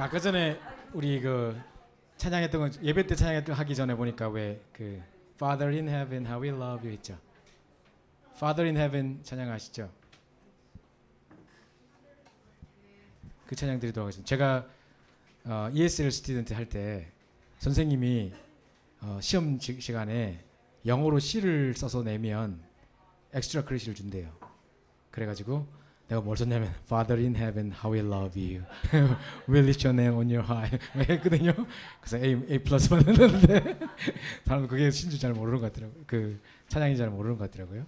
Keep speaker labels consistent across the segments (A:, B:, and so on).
A: 아까 전에 우리 그 찬양했던 거 예배 때 찬양했던 하기 전에 보니까 왜 그 Father in Heaven, How We Love You 했죠. Father in Heaven 찬양하시죠. 그 찬양 드리도록 하겠습니다. 제가 ESL 스튜던트 할 때 선생님이 시험 시간에 영어로 시를 써서 내면 엑스트라 크레딧을 준대요. 그래가지고 내가 뭘 썼냐면 Father in Heaven, How We Love You, We Lift Your Name on Your High 했거든요. 그래서 A 플러스 받았는데 사람은 그게 신주 잘 모르는 것 같더라고요. 그 찬양이 잘 모르는 것 같더라고요.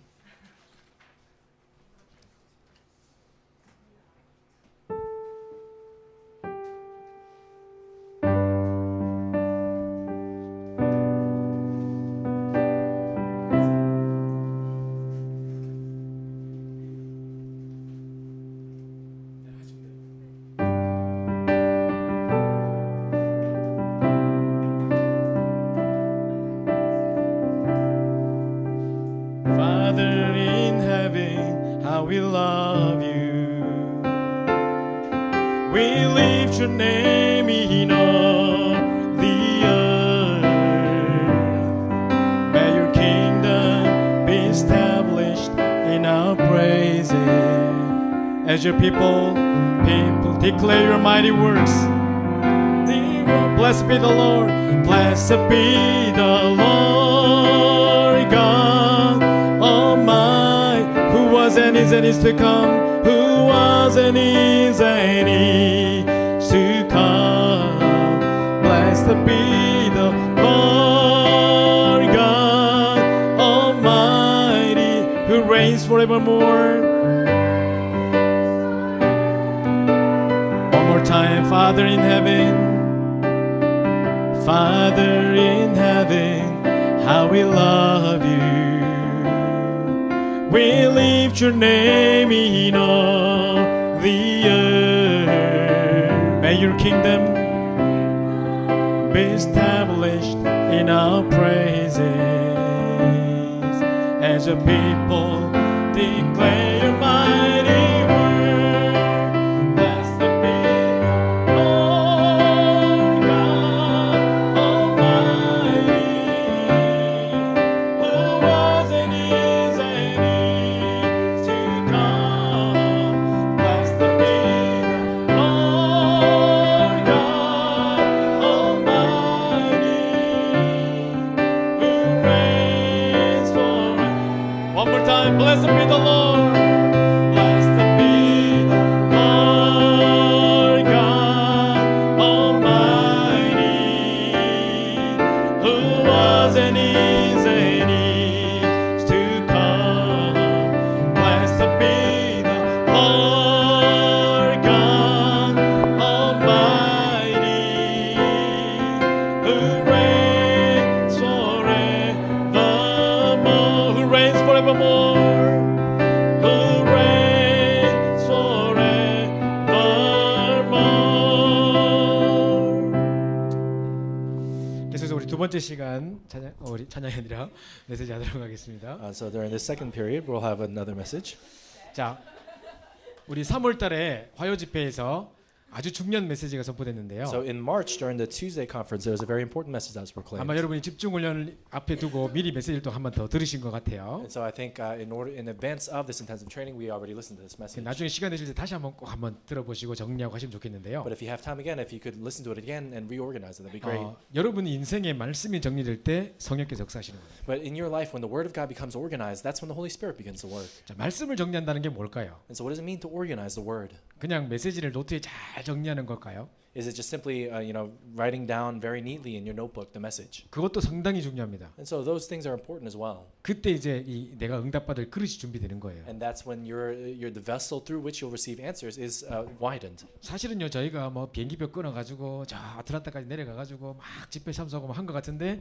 A: Father in heaven, how we love you. We lift your name in all the earth. May your kingdom be established in our praises. As your people declare your mighty works. Blessed be the Lord, blessed be the Lord God Almighty, who was and is to come, who was and is to come. Blessed be the Lord God Almighty, who reigns forevermore. One more time, Father in heaven, Father in heaven, how we love you. We lift your name in all the earth. May your kingdom be established in our praises. As your people declare your mighty word. Blessed be the Lord God Almighty, who was and is to come. Blessed be the Lord God Almighty, who reigns forever. One more time, blessed be the Lord. Blessed be the Lord God Almighty, who was and is to come. Blessed be the Lord God Almighty, who reigns forevermore. Who reigns forevermore. Who reigns forevermore. 계속해서 우리 두 번째 시간 우리 찬양이 아니라 메시지 하도록 하겠습니다.
B: So during the second period, we'll have another message.
A: 자, 우리 3월달에 화요 집회에서 아주 중요한 메시지가 선포됐는데요.
B: So in March, during the Tuesday conference, there was a very important message that was proclaimed.
A: 아마 여러분이 집중 훈련을 앞에 두고 미리 메시지를 또 한 번 더 들으신 것 같아요.
B: And so I think in advance of this intensive training, we already listened to this message.
A: 나중에 시간 되실 때 다시 한번 꼭 한번 들어보시고 정리하고 하시면 좋겠는데요.
B: But if you have time again, if you could listen to it again and reorganize it, that'd be great.
A: 여러분이 인생의 말씀이 정리될 때 성령께서 역사하시는 거예요.
B: But in your life, when the Word of God becomes organized, that's when the Holy Spirit begins to work.
A: 자, 말씀을 정리한다는 게 뭘까요?
B: And so what does it mean to organize the Word?
A: 그냥 메시지를 노트에 잘 정리하는 걸까요?
B: Is it just simply, writing down very neatly in your notebook the message?
A: 그것도 상당히 중요합니다.
B: And so those things are important as well.
A: 그때 이제 내가 응답받을 그릇이 준비되는 거예요.
B: And that's when the vessel through which you'll receive answers is widened.
A: 사실은요, 저희가 뭐 비행기표 끊어가지고 저 아틀란타까지 내려가가지고 막 집회 참석하고 한 것 같은데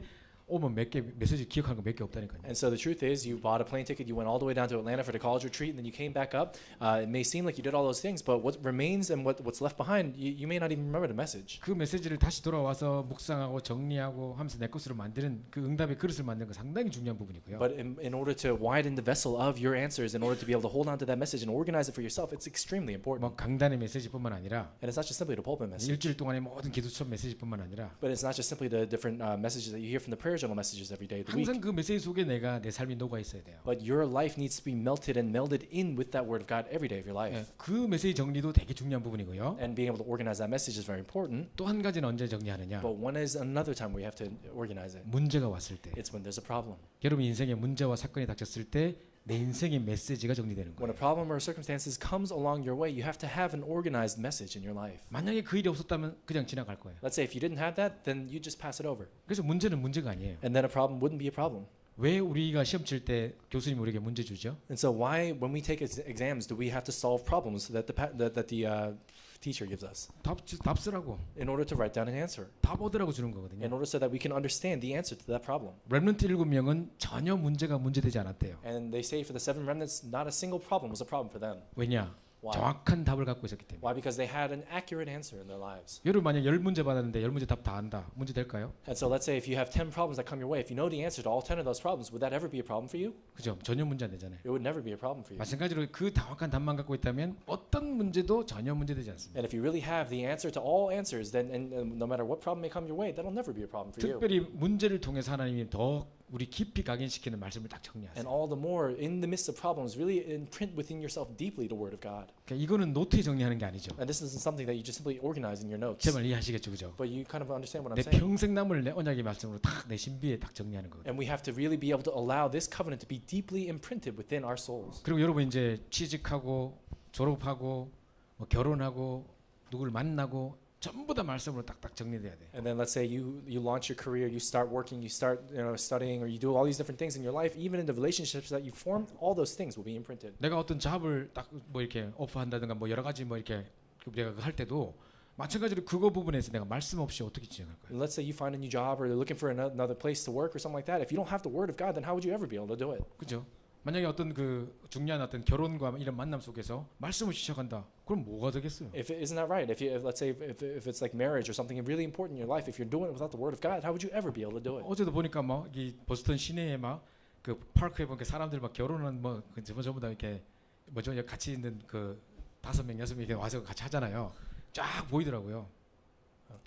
A: 오면 몇 개 메시지 기억하는 거 몇 개 없다니까요.
B: And so the truth is, you bought a plane ticket, you went all the way down to Atlanta for the college retreat, and then you came back up. It may seem like you did all those things, but what remains and what's left behind, you may not even remember the message.
A: 그 메시지를 다시 돌아와서 묵상하고 정리하고 하면서 내 것으로 만드는 그 응답의 그릇을 만드는 거 상당히 중요한 부분이고요.
B: But in order to widen the vessel of your answers, in order to be able to hold on to that message and organize it for yourself, it's extremely important.
A: 뭐 강단의 메시지뿐만 아니라
B: And it's not just simply the pulpit message,
A: 일주일 동안의 모든 기도처 메시지뿐만 아니라
B: but it's not just simply the different messages that you hear from the prayer journal messages every day of the week.
A: 항상 그 메시지 속에 내가 내 삶이 녹아 있어야 돼요.
B: But your life needs to be melted and melded in with that word of God every day of your life.
A: 예, 그 메시지 정리도 되게 중요한 부분이고요.
B: And being able to organize that message is very important.
A: 또 한 가지는 언제 정리하느냐?
B: But one is another time we have to organize it.
A: 문제가 왔을 때.
B: It's when there's a problem.
A: 여러분 인생에 문제와 사건이 닥쳤을 때 내 인생의 메시지가 정리되는
B: When
A: 거예요.
B: a problem or circumstances comes along your way, you have to have an organized message in your life.
A: 만약에 그 일이 없었다면 그냥 지나갈 거예요.
B: Let's say if you didn't have that, then you just pass it over.
A: 그래서 문제는 문제가 아니에요.
B: And then a problem wouldn't be a problem.
A: 왜 우리가 시험 칠 때 교수님 우리에게 문제 주죠?
B: And so why, when we take exams, do we have to solve problems that the teacher gives us
A: 답 쓰라고.
B: in order to write down an answer,
A: 답 얻으라고 주는 거거든요.
B: in order so that we can understand the answer to that problem?
A: 렘넌트 7명은 전혀 문제되지 않았대요.
B: And they say for the 7 remnants, not a single problem was a problem for them.
A: 왜냐?
B: Why?
A: 정확한 답을 갖고 있었기 때문에.
B: Why? Because they had an accurate answer in their lives.
A: 여러분 만약 10문제 받았는데 10문제 답 다 안다. 문제 될까요?
B: And so let's say if you have 10 problems that come your way, if you know the answer to all 10 of those problems, would that ever be a problem for you?
A: 그죠? 전혀 문제 안 되잖아요.
B: It would never be a problem for you.
A: 마찬가지로 그 정확한 답만 갖고 있다면 어떤 문제도 전혀 문제되지 않습니다.
B: And if you really have the answer to all answers, then and no matter what problem may come your way, that'll never be a problem for you.
A: 특별히 문제를 통해서 하나님이 더 우리 깊이 각인시키는 말씀을 딱
B: And
A: 정리하세요.
B: all the more, in the midst of problems, really imprint within yourself deeply the Word of God.
A: 그러니까 이거는 노트에 정리하는 게 아니죠.
B: And this isn't something that you just simply organize in your notes.
A: 제 말 이해하시겠죠, 그죠?
B: But you kind of understand what I'm
A: 내
B: saying.
A: 평생 남을 내 언약의 말씀으로 딱 내 신비에 딱 정리하는 거예요.
B: And we have to really be able to allow this covenant to be deeply imprinted within our souls.
A: 그리고 여러분 이제 취직하고 졸업하고 뭐 결혼하고 누굴 만나고 전부 다 말씀으로 딱딱 정리돼야 돼.
B: And then let's say you launch your career, you start working, you start studying, or you do all these different things in your life. Even in the relationships that you form, all those things will be imprinted.
A: 내가 어떤 잡을 딱 뭐 이렇게 오퍼한다든가 뭐 여러 가지 뭐 이렇게 내가 할 때도 마찬가지로 그거 부분에서 내가 말씀 없이 어떻게 진행할 거야?
B: And let's say you find a new job or you're looking for another place to work or something like that. If you don't have the Word of God, then how would you ever be able to do it?
A: 그죠? 만약에 어떤 그 중요한 어떤 결혼과 이런 만남 속에서 말씀 없이 시작한다. 그럼 뭐가 되겠어요?
B: Isn't that right? If let's say if it's like marriage or something really important in your life, if you're doing it without the Word of God, how would you ever be able to do it?
A: 어제도 보니까 막 이 보스턴 시내에 막 그 파크에 보니까 사람들 막 결혼은 뭐 전부 다 이렇게 뭐죠? 같이 있는 그 5명 6명 이렇게 와서 같이 하잖아요. 쫙 보이더라고요.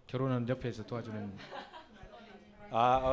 A: 결혼하는 옆에서 도와주는.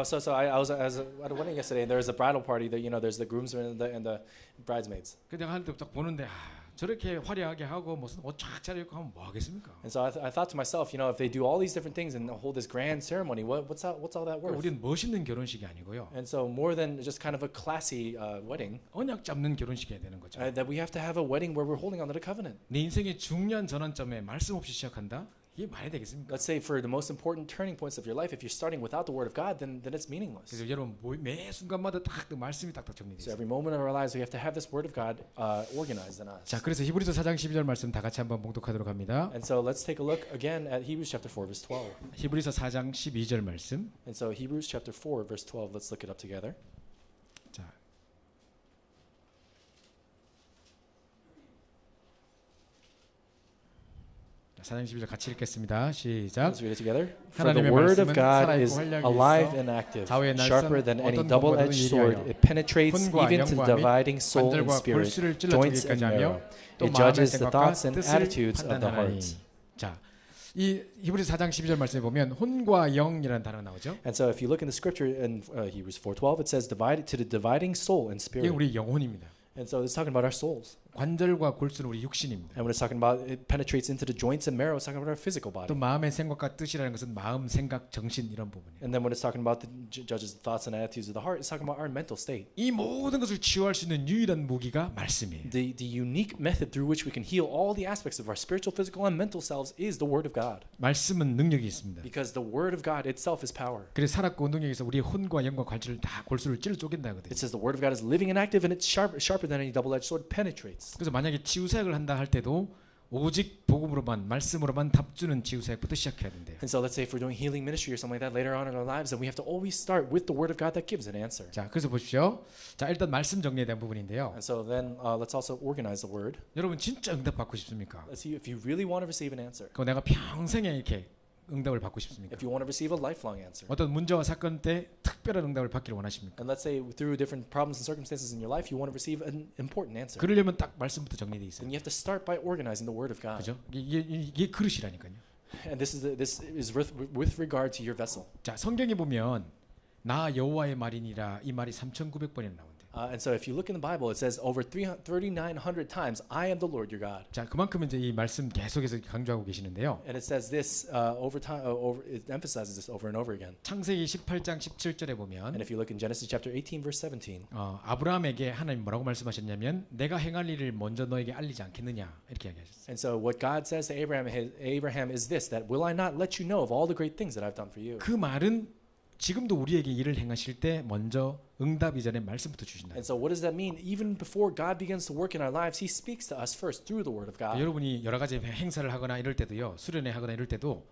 B: So I was at a wedding yesterday, and there was a bridal party. That there's the groomsmen and the bridesmaids.
A: 그 내가 할 때 딱 보는데 저렇게 화려하게 하고 무슨 옷 쫙 차려입고 하면 뭐 하겠습니까?
B: And so I thought to myself, if they do all these different things and hold this grand ceremony, what's all that worth?
A: 우리는 멋있는 결혼식이 아니고요.
B: And so more than just kind of a classy wedding,
A: 언약 잡는 결혼식이 되는 거죠.
B: that we have to have a wedding where we're holding onto the covenant.
A: 내 인생의 중요한 전환점에 말씀 없이 시작한다? 이게 말이 되겠습니까?
B: Let's say for the most important turning points of your life, if you're starting without the Word of God, then it's meaningless.
A: 그래서 여러분 매 순간마다 딱 그 말씀이 딱딱 정리돼
B: So
A: 있어요.
B: every moment of our lives, we have to have this Word of God organized in us.
A: 자, 그래서 히브리서 4장 12절 말씀 다 같이 한번 봉독하도록 합니다.
B: And so let's take a look again at Hebrews chapter 4, verse 12.
A: 히브리서 4장 12절 말씀.
B: And so Hebrews chapter 4, verse 12, let's look it up together.
A: 자, 4장 12절 같이 읽겠습니다. 시작.
B: Let's read it together. For the
A: 하나님의
B: Word of
A: 말씀은
B: God
A: 살아있고
B: is
A: 활력이
B: alive
A: 있어
B: and active,
A: 좌우의
B: sharper
A: 날선
B: than any
A: 어떤
B: double-edged
A: 검보다도
B: sword.
A: 예리하여
B: It penetrates
A: 혼과
B: even to
A: 영과 및
B: dividing soul and
A: 관절과
B: spirit,
A: 골수를
B: joints and
A: 찔러주기까지 하며
B: marrow.
A: 또
B: It
A: 마음의
B: judges the
A: 생각과
B: thoughts and
A: 뜻을
B: attitudes of the
A: 판단하나니.
B: heart.
A: 자, 이 히브리서 4장 12절 말씀에 보면 혼과 영이라는 단어가 나오죠.
B: And so if you look in the scripture in Hebrews 4:12, it says divided to the dividing soul and
A: 이게
B: spirit.
A: 우리 영혼입니다.
B: And so it's talking about our souls.
A: 관절과 골수는 우리 육신입니다.
B: And when it's talking about it penetrates into the joints and marrow, it's talking about our physical
A: 또
B: body.
A: 마음의 생각과 뜻이라는 것은 마음, 생각, 정신 이런 부분이에요.
B: And then when it's talking about the judges the thoughts and attitudes of the heart, it's talking about our mental state.
A: 이 모든 것을 치유할 수 있는 유일한 무기가 말씀이에요.
B: The unique method through which we can heal all the aspects of our spiritual, physical, and mental selves is the Word of God.
A: 말씀은 능력이 있습니다.
B: Because the Word of God itself is power.
A: 그래서 살았고 능력에서 우리의 혼과 영과 관절을 다 골수를 찔러 쪼갠다거든요.
B: It says the Word of God is living and active, and it's sharper than any double-edged sword, penetrates.
A: 그래서 만약에 치유사역을 한다 할 때도 오직 복음으로만 말씀으로만 답주는 지구사역부터 시작해야 된대요.
B: And so let's say if we're doing healing ministry or something like that later on in our lives, then we have to always start with the word of God that gives an answer.
A: 자, 그래서 보십시오. 자, 일단 말씀 정리에 대한 부분인데요.
B: And so then let's also organize the word.
A: 여러분 진짜 응답 받고 싶습니까?
B: Let's see if you really want to receive an answer.
A: 그럼 내가 평생에 이렇게 응답을 받고 싶습니까?
B: If you want to receive a lifelong answer.
A: 어떤 문제와 사건 때 특별한 응답을 받기를 원하십니까?
B: And let's say through different problems and circumstances in your life, you want to receive an important answer.
A: 그러려면 딱 말씀부터 정리돼 있어요.
B: Then you have to start by organizing the word of God.
A: 그죠? 이게 그릇이라니까요.
B: And this is with regard to your vessel.
A: 자, 성경에 보면 나 여호와의 말이니라 이 말이 3,900번이나 나온대요.
B: And so if you look in the Bible, it says over 3,900 times, I am the Lord your God.
A: 자, 그만큼 이제 이 말씀 계속해서 강조하고 계시는데요.
B: And it says this over time, it emphasizes this over and over again.
A: 창세기 18장 17절에 보면
B: And if you look in Genesis chapter 18, verse 17,
A: 아브라함에게 하나님 뭐라고 말씀하셨냐면 내가 행할 일을 먼저 너에게 알리지 않겠느냐 이렇게 이야기하셨어요.
B: and so what God says to Abraham is this, that will I not let you know of all the great things that I've done for you?
A: 그 말은 지금도 우리에게 일을 행하실 때 먼저 응답 이전에 말씀부터 주신다.
B: And so what does that mean? Even before God begins to work in our lives, He speaks to us first through the Word of God.
A: 여러분이 여러 가지 행사를 하거나 이럴 때도요, 수련회 하거나 이럴 때도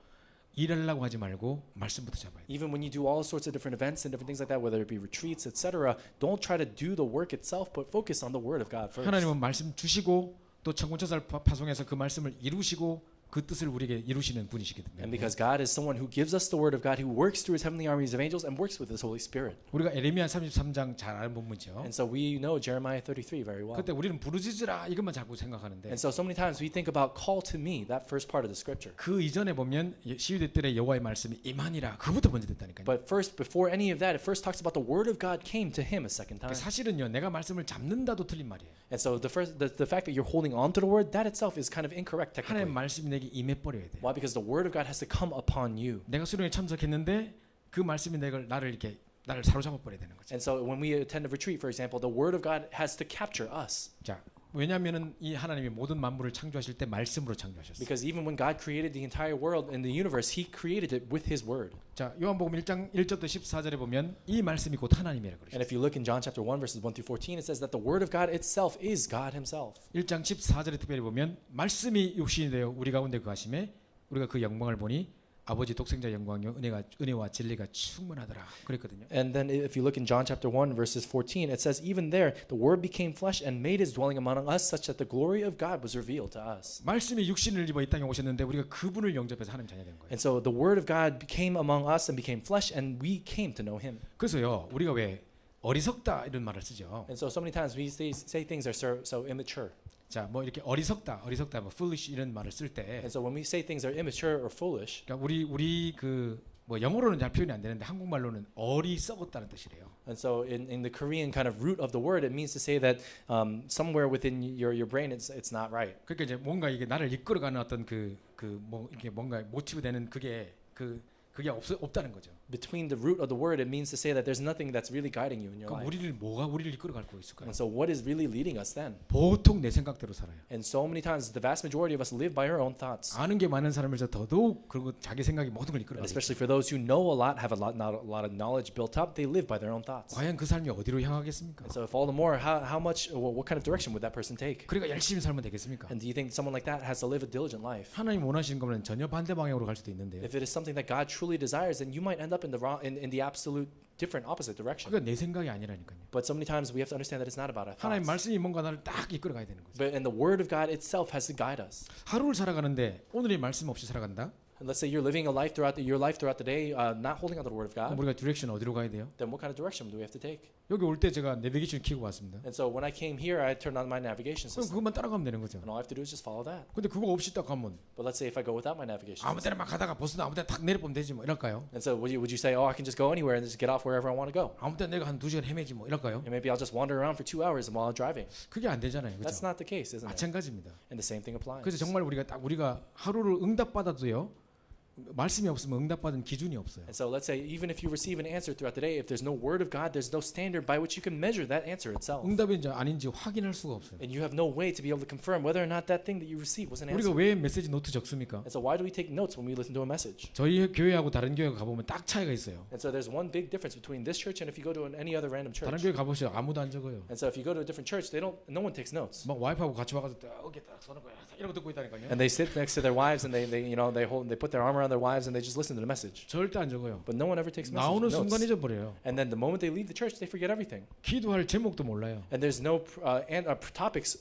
A: 일하려고 하지 말고 말씀부터 잡아야 돼요.
B: Even when you do all sorts of different events and different things like that, whether it be retreats, etc., don't try to do the work itself, but focus on the Word of God first.
A: 하나님은 말씀 주시고 또 천군천사를 파송해서 그 말씀을 이루시고 그 뜻을 우리에게 이루시는 분이시기 때문에
B: And because God is someone who gives us the Word of God, who works through His heavenly armies of angels and works with His Holy Spirit.
A: 우리가 에레미야 33장 잘 아는 본문이죠.
B: And so we know Jeremiah 33 very well.
A: 그때 우리는 부르짖으라 이것만 자꾸 생각하는데
B: And so many times we think about call to me, that first part of the scripture.
A: 그 이전에 보면 시위대 때의 여호와의 말씀이 임하니라 그부터 먼저 됐다니까요.
B: But first, before any of that, it first talks about the Word of God came to him a second time.
A: 사실은요, 내가 말씀을 잡는다도 틀린 말이에요.
B: And so the fact that you're holding on to the Word, that itself is kind of incorrect
A: 하나님
B: technically.
A: 말씀이 내게 임해 버려야 돼요.
B: Why? Because the Word of God has to come upon you.
A: 내가 수련회 참석했는데 그 말씀이 나를 사로잡아 버려야 되는 거죠.
B: And so when we attend a retreat, for example, the Word of God has to capture us.
A: 자, 왜냐하면은 이 하나님이 모든 만물을 창조하실 때 말씀으로 창조하셨어요.
B: Because even when God created the entire world and the universe, He created it with His Word.
A: 자, 요한복음 1장 1절부터 14절에 보면 이 말씀이 곧 하나님이라 그러죠.
B: And if you look in John chapter 1 verses 1 through 14, it says that the Word of God itself is God Himself.
A: 1장 14절에 특별히 보면 말씀이 육신이 되어 우리 가운데 거하심에 우리가 그 영광을 보니 아버지 독생자 영광이요 은혜와 진리가 충만하더라 그랬거든요.
B: And then if you look in John chapter 1 verses 14, it says even there the Word became flesh and made His dwelling among us such that the glory of God was revealed to us.
A: 말씀이 육신을 입어 이 땅에 오셨는데 우리가 그분을 영접해서 하나님 자녀 된 거예요.
B: And so the Word of God became among us and became flesh and we came to know Him.
A: 그래서요 우리가 왜 어리석다 이런 말을 쓰죠.
B: And so many times we say things are so immature.
A: 자, 뭐 이렇게 어리석다, 뭐 foolish 이런 말을 쓸 때,
B: And so when we say things are immature or foolish,
A: 그러니까 우리 그 뭐 영어로는 잘 표현이 안 되는데 한국말로는 어리석었다는 뜻이래요.
B: and so in the Korean kind of root of the word, it means to say that somewhere within your brain it's not right.
A: 그러니까 이제 뭔가 이게 나를 이끌어가는 어떤 뭐 이게 뭔가 모티브 되는 그게 없다는 거죠.
B: Between the root of the word, it means to say that there's nothing that's really guiding you in your
A: 그럼
B: life.
A: 뭐가 우리를 이끌어갈 거 있을까요?
B: And so what is really leading us then?
A: 보통 내 생각대로 살아요.
B: And so many times, the vast majority of us live by our own thoughts.
A: 아는 게 많은 사람일서 더더욱 그리고 자기 생각이 모든 걸
B: And
A: 이끌어가요.
B: especially for those who know a lot, have not a lot of knowledge built up, they live by their own thoughts.
A: 과연 그 삶이 어디로 향하겠습니까?
B: And so if all the more, what kind of direction would that person take?
A: 그러니까 열심히 살면 되겠습니까?
B: And do you think someone like that has to live a diligent life?
A: 하나님 원하시는 거면 전혀 반대 방향으로 갈 수도 있는데요.
B: If it is something that God truly desires, then you might end up in the absolute different opposite direction.
A: 그건 내 생각이 아니라니까요.
B: But so many times we have to understand that it's not about our
A: 하나님
B: thoughts.
A: 말씀이 뭔가 나를 딱 이끌어가야 되는 거죠.
B: But and the Word of God itself has to guide us.
A: 하루를 살아가는데 오늘의 말씀 없이 살아간다?
B: And let's say you're living your life throughout the day, not holding on to the Word of
A: 그럼
B: God.
A: 우리가 디렉션 어디로 가야 돼요?
B: Then what kind of direction do we have to take?
A: 여기 올 때 제가 내비게이션 켜고 왔습니다.
B: And so when I came here, I turned on my navigation
A: 그럼
B: system.
A: 그것만 따라가면 되는 거죠.
B: And all I have to do is just follow that.
A: 근데 그거 없이 딱 가면
B: But let's say if I go without my navigation
A: 아무
B: system.
A: 데나 막 가다가 버스나 아무 데나 탁 내려보면 되지 뭐 이럴까요?
B: And so would you say, oh, I can just go anywhere and just get off wherever I want to go?
A: 아무 데나 내가 한 2시간 헤매지 뭐 이럴까요?
B: And maybe I'll just wander around for 2 hours while I'm driving.
A: 그게 안 되잖아요.
B: That's
A: 그렇죠?
B: not the case, isn't it?
A: 마찬가지입니다.
B: And the same thing applies.
A: 그래서 정말 우리가 하루를 응답받아도요. 말씀이 없으면 응답받은 기준이 없어요.
B: And so let's say even if you receive an answer throughout the day, if there's no word of God, there's no standard by which you can measure that answer itself.
A: 응답인지 아닌지 확인할 수가 없어요.
B: And you have no way to be able to confirm whether or not that thing that you received was an
A: 우리가
B: answer.
A: 왜 메시지 노트 적습니까?
B: And so why do we take notes when we listen to a message?
A: 저희 교회하고 다른 교회 가보면 딱 차이가 있어요.
B: And so there's one big difference between this church and if you go to any other random
A: 다른
B: church.
A: 교회 가보세요. 아무도 안 적어요.
B: And so if you go to a different church, no one takes notes.
A: 막 와이프하고 같이 와가지고 어깨 딱 서는 거야. 이러고 듣고 있다니까요.
B: And they sit next to their wives and they put their arm around their wives and they just listen to the message.
A: 절대 안 적어요.
B: But no one ever takes
A: 나오는
B: notes.
A: 순간 잊어버려요.
B: And then the moment they leave the church, they forget everything.
A: 기도할 제목도 몰라요.
B: And there's no topics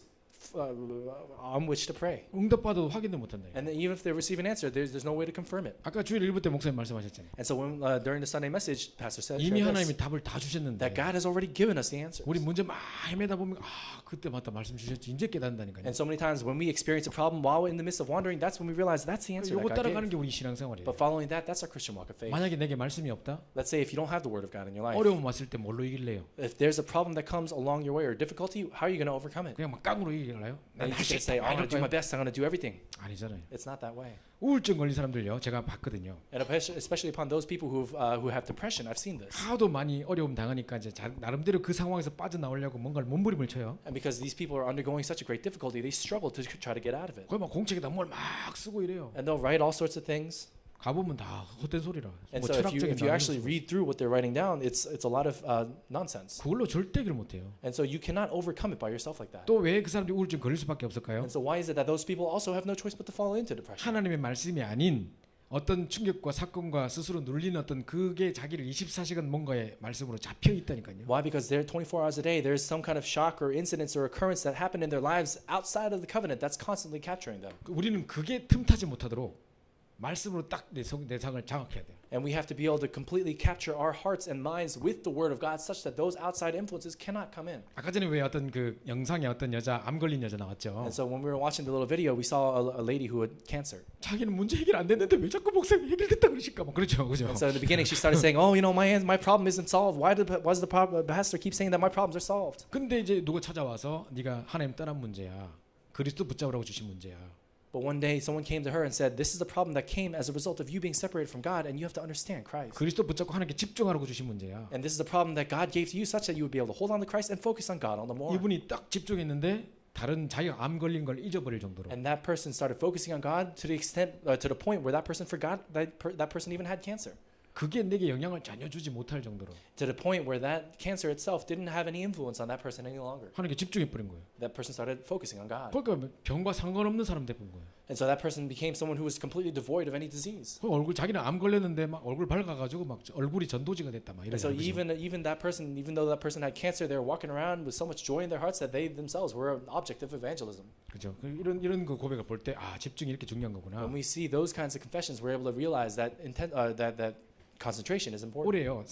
B: on which to pray.
A: 응답받아도 확인도 못한다.
B: And then even if they receive an answer, there's no way to confirm it.
A: 아까 주일 1부 때 목사님 말씀하셨잖아요.
B: And so when during the Sunday message, Pastor said
A: 이미
B: shared
A: 하나님이
B: this,
A: 답을 다 주셨는데
B: that God has already given us the answers.
A: 우리 문제 막 헤매다 보면 아 그때 맞다 말씀 주셨지 이제 깨닫는다니까요.
B: And so many times when we experience a problem while in the midst of wandering, that's when we realize that's the answer
A: 이거
B: that God
A: 따라가는
B: gave.
A: 게 우리 신앙생활이에요.
B: But following that, that's our Christian walk of faith.
A: 만약에 내게 말씀이 없다?
B: Let's say if you don't have the word of God in your life,
A: 어려움 왔을 때 뭘로 이길래요?
B: if there's a problem that comes along your way or difficulty, how are you going to overcome it?
A: 그냥 막 깡으로 이길래요?
B: And you just say, I'm going to do my best, I'm going to do everything.
A: 아니잖아요.
B: It's not that way.
A: 우울증 걸린 사람들요. 제가 봤거든요.
B: And especially upon those people who have depression, I've seen this.
A: 하도 많이 어려움 당하니까 이제 나름대로 그 상황에서 빠져나오려고 뭔가를 몸부림을 쳐요.
B: And because these people are undergoing such a great difficulty, they struggle to try to get out of it.
A: 거의 막 공책에다 뭘 막 쓰고 이래요.
B: And they'll write all sorts of things.
A: 가보면 다 헛된 소리라.
B: And
A: 뭐
B: so if
A: 철학적인
B: you actually
A: 나뉘는
B: read through what they're writing down, it's a lot of nonsense.
A: 그걸로 절대 해결 못해요.
B: And so you cannot overcome it by yourself like that.
A: 또 왜 그 사람들이 우울증 걸릴 수밖에 없을까요?
B: And so why is it that those people also have no choice but to fall into depression?
A: 하나님의 말씀이 아닌 어떤 충격과 사건과 스스로 눌리는 어떤 그게 자기를 24시간 뭔가의 말씀으로 잡혀 있다니까요.
B: Why? Because they're 24 hours a day. There's some kind of shock or incidents or occurrence that happened in their lives outside of the covenant that's constantly capturing them.
A: 우리는 그게 틈타지 못하도록 말씀으로 딱 내 상을 장악해야 돼요.
B: And we have to be able to completely capture our hearts and minds with the word of God such that those outside influences cannot come in.
A: 아까 전에 왜 어떤 그 영상에 어떤 여자 암 걸린 여자 나왔죠.
B: And so when we were watching the little video, we saw a lady who had cancer.
A: 자기는 문제 해결 안 됐는데 왜 자꾸 목사님 해결됐다 그러실까 뭐 그렇죠, 그죠?
B: And so in the beginning, she started saying, "Oh, my problem isn't solved. Why does the pastor keep saying that my problems are solved?"
A: 근데 이제 누가 찾아와서 네가 하나님 떠난 문제야, 그리스도 붙잡으라고 주신 문제야.
B: But one day, someone came to her and said, "This is the problem that came as a result of you being separated from God, and you have to understand Christ.
A: 그리스도 붙잡고 하나님께 집중하라고 주신 문제야.
B: And this is the problem that God gave to you, such that you would be able to hold on to Christ and focus on God all the more."
A: 이분이 딱 집중했는데 다른 자기가 암 걸린 걸 잊어버릴 정도로.
B: And that person started focusing on God to the extent, to the point where that person forgot that person even had cancer.
A: 그게 내게 영향을 전혀 주지 못할 정도로.
B: To the point where that cancer itself didn't have any influence on that person any longer.
A: 하나님께 집중해 버린 거예요.
B: That person started focusing on God.
A: 그러니까 병과 상관없는 사람 돼본 거예요.
B: And so that person became someone who was completely devoid of any disease.
A: 그 얼굴 자기는 암 걸렸는데 막 얼굴 밝아가지고 막 얼굴이 전도지가 됐다 막 이런.
B: And so even that person, even though that person had cancer, they were walking around with so much joy in their hearts that they themselves were an object of evangelism.
A: 그죠. 이런 그 고백을 볼 때 아 집중이 이렇게 중요한 거구나.
B: When we see those kinds of confessions, we're able to realize that that concentration is important.
A: 올해요.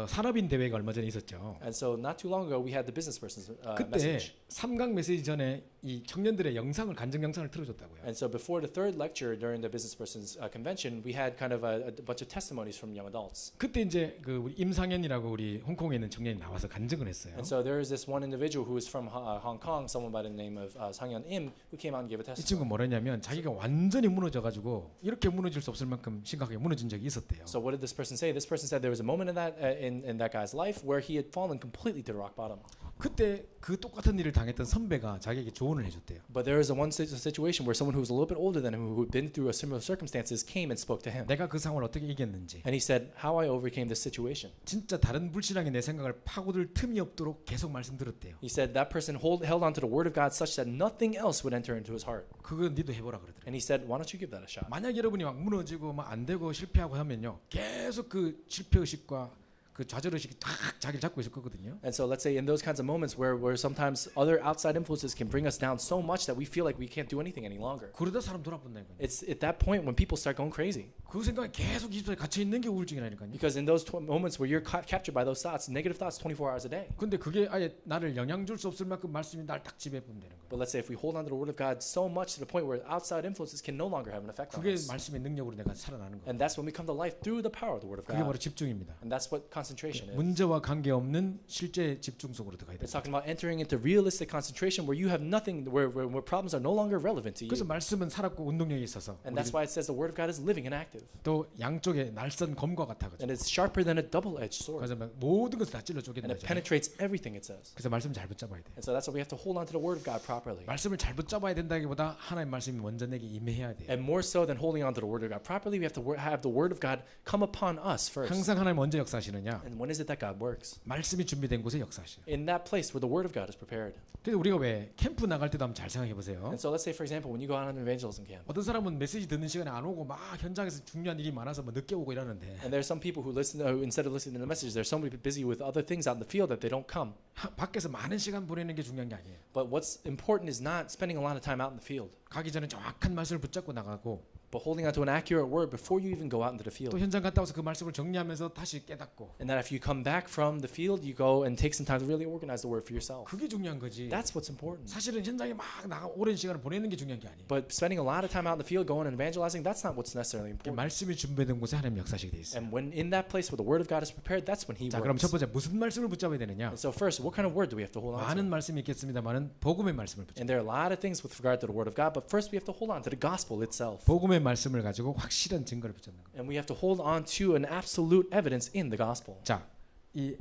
A: 산업인 대회가 얼마 전에 있었죠.
B: And so not too long ago, we had the business person's
A: 그때
B: message.
A: 3강 메시지 전에 이 청년들의 영상을 간증 영상을 틀어줬다고요.
B: And so before the third lecture during the business person's convention, we had kind of a bunch of testimonies from young adults.
A: 그때 이제 그 우리 임상현이라고 우리 홍콩에 있는 청년이 나와서 간증을 했어요.
B: And so there is this one individual who is from Hong Kong, someone by the name of Sang-hyun Im, who came out and gave a
A: 이
B: testimony.
A: 친구 뭐랬냐면 자기가 완전히 무너져가지고 이렇게 무너질 수 없을 만큼 심각하게 무너진 적이 있었대요.
B: So what did this person say? This person said there was a moment in that guy's life where he had fallen completely to the rock bottom.
A: 그때 그 똑같은 일을 당했던 선배가 자기에게 조언을 해줬대요.
B: But there is a situation where someone who was a little bit older than him, who had been through a similar circumstances, came and spoke to him.
A: 내가 그 상황을 어떻게 이겼는지.
B: And he said, "How I overcame this situation."
A: 진짜 다른 불신앙이 내 생각을 파고들 틈이 없도록 계속 말씀드렸대요.
B: He said that person held on to the word of God such that nothing else would enter into his heart.
A: 그거 니도 해보라 그러더래요.
B: And he said, "Why don't you give that a shot?"
A: 만약 여러분이 막 무너지고 막 안 되고 실패하고 하면요, 계속 그 실패 의식과 그 좌절 의식이 딱 자기를 잡고 있을 거거든요.
B: And so let's say in those kinds of moments where sometimes other outside influences can bring us down so much that we feel like we can't do anything any longer.
A: 그러다 사람 돌아본다니까요.
B: It's at that point when people start going crazy.
A: 그 생각에 계속 24시간 갇혀 있는 게 우울증이라니까요.
B: Because in those moments where you're captured by those thoughts, negative thoughts 24 hours a day.
A: 근데 그게 아예 나를 영향 줄 수 없을 만큼 말씀이 날 딱 지배해 본다는 거예요.
B: But let's say if we hold on to the word of God so much to the point where outside influences can no longer have an effect on
A: 그게
B: us.
A: 말씀의 능력으로 내가 살아나는 거예요.
B: And that's when we come to life through the power of the word of
A: 그게
B: God.
A: 바로 집중입니다.
B: And that's what concentration is.
A: 문제와 관계없는 실제 집중 속으로 들어가야
B: It's
A: 됩니다.
B: talking about entering into realistic concentration where you have nothing, where problems are no longer relevant to
A: 그래서
B: you.
A: 말씀은 살았고 운동력이 있어서
B: And that's why it says the word of God is living and active.
A: 또 양쪽에 날선 검과 같아가지고
B: And it's sharper than a double-edged sword.
A: 그래서 막 모든 것을 다 찔러
B: And
A: 쪼갠다.
B: it penetrates everything, it says.
A: 그래서 말씀 잘 붙잡아야 돼.
B: And so that's why we have to hold on to the word of God properly.
A: 말씀을 잘 붙잡아야 된다기보다 하나님 말씀이 먼저 내게 임해야 돼.
B: And more so than holding on to the word of God properly, we have to have the word of God come upon us first.
A: 항상 하나님 먼저 역사하시느냐?
B: And when is it that God works?
A: 말씀이 준비된 곳에 역사하시요.
B: In that place where the word of God is prepared.
A: 그래서 우리가 왜 캠프 나갈 때도 한번 잘 생각해 보세요.
B: And so let's say, for example, when you go out on an evangelism camp,
A: 어떤 사람은 메시지 듣는 시간에 안 오고 막 현장에서 중요한 일이 많아서 뭐 늦게 오고 이러는데
B: and there's some people who listen, instead of listening to the message, they're so busy with other things out in the field that they don't come.
A: 밖에서 많은 시간 보내는 게 중요한 게 아니에요.
B: But what's important is not spending a lot of time out in the field,
A: 가기 전에 정확한 말씀을 붙잡고 나가고
B: but holding on to an accurate word before you even go out into the field.
A: 또 현장 갔다 와서 그 말씀을 정리하면서 다시 깨닫고
B: And that if you come back from the field, you go and take some time to really organize the word for yourself.
A: 그게 중요한 거지.
B: That's what's important.
A: 사실은 현장에 막 나가 오랜 시간을 보내는 게 중요한 게 아니에요.
B: But spending a lot of time out in the field going and evangelizing, that's not what's necessarily important.
A: 말씀이 준비된 곳에 하나님 역사시게 돼 있어요.
B: And when in that place where the word of God is prepared, that's when He
A: 자, 그럼 첫
B: works.
A: 번째 무슨 말씀을 붙잡아야 되느냐?
B: And so first, what kind of word do we have to hold on
A: 많은
B: to?
A: 말씀이 있겠습니다만은 복음의 말씀을 붙잡아요.
B: And there are a lot of things with regard to the word of God, but first we have to hold on to the gospel itself.
A: 복음의 말씀을 가지고 확실한 증거를 붙잡는 거예요.
B: And we have to hold on to an absolute evidence in the gospel.
A: 자, 이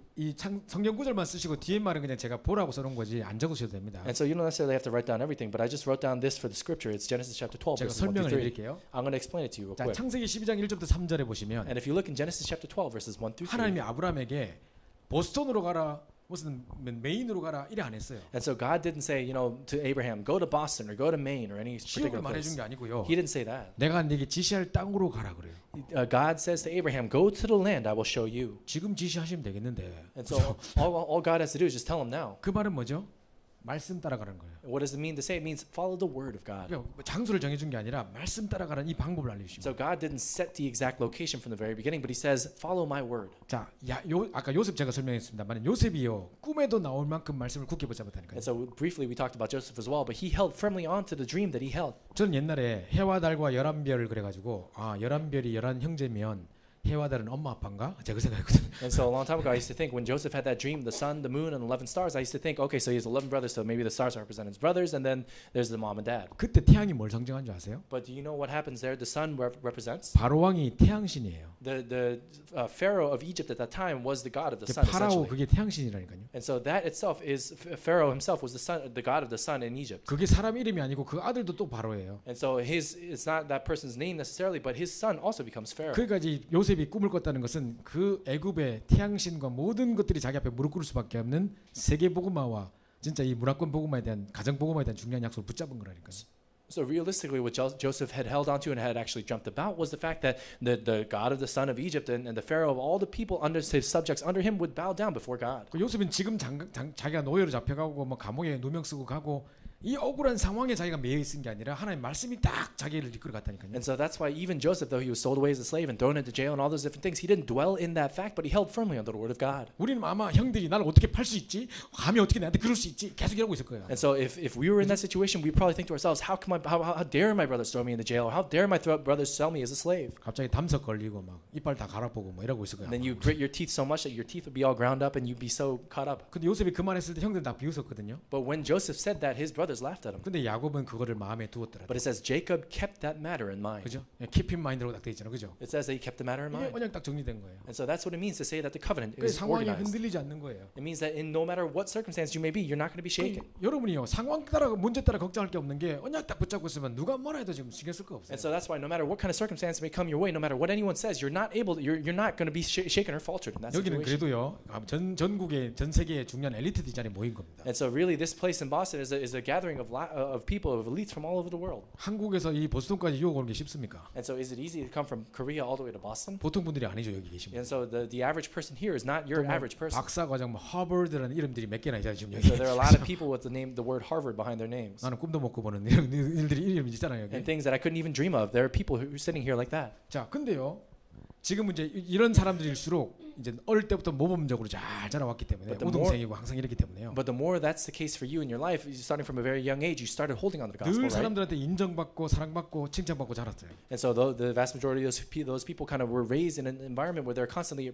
A: 성경 구절만 쓰시고 뒤에 말은 그냥 제가 보라고 써놓은 거지 안 적으셔도 됩니다.
B: And so you don't necessarily have to write down everything, but I just wrote down this for the scripture. It's Genesis chapter 12,
A: 제가
B: verses 1
A: 설명을
B: through 3.
A: 해드릴게요.
B: I'm going to explain it to you real
A: 자,
B: quick.
A: 창세기 12장 1절부터 3절에 보시면
B: And if you look in Genesis chapter 12, verses 1 through 3,
A: 하나님이 아브라함에게 보스턴으로 가라, 무슨 메인으로 가라 이래 안 했어요.
B: and so God didn't say, to Abraham, go to Boston or go to Maine or any
A: 시험을
B: particular
A: 말해준
B: place.
A: 게 아니고요.
B: He didn't say that.
A: 내가 네게 지시할 땅으로 가라 그래요.
B: God says to Abraham, go to the land I will show you.
A: 지금 지시하시면 되겠는데.
B: And so all God has to do is just tell him now.
A: 그 말은 뭐죠? 말씀 따라가는 거예요.
B: What does it mean to say? It means follow the word of God.
A: 그러니까 장소를 정해준 게 아니라 말씀 따라가는 이 방법을 알려주십니다.
B: So God didn't set the exact location from the very beginning, but He says, follow my word.
A: 자, 아까 요셉 제가 설명했습니다만 요셉이요 꿈에도 나올 만큼 말씀을 굳게 붙잡았다니까요.
B: And so briefly we talked about Joseph as well, but he held firmly on to the dream that he held.
A: 저는 옛날에 해와 달과 11별 그래가지고 11별이 11형제면 해와 달은 엄마 아빠인가? 제가 그 생각했거든요.
B: And so a long time ago, I used to think when Joseph had that dream, the sun, the moon, and 11 stars, I used to think, okay, so he has 11 brothers, so maybe the stars represent his brothers, and then there's the mom and dad.
A: 그때 태양이 뭘 상징한 줄 아세요?
B: But do you know what happens there? The sun represents
A: 바로 왕이 태양신이에요.
B: the Pharaoh of Egypt at that time was the god of the sun,
A: 파라오
B: essentially.
A: 그게 태양신이라니까요.
B: And so that itself is Pharaoh himself was the god of the sun in Egypt.
A: 그게 사람 이름이 아니고 그 아들도 또 바로예요.
B: And so it's not that person's name necessarily, but his son also becomes Pharaoh.
A: 그러니까 이제 요셉이 꿈을 꿨다는 것은 그 애굽의 태양신과 모든 것들이 자기 앞에 무릎 꿇을 수밖에 없는 세계 복음화와 진짜 이 문화권 복음화에 대한 가정 복음화에 대한 중요한 약속을 붙잡은 거라니까요.
B: So realistically, what Joseph had held onto and had actually dreamt about was the fact that the God of the son of Egypt and the Pharaoh of all the people under his subjects under him would bow down before God.
A: 그 요셉은 지금 자기가 노예로 잡혀가고 뭐 감옥에 누명 쓰고 가고 이 억울한 상황에 자기가 매여 있은 게 아니라 하나님 말씀이 딱 자기를 이끌어 갔다니까요.
B: And so that's why even Joseph, though he was sold away as a slave and thrown into jail and all those different things, he didn't dwell in that fact, but he held firmly on the word of God.
A: 우리는 아마 형들이 나를 어떻게 팔 수 있지? 감히 어떻게 나한테 그럴 수 있지? 계속 이러고 있을 거예요.
B: And so if we were in that situation, we'd probably think to ourselves, how dare my brothers throw me in the jail, or how dare my brothers sell me as a slave?
A: 갑자기 담석 걸리고 막 이빨 다 갈아보고 뭐 이러고 있을 거예요.
B: And then you grit your teeth so much that your teeth would be all ground up and you'd be so caught up.
A: 근데 요셉이 그 말했을 때 형들 다 비웃었거든요.
B: But when Joseph said that, his brothers laughed at him.
A: 근데 야곱은 그거를 마음에 두었더라.
B: But it says Jacob kept that matter in mind.
A: 그죠? Keep in mind라고 딱 돼 있잖아요. 그죠?
B: It says that he kept the matter in
A: 이게
B: mind.
A: 언약 딱 정리된 거예요.
B: And so that's what it means to say that the covenant
A: 그
B: is
A: 상황이
B: organized.
A: 흔들리지 않는 거예요.
B: It means that in no matter what circumstance you may be, you're not going to be shaken.
A: 여러분이요 상황 따라 문제 따라 걱정할 게 없는 게 언약 딱 붙잡고 있으면 누가 뭐라 해도 지금 신경 쓸 거 없어요.
B: And so that's why no matter what kind of circumstance may come your way, no matter what anyone says, you're not going to be shaken or faltered in that
A: 여기는
B: situation.
A: 그래도요 전국의 전 세계의 중요한 엘리트들이 자리에 모인 겁니다.
B: And so really, this place in Boston is a gathering of people, of elites from all over the world.
A: 한국에서 이 보스턴까지 유학 오는 게 쉽습니까?
B: And so is it easy to come from Korea all the way to Boston?
A: 보통 분들이 아니죠 여기 계시면.
B: And so the average person here is not your average person.
A: 박사과정 뭐 하버드라는 이름들이 몇 개나 있잖아요 지금 여기.
B: So there are a lot of people with the word Harvard behind their names.
A: 나는 꿈도 못 꿔보는 이런 일들이 이름이 있잖아요 여기.
B: And things that I couldn't even dream of. There are people who are sitting here like that.
A: 자, 근데요. 지금 이제 이런 사람들일수록 이제 어릴 때부터 모범적으로 잘 자라왔기 때문에
B: But the
A: 우등생이고 항상 이렇기 때문에요.
B: But the more that's the case for you in your life, starting from a very young age, you started holding on to the
A: 늘
B: gospel, right?
A: 사람들한테 인정받고 사랑받고 칭찬받고 자랐어요.
B: And so the vast majority of those people kind of were raised in an environment where they're constantly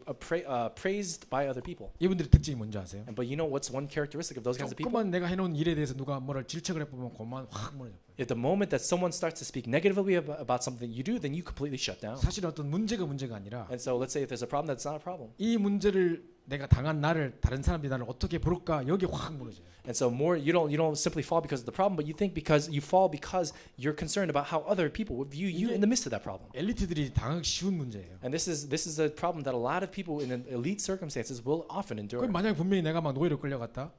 B: praised by other people.
A: 이분들의 특징이 뭔지 아세요?
B: But you know what's one characteristic of those kinds of people?
A: 조금만 내가 해놓은 일에 대해서 누가 뭐를 질책을 해보면 그만 확 무너져.
B: At the moment that someone starts to speak negatively about something you do, then you completely shut down.
A: 사실 어떤 문제가 아니라
B: And so let's say if there's a problem, that's not a problem.
A: 이 문제를 내가 당한 나를 다른 사람들이 나를 어떻게 볼까 여기 확 무너져요.
B: And so more you don't simply fall because of the problem, but you think because you fall because you're concerned about how other people would view you in the midst of that problem.
A: 엘리트들이 당하기 쉬운 문제예요.
B: And this is a problem that a lot of people in elite circumstances will often endure.
A: 그럼 만약 분명히 내가 막 노예로 끌려갔다,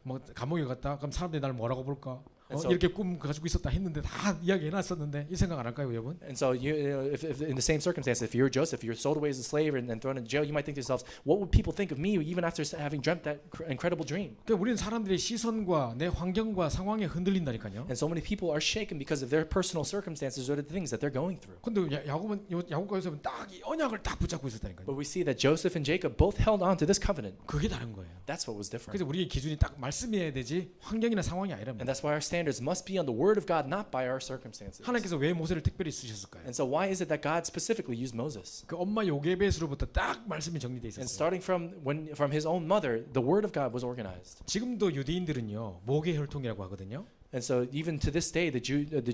A: 뭐 감옥에 갔다, 그럼 사람들이 나를 뭐라고 볼까?
B: So-
A: 이렇게 꿈 가지고 있었다 했는데 다 이야기해놨었는데 이 생각 안 할까요, 여러분?
B: And so you know, if in the same circumstance, if you're Joseph, you're sold away as a slave and thrown in jail, you might think to yourselves, what would people think of me even after having dreamt that incredible dream?
A: 그러니까 우리는 사람들의 시선과 내 환경과 상황에 흔들린다니까요.
B: And so many people are shaken because of their personal circumstances or the things that they're going through.
A: 근데 야곱과 요셉은 딱 이 언약을 딱 붙잡고 있었다니까요.
B: But we see that Joseph and Jacob both held on to this covenant.
A: 그게 다른 거예요.
B: That's what was different.
A: 그래서 우리의 기준이 딱 말씀이어야 되지 환경이나 상황이 아니랍니다.
B: And that's why our standards must be on the word of God, not by our circumstances.
A: 하나님께서 왜 모세를 특별히 쓰셨을까요?
B: And so why is it that God specifically used Moses?
A: 그 엄마 요게벳으로부터 딱 말씀이 정리돼
B: And
A: 있었어요.
B: starting from his own mother, the word of God was organized.
A: 지금도 유대인들은요 모계 혈통이라고 하거든요.
B: And so even to this day, the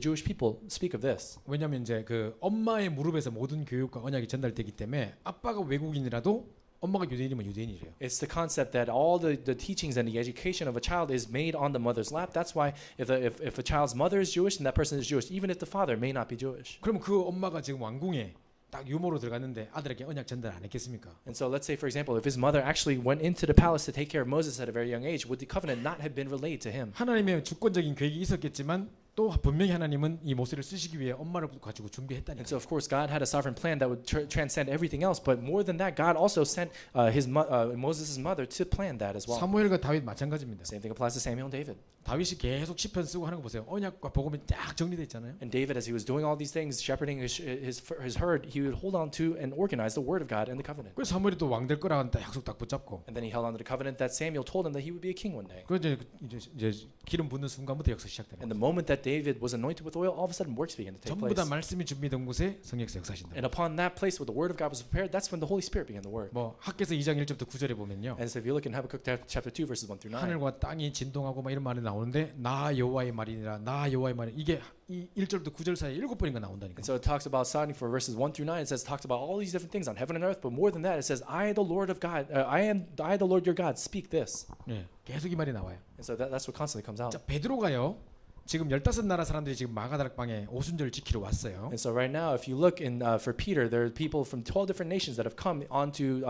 B: Jewish people speak of this.
A: 왜냐하면 이제 그 엄마의 무릎에서 모든 교육과 언약이 전달되기 때문에 아빠가 외국인이라도 엄마가 유대인이면 유대인이래요.
B: It's the concept that all the teachings and the education of a child is made on the mother's lap. That's why if a child's mother is Jewish, then that person is Jewish, even if the father may not be Jewish.
A: 그럼 그 엄마가 지금 왕궁에 딱 유모로 들어갔는데 아들에게 언약 전달 안 했겠습니까?
B: And so let's say, for example, if his mother actually went into the palace to take care of Moses at a very young age, would the covenant not have been relayed to him?
A: 하나님의 주권적인 계획이 있었겠지만 또 분명히 하나님은 이 모세를 쓰시기 위해 엄마를 가지고
B: And
A: 준비했다니까.
B: so, of course, God had a sovereign plan that would transcend everything else. But more than that, God also sent Moses' mother to plan that as well.
A: 사무엘과 다윗 마찬가지입니다.
B: Same thing applies to Samuel and David.
A: 다윗이 계속 시편 쓰고 하는 거 보세요. 언약과 복음이 딱 정리돼 있잖아요.
B: And David, as he was doing all these things, shepherding his herd, he would hold on to and organize the word of God and the covenant.
A: 그래서 사무엘이 또 왕 될 거라는 약속 딱 붙잡고.
B: And then he held on to the covenant that Samuel told him that he would be a king one day.
A: 그 이제 기름 붓는 순간부터 역사 시작되는
B: And
A: 거예요.
B: the moment that David was anointed with oil, all of a sudden works began to take
A: 전부 다
B: place.
A: 말씀이 준비된 곳에 성령께서 역사하신다.
B: And upon that place where the word of God was prepared, that's when the Holy Spirit began to work.
A: 뭐 학개서 2장 1절부터 9절에 보면요.
B: And so if you look in Habakkuk chapter 2 verses 1 through 9,
A: 하늘과 땅이 진동하고 막 이런 말이 나오는데 나 여호와의 말이니라 나 여호와의 말이 이게 이 1절부터 9절 사이에 7번인가 나온다니까.
B: and so it talks about starting for verses 1 through 9, it says talks about all these different things on heaven and earth, but more than that, it says I the Lord of God, I the Lord your God speak this.
A: 네, 계속 이 말이 나와요.
B: And so that's what constantly comes out.
A: 자, 베드로가요. 지금 15나라 사람들이 지금 마가다락방에 오순절을 지키러 왔어요.
B: And so right now, if you look in for Peter, there are people from 12 different nations that have come onto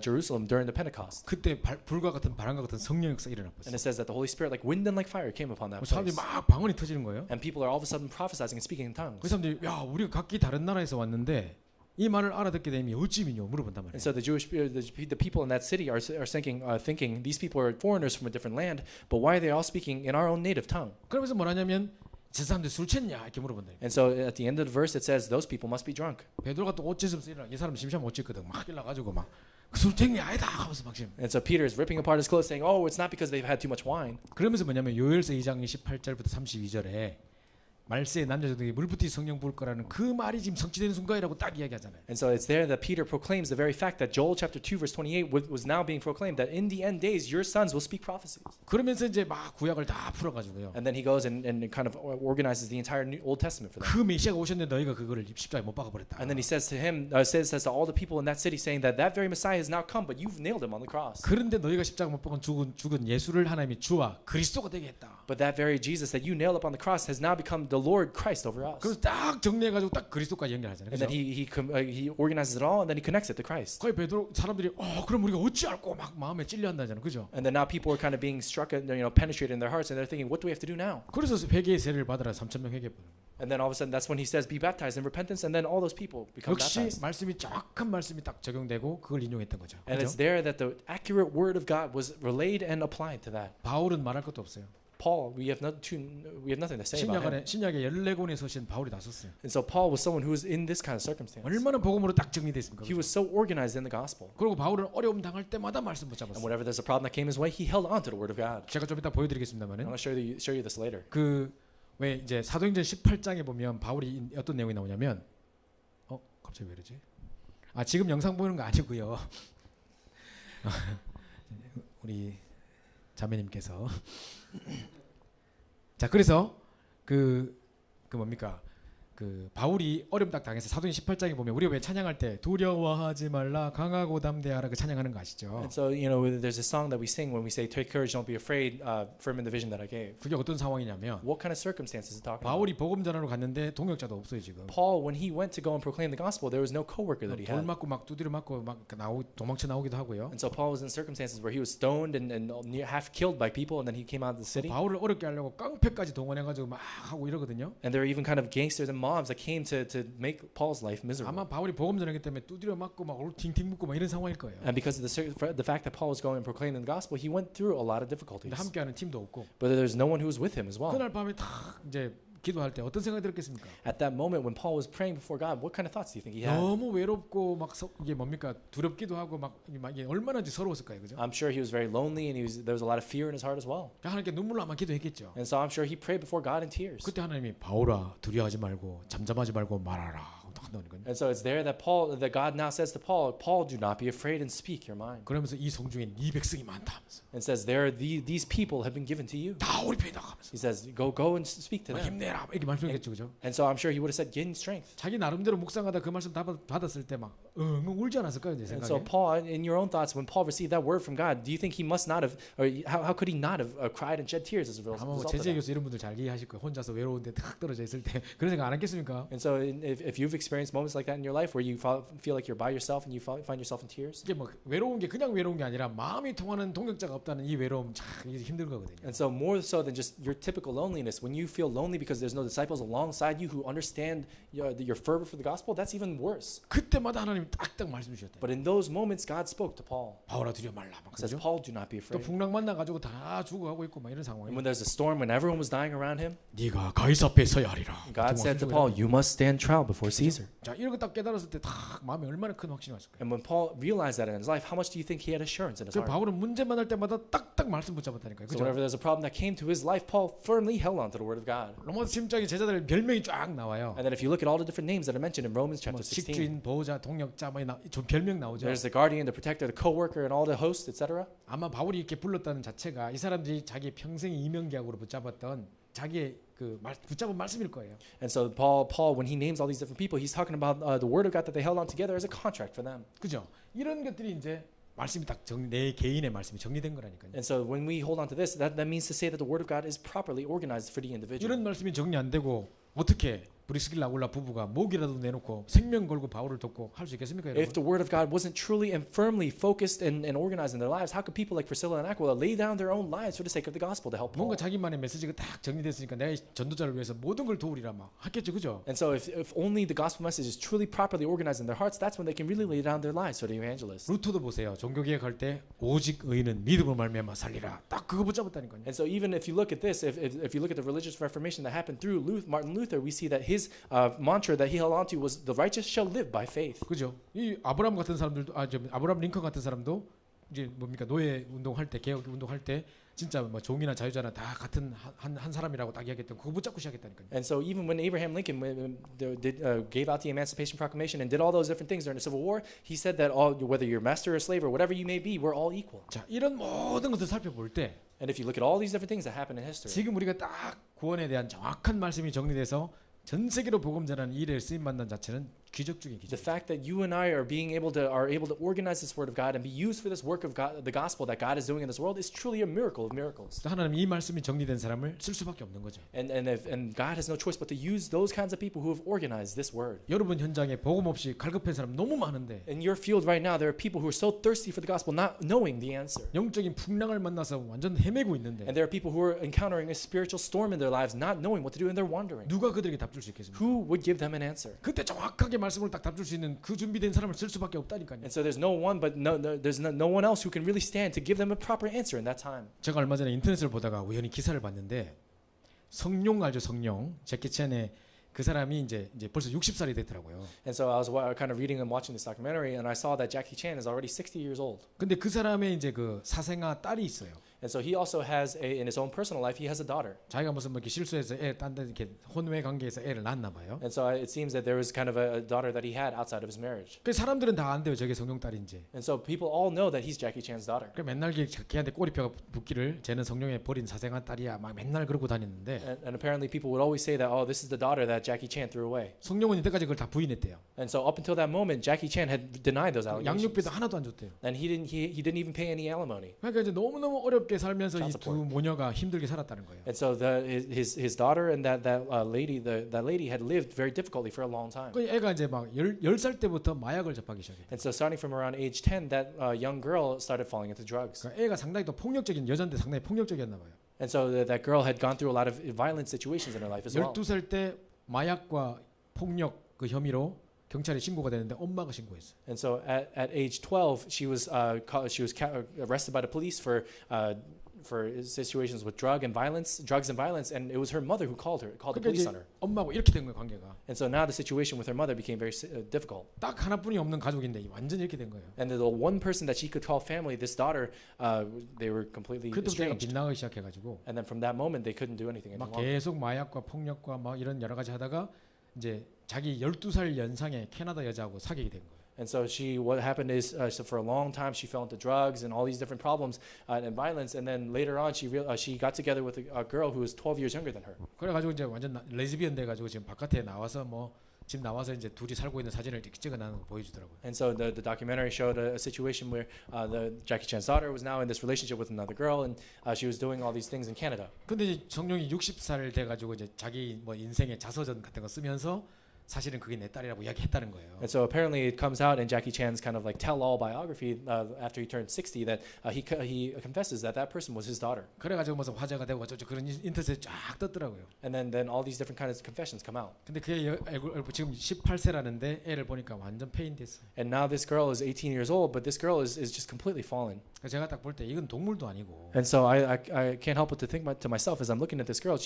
B: Jerusalem during the Pentecost.
A: 그때 불과 같은 바람과 같은 성령 역사 일어났어요.
B: And it says that the Holy Spirit, like wind and like fire, came upon that
A: 사람들이
B: place.
A: 막 방언이 터지는 거예요.
B: And people are all of a sudden prophesying and speaking in tongues.
A: 그 사람들이 야 우리가 각기 다른 나라에서 왔는데 이 말을 알아듣게 되면 어찌 믿냐 물어본단 말이에요.
B: And so the people in that city are thinking these people are foreigners from a different land, but why are they all speaking in our own native tongue?
A: 그러면서 뭐라냐면 저 사람들 술 챘냐 이렇게 물어본다.
B: And so at the end of the verse, it says those people must be drunk.
A: 베드로가 또 옷찢으면서 일어나 이 사람 심시하면 못 찢거든. 막 일어나가지고 막 술 쟁이 아니다 하면서 막 지금.
B: And so Peter is ripping apart his clothes, saying, "Oh, it's not because they've had too much wine."
A: 그러면서 뭐냐면 요엘서 2장 28절부터 32절에 말세에 남자들에게 물부티 성령 부을 거라는 그 말이 지금 성취되는 순간이라고 딱 이야기하잖아요.
B: And so it's there that Peter proclaims the very fact that Joel chapter 2 verse 28 was now being proclaimed that in the end days your sons will speak prophecies.
A: 그러면서 이제 막 구약을 다 풀어가지고요.
B: And then he goes and kind of organizes the entire Old Testament for them.
A: 그 메시아가 오셨는데 너희가 그거를 십자가에 못 박아버렸다.
B: And then he says to him, says to all the people in that city, saying that that very Messiah has now come, but you've nailed him on the cross.
A: 그런데 너희가 십자가 못 박은 죽은 예수를 하나님이 주와 그리스도가 되게 했다.
B: But that very Jesus that you nailed up on the cross has now become the Lord Christ over us.
A: 그래서 딱 정리해가지고 딱 그리스도까지 연결하잖아요.
B: And then he organizes it all, and then he connects it to Christ.
A: 거의 베드로 사람들이 그럼 우리가 어찌 알고 막 마음에 찔려한다잖아요, 그죠?
B: And then now people are kind of being struck, penetrated in their hearts, and they're thinking, what do we have to do now?
A: 그래서 회개의 세례를 받으라 3,000명 회개.
B: And then all of a sudden, that's when he says, be baptized in repentance, and then all those people become
A: 역시
B: baptized.
A: 말씀이 정확한 말씀이 딱 적용되고 그걸 인용했던 거죠.
B: And it's there that the accurate word of God was relayed and applied to that.
A: 바울은 말할 것도 없어요.
B: Paul, we have nothing to say about him.
A: 신약에 14권에 서신 바울이 나섰어요.
B: And so Paul was someone who was in this kind of circumstance.
A: 얼마나 복음으로 딱 정리됐습니까?
B: He was so organized in the gospel.
A: 그리고 바울은 어려움 당할 때마다 말씀
B: And
A: 붙잡았어요.
B: whenever there's a problem that came his way, he held on to the word of God.
A: 제가 좀 이따 보여드리겠습니다만은
B: I'm going to show you this later.
A: 그 왜 이제 사도행전 18장에 보면 바울이 어떤 내용이 나오냐면 갑자기 왜 이러지? 지금 영상 보이는 거 아니고요. 우리 자매님께서 자 그래서 그 뭡니까? 그 바울이 어려움 딱 당해서 사도행전 18장에 보면 우리가 왜 찬양할 때 두려워하지 말라 강하고 담대하라 그 찬양하는 거 아시죠?
B: And so, there's a song that we sing when we say, "Take courage, don't be afraid, firm in the vision that I gave."
A: 그게 어떤 상황이냐면
B: What kind of circumstances is it talking about?
A: 바울이 복음 전하러 갔는데 동역자도 없어요 지금.
B: Paul, when he went to go and proclaim the gospel, there was no co-worker that he
A: 돌
B: had.
A: 맞고 막 두드려 맞고 막 도망쳐 나오기도 하고요.
B: And so Paul was in circumstances where he was stoned and near half killed by people, and then he came out of the city.
A: 바울을 어렵게 하려고 깡패까지 동원해가지고 막 하고 이러거든요.
B: And there were even kind of gangsters and mobs that came to make Paul's life miserable.
A: 아마 바울이 복음 전하기 때문에 두드려 맞고 막 팅팅 묶고 막 이런 상황일 거예요.
B: And because of the fact that Paul was going and proclaiming the gospel, he went through a lot of difficulties.
A: 근데 함께하는 팀도 없고.
B: But there's no one who was with him as well.
A: 그날 밤에 딱 이제 기도할 때 어떤 생각이 들었겠습니까?
B: At that moment when Paul was praying before God, what kind of thoughts do you think he had?
A: 너무 외롭고 막 이게 뭡니까 두렵기도 하고 막 이게 얼마나 서러웠을까요, 그죠?
B: I'm sure he was very lonely and there was a lot of fear in his heart as well.
A: 하나님께 눈물로 아마 기도했겠죠.
B: And so I'm sure he prayed before God in tears.
A: 그때 하나님이 바울아 두려워하지 말고 잠잠하지 말고 말하라.
B: And so it's there that God now says to Paul, do not be afraid and speak your mind.
A: 그러면서 이 성중에 네 백성이 많다 하면서.
B: And says these people have been given to you.
A: 다 우리 편이다 하면서.
B: He says go and speak to them.
A: 힘내라 이렇게 말씀했겠죠, 그죠?
B: And so I'm sure he would have said gain strength.
A: 자기 나름대로 묵상하다 그 말씀 받았을 때 막 울지 않았을까요, 내
B: And
A: 생각에?
B: so Paul, in your own thoughts, when Paul received that word from God, do you think he must not have, or how could he not have cried and shed tears as a result
A: 아마
B: of
A: 제재
B: that?
A: 교수 이런 분들 잘 이해하실 거예요. 혼자서 외로운데 탁 떨어져 있을 때 그런 생각 안 했겠습니까?
B: And so if you've experienced moments like that in your life where you feel like you're by yourself and you find yourself in tears.
A: 이게 뭐 외로운 게 그냥 외로운 게 아니라 마음이 통하는 동역자가 없다는 이 외로움 참 힘든 거거든요.
B: And so more so than just your typical loneliness, when you feel lonely because there's no disciples alongside you who understand your fervor for the gospel, that's even worse.
A: 그때마다 하나님이 딱딱 말씀 주셨다.
B: But in those moments, God spoke to Paul.
A: 바울아 두려워 말라. 막
B: Says,
A: 그죠?
B: Paul, do not be
A: 또
B: afraid.
A: 풍랑 만나 가지고 다 죽어가고 있고 막 이런 상황이.
B: And when there's a storm, when everyone was dying around him,
A: 네가 가이사 앞에 서야 하리라.
B: God said to Paul, you must stand trial before Caesar.
A: 자 이런 거 딱 깨달았을 때 딱 마음에 얼마나 큰 확신이 왔을까요?
B: And when Paul realized that in his life, how much do you think he had assurance in his
A: 그
B: heart?
A: 바울은 문제 만날 때마다 딱딱 말씀 붙잡았다니까요.
B: So
A: 그죠?
B: whenever there's a problem that came to his life, Paul firmly held on to the word of God.
A: 로마 심장의 제자들 별명이 쫙 나와요.
B: And then if you look at all the different names that are mentioned in Romans
A: 뭐
B: chapter 16,
A: 식주인, 보호자, 동역자 좀 별명 나오죠.
B: there's the guardian, the protector, the co-worker, and all the hosts, etc.
A: 아마 바울이 이렇게 불렀다는 자체가 이 사람들이 자기 평생의 이명계약으로 붙잡았던 자기의 붙잡은 말씀일 거예요.
B: And so Paul, when he names all these different people, he's talking about the word of God that they held on together as a contract for them.
A: 그죠? 이런 것들이 이제 말씀이 딱 내 개인의 말씀이 정리된 거라니까요.
B: And so when we hold on to this, that means to say that the word of God is properly organized for the individual.
A: 이런 말씀이 정리 안 되고 어떻게 브리스길라 아굴라 부부가 목이라도 내놓고 생명 걸고 바울을 돕고 할 수 있겠습니까, 여러분?
B: If the word of God wasn't truly and firmly focused and organized in their lives, how could people like Priscilla and Aquila lay down their own lives for the sake of the gospel to help Paul?
A: 뭔가 자기만의 메시지가 딱 정리됐으니까 내가 전도자를 위해서 모든 걸 도우리라 막 하겠죠, 그죠?
B: And so if only the gospel message is truly properly organized in their hearts, that's when they can really lay down their lives for the evangelist.
A: 루터도 보세요. 종교개혁 할 때 오직 의인은 믿음으로 말미암아 살리라. 딱 그거 붙잡았다니까요.
B: And so even if you look at this, if you look at the religious reformation that happened through Martin Luther, we see that his mantra that he held on to was the righteous shall live by faith.
A: 그죠? 이 아브라함 같은 사람들도 아브라함 링컨 같은 사람도 이제 뭡니까 노예 운동할 때 개혁 운동할 때 진짜 뭐 종이나 자유자나 다 같은 한 사람이라고 딱 이야기했던 그거 붙잡고 시작했다니까요.
B: And so even when Abraham Lincoln gave out the Emancipation Proclamation and did all those different things during the Civil War, he said that whether you're master or slave or whatever you may be, we're all equal.
A: 자 이런 모든 것을 살펴볼 때
B: And if you look at all these different things that happen in history,
A: 지금 우리가 딱 구원에 대한 정확한 말씀이 정리돼서 전 세계로 복음 전하는 일에 쓰임 받는 자체는 기적 중의 기적.
B: the fact that you and I are able to organize this word of God and be used for this work of God, the gospel that God is doing in this world, is truly a miracle of miracles.
A: 하나님 이 말씀이 정리된 사람을 쓸 수밖에 없는 거죠.
B: And God has no choice but to use those kinds of people who have organized this word.
A: 여러분 현장에 복음 없이 갈급한 사람 너무 많은데
B: In your field right now, there are people who are so thirsty for the gospel, not knowing the answer.
A: 영적인 풍랑을 만나서 완전 헤매고 있는데
B: And there are people who are encountering a spiritual storm in their lives, not knowing what to do, and they're wandering.
A: 누가 그들에게 답 줄 수 있겠습니까?
B: Who would give them an answer?
A: 그때 정확하게 말씀을 딱 답줄 수 있는 그 준비된 사람을 쓸 수밖에 없다니까요.
B: And so there's no one, but there's no one else who can really stand to give them a proper answer in that time.
A: 제가 얼마 전에 인터넷을 보다가 우연히 기사를 봤는데 성룡 알죠? 성룡 제키 챈의 그 사람이 이제 벌써 60살이 됐더라고요.
B: And so I was kind of reading and watching this documentary, and I saw that Jackie Chan is already 60 years old.
A: 근데 그 사람의 이제 그 사생아 딸이 있어요.
B: And so he also has in his own personal life, he has a daughter.
A: 자기가 무슨 뭐 이렇게 실수해서 딴데 이렇게 혼외 관계에서 애를 낳았나 봐요.
B: And so it seems that there was kind of a daughter that he had outside of his marriage.
A: 그 사람들은 다 안돼요. 저게 성룡 딸인지.
B: And so people all know that he's Jackie Chan's daughter.
A: 그 맨날 걔한테 꼬리표가 붙기를 쟤는 성룡의 버린 사생아 딸이야 막 맨날 그러고 다녔는데.
B: And apparently people would always say that, oh, this is the daughter that Jackie Chan threw away.
A: 성룡은 이때까지 그걸 다 부인했대요.
B: And so up until that moment, Jackie Chan had denied those allegations.
A: 양육비도 하나도 안 줬대요.
B: And he didn't even pay any alimony.
A: 그러니까 이제 너무너무 어렵게 살면서 이 두
B: Child
A: 모녀가 힘들게 살았다는 거예요.
B: And so his daughter and that lady had lived very difficultly for a long time.
A: 그 애가 이제 막 10살 때부터 마약을 접하기 시작했대요.
B: And so starting from around age 10, that young girl started falling into drugs.
A: 그러니까 애가 상당히 또 폭력적인 여자인데 상당히 폭력적이었나 봐요.
B: And so that girl had gone through a lot of violent situations in her life as well.
A: 12살 때 마약과 폭력 그 혐의로 경찰에 신고가 되는데 엄마가 신고했어요.
B: And so at age 12, she was arrested by the police for situations with drugs and violence, and it was her mother who called the police on her.
A: 엄마하고 이렇게 된 거예요, 관계가.
B: And so now the situation with her mother became very difficult.
A: 딱 하나뿐이 없는 가족인데 완전 이렇게 된 거예요.
B: And the one person that she could call family, this daughter, they were completely
A: 그때부터 애가
B: estranged.
A: 빗나가기 시작해가지고
B: And then from that moment, they couldn't do anything
A: 막
B: anymore.
A: 계속 마약과 폭력과 막 이런 여러 가지 하다가 이제 자기 12살 연상의 캐나다 여자하고 사귀게 된 거예요.
B: And so what happened is, so for a long time, she fell into drugs and all these different problems and violence. And then later on, she got together with a girl who was 12 years younger than her.
A: 그래가지고 이제 완전 레즈비언 돼가지고 지금 바깥에 나와서 뭐 집 나와서 이제 둘이 살고 있는 사진을 찍어놔는 거 보여주더라고요.
B: And so the documentary showed a situation where the Jackie Chan's daughter was now in this relationship with another girl, and she was doing all these things in Canada.
A: 근데 이제 성룡이 60살 돼가지고 이제 자기 뭐 인생의 자서전 같은 거 쓰면서 사실은 그게 내 딸이라고 이야기했다는 거예요.
B: And so apparently it comes out in Jackie Chan's kind of like tell-all biography after he turned 60 that he confesses that person was his daughter.
A: 그래가지고 무슨 화제가 되고 어쩌고 그런 인터넷에 쫙 떴더라고요.
B: And then all these different kinds of confessions come out.
A: 근데 그게 지금 18세라는데 애를 보니까 완전 페인됐어요.
B: And now this girl is 18 years old, but this girl is just completely fallen.
A: 제가 딱 볼 때 이건 동물도 아니고.
B: And so I can't help but to think to myself as I'm looking at this girl.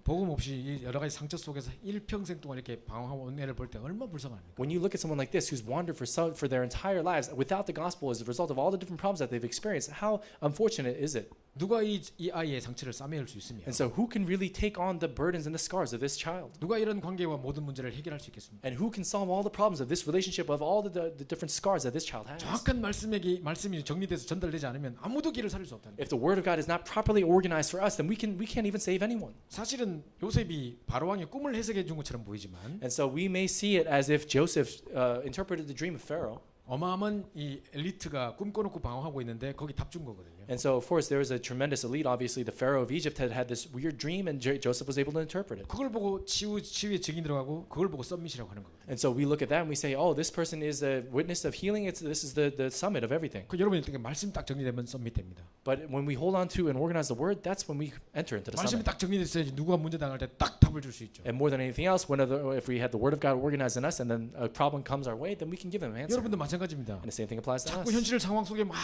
A: 복음 없이 여러 가지 상처 속에서 일평생 동안 이렇게 방황하고 애를 볼 때 얼마나 불쌍합니까?
B: When you look at someone like this who's wandered for their entire lives without the gospel as a result of all the different problems that they've experienced, how unfortunate is it?
A: 누가 이 아이의 상처를 싸매일 수 있으며?
B: And so who can really take on the burdens and the scars of this child?
A: 누가 이런 관계와 모든 문제를 해결할 수 있겠습니까?
B: And who can solve all the problems of this relationship of all the different scars that this child has?
A: 정확한 말씀이 정리돼서 전달되지 않으면 아무도 길을 살릴 수 없다는 거예요.
B: If the word of God is not properly organized for us, then we can't even save anyone.
A: 사실은 요셉이 바로 왕의 꿈을 해석해 준 것처럼 보이지만
B: And so we may see it as if Joseph interpreted the dream of Pharaoh.
A: 어마어마한 이 엘리트가 꿈꿔놓고 방황하고 있는데 거기 답 준 거거든요.
B: And so of course there was a tremendous elite. Obviously the Pharaoh of Egypt had this weird dream, and Joseph was able to interpret it.
A: 그걸 보고 치유의 증인 들어가고 그걸 보고 썸밋이라고 하는 거거든요.
B: And so we look at that and we say, oh, this person is a witness of healing. This is the summit of everything.
A: 그 여러분이 어떻게 말씀 딱 정리되면 썸밋됩니다.
B: But when we hold on to and organize the word, that's when we enter into the
A: 말씀이
B: summit.
A: 딱 정리됐어야지 누가 문제 당할 때 딱 답을 줄 수 있죠.
B: And more than anything else, if we had the word of God organized in us, and then a problem comes our way, then we can give them an answer.
A: 여러분도 마찬가지입니다.
B: And the same thing applies to us.
A: 자꾸 현실 상황 속에 막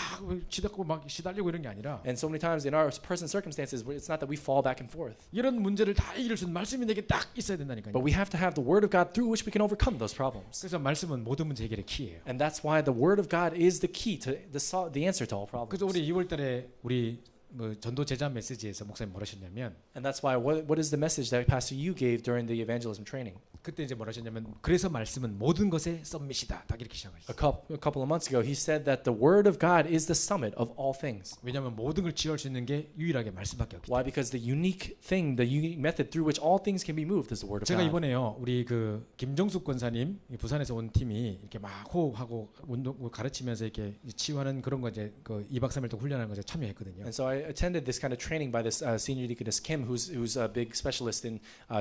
A: 치닫고 막 시달리고 이런 게 아니라
B: And so many times in our present circumstances, it's not that we fall back and forth,
A: 이런 문제를 다 이길 수 있는 말씀이 내게 딱 있어야 된다니까요.
B: but we have to have the word of God through which we can overcome those problems.
A: 그래서 말씀은 모든 문제 해결의 키예요.
B: And that's why the word of God is the key to the answer to all problems.
A: 그래서 우리 2월달에 우리 뭐 전도 제자 메시지에서 목사님 뭐라 하셨냐면
B: And that's why what is the message that Pastor Yu gave during the evangelism training?
A: 그때 이제 뭐라 하셨냐면 그래서 말씀은 모든 것의 썸밋이다. 딱 이렇게 시작하셨어요.
B: A couple of months ago, he said that the word of God is the summit of all things.
A: 왜냐하면 모든 걸 치유할 수 있는 게 유일하게 말씀밖에 없기 때문에.
B: Why? Because the unique method through which all things can be moved is the word of
A: 제가
B: God.
A: 이번에요 우리 그 김정숙 권사님 부산에서 온 팀이 이렇게 막 호흡하고 운동 가르치면서 이렇게 치유하는 그런 거 이제 그 2박 3일 동안 훈련하는 거에 참여했거든요.
B: And so I attended this kind of training by this senior deaconess Kim, who's a big specialist in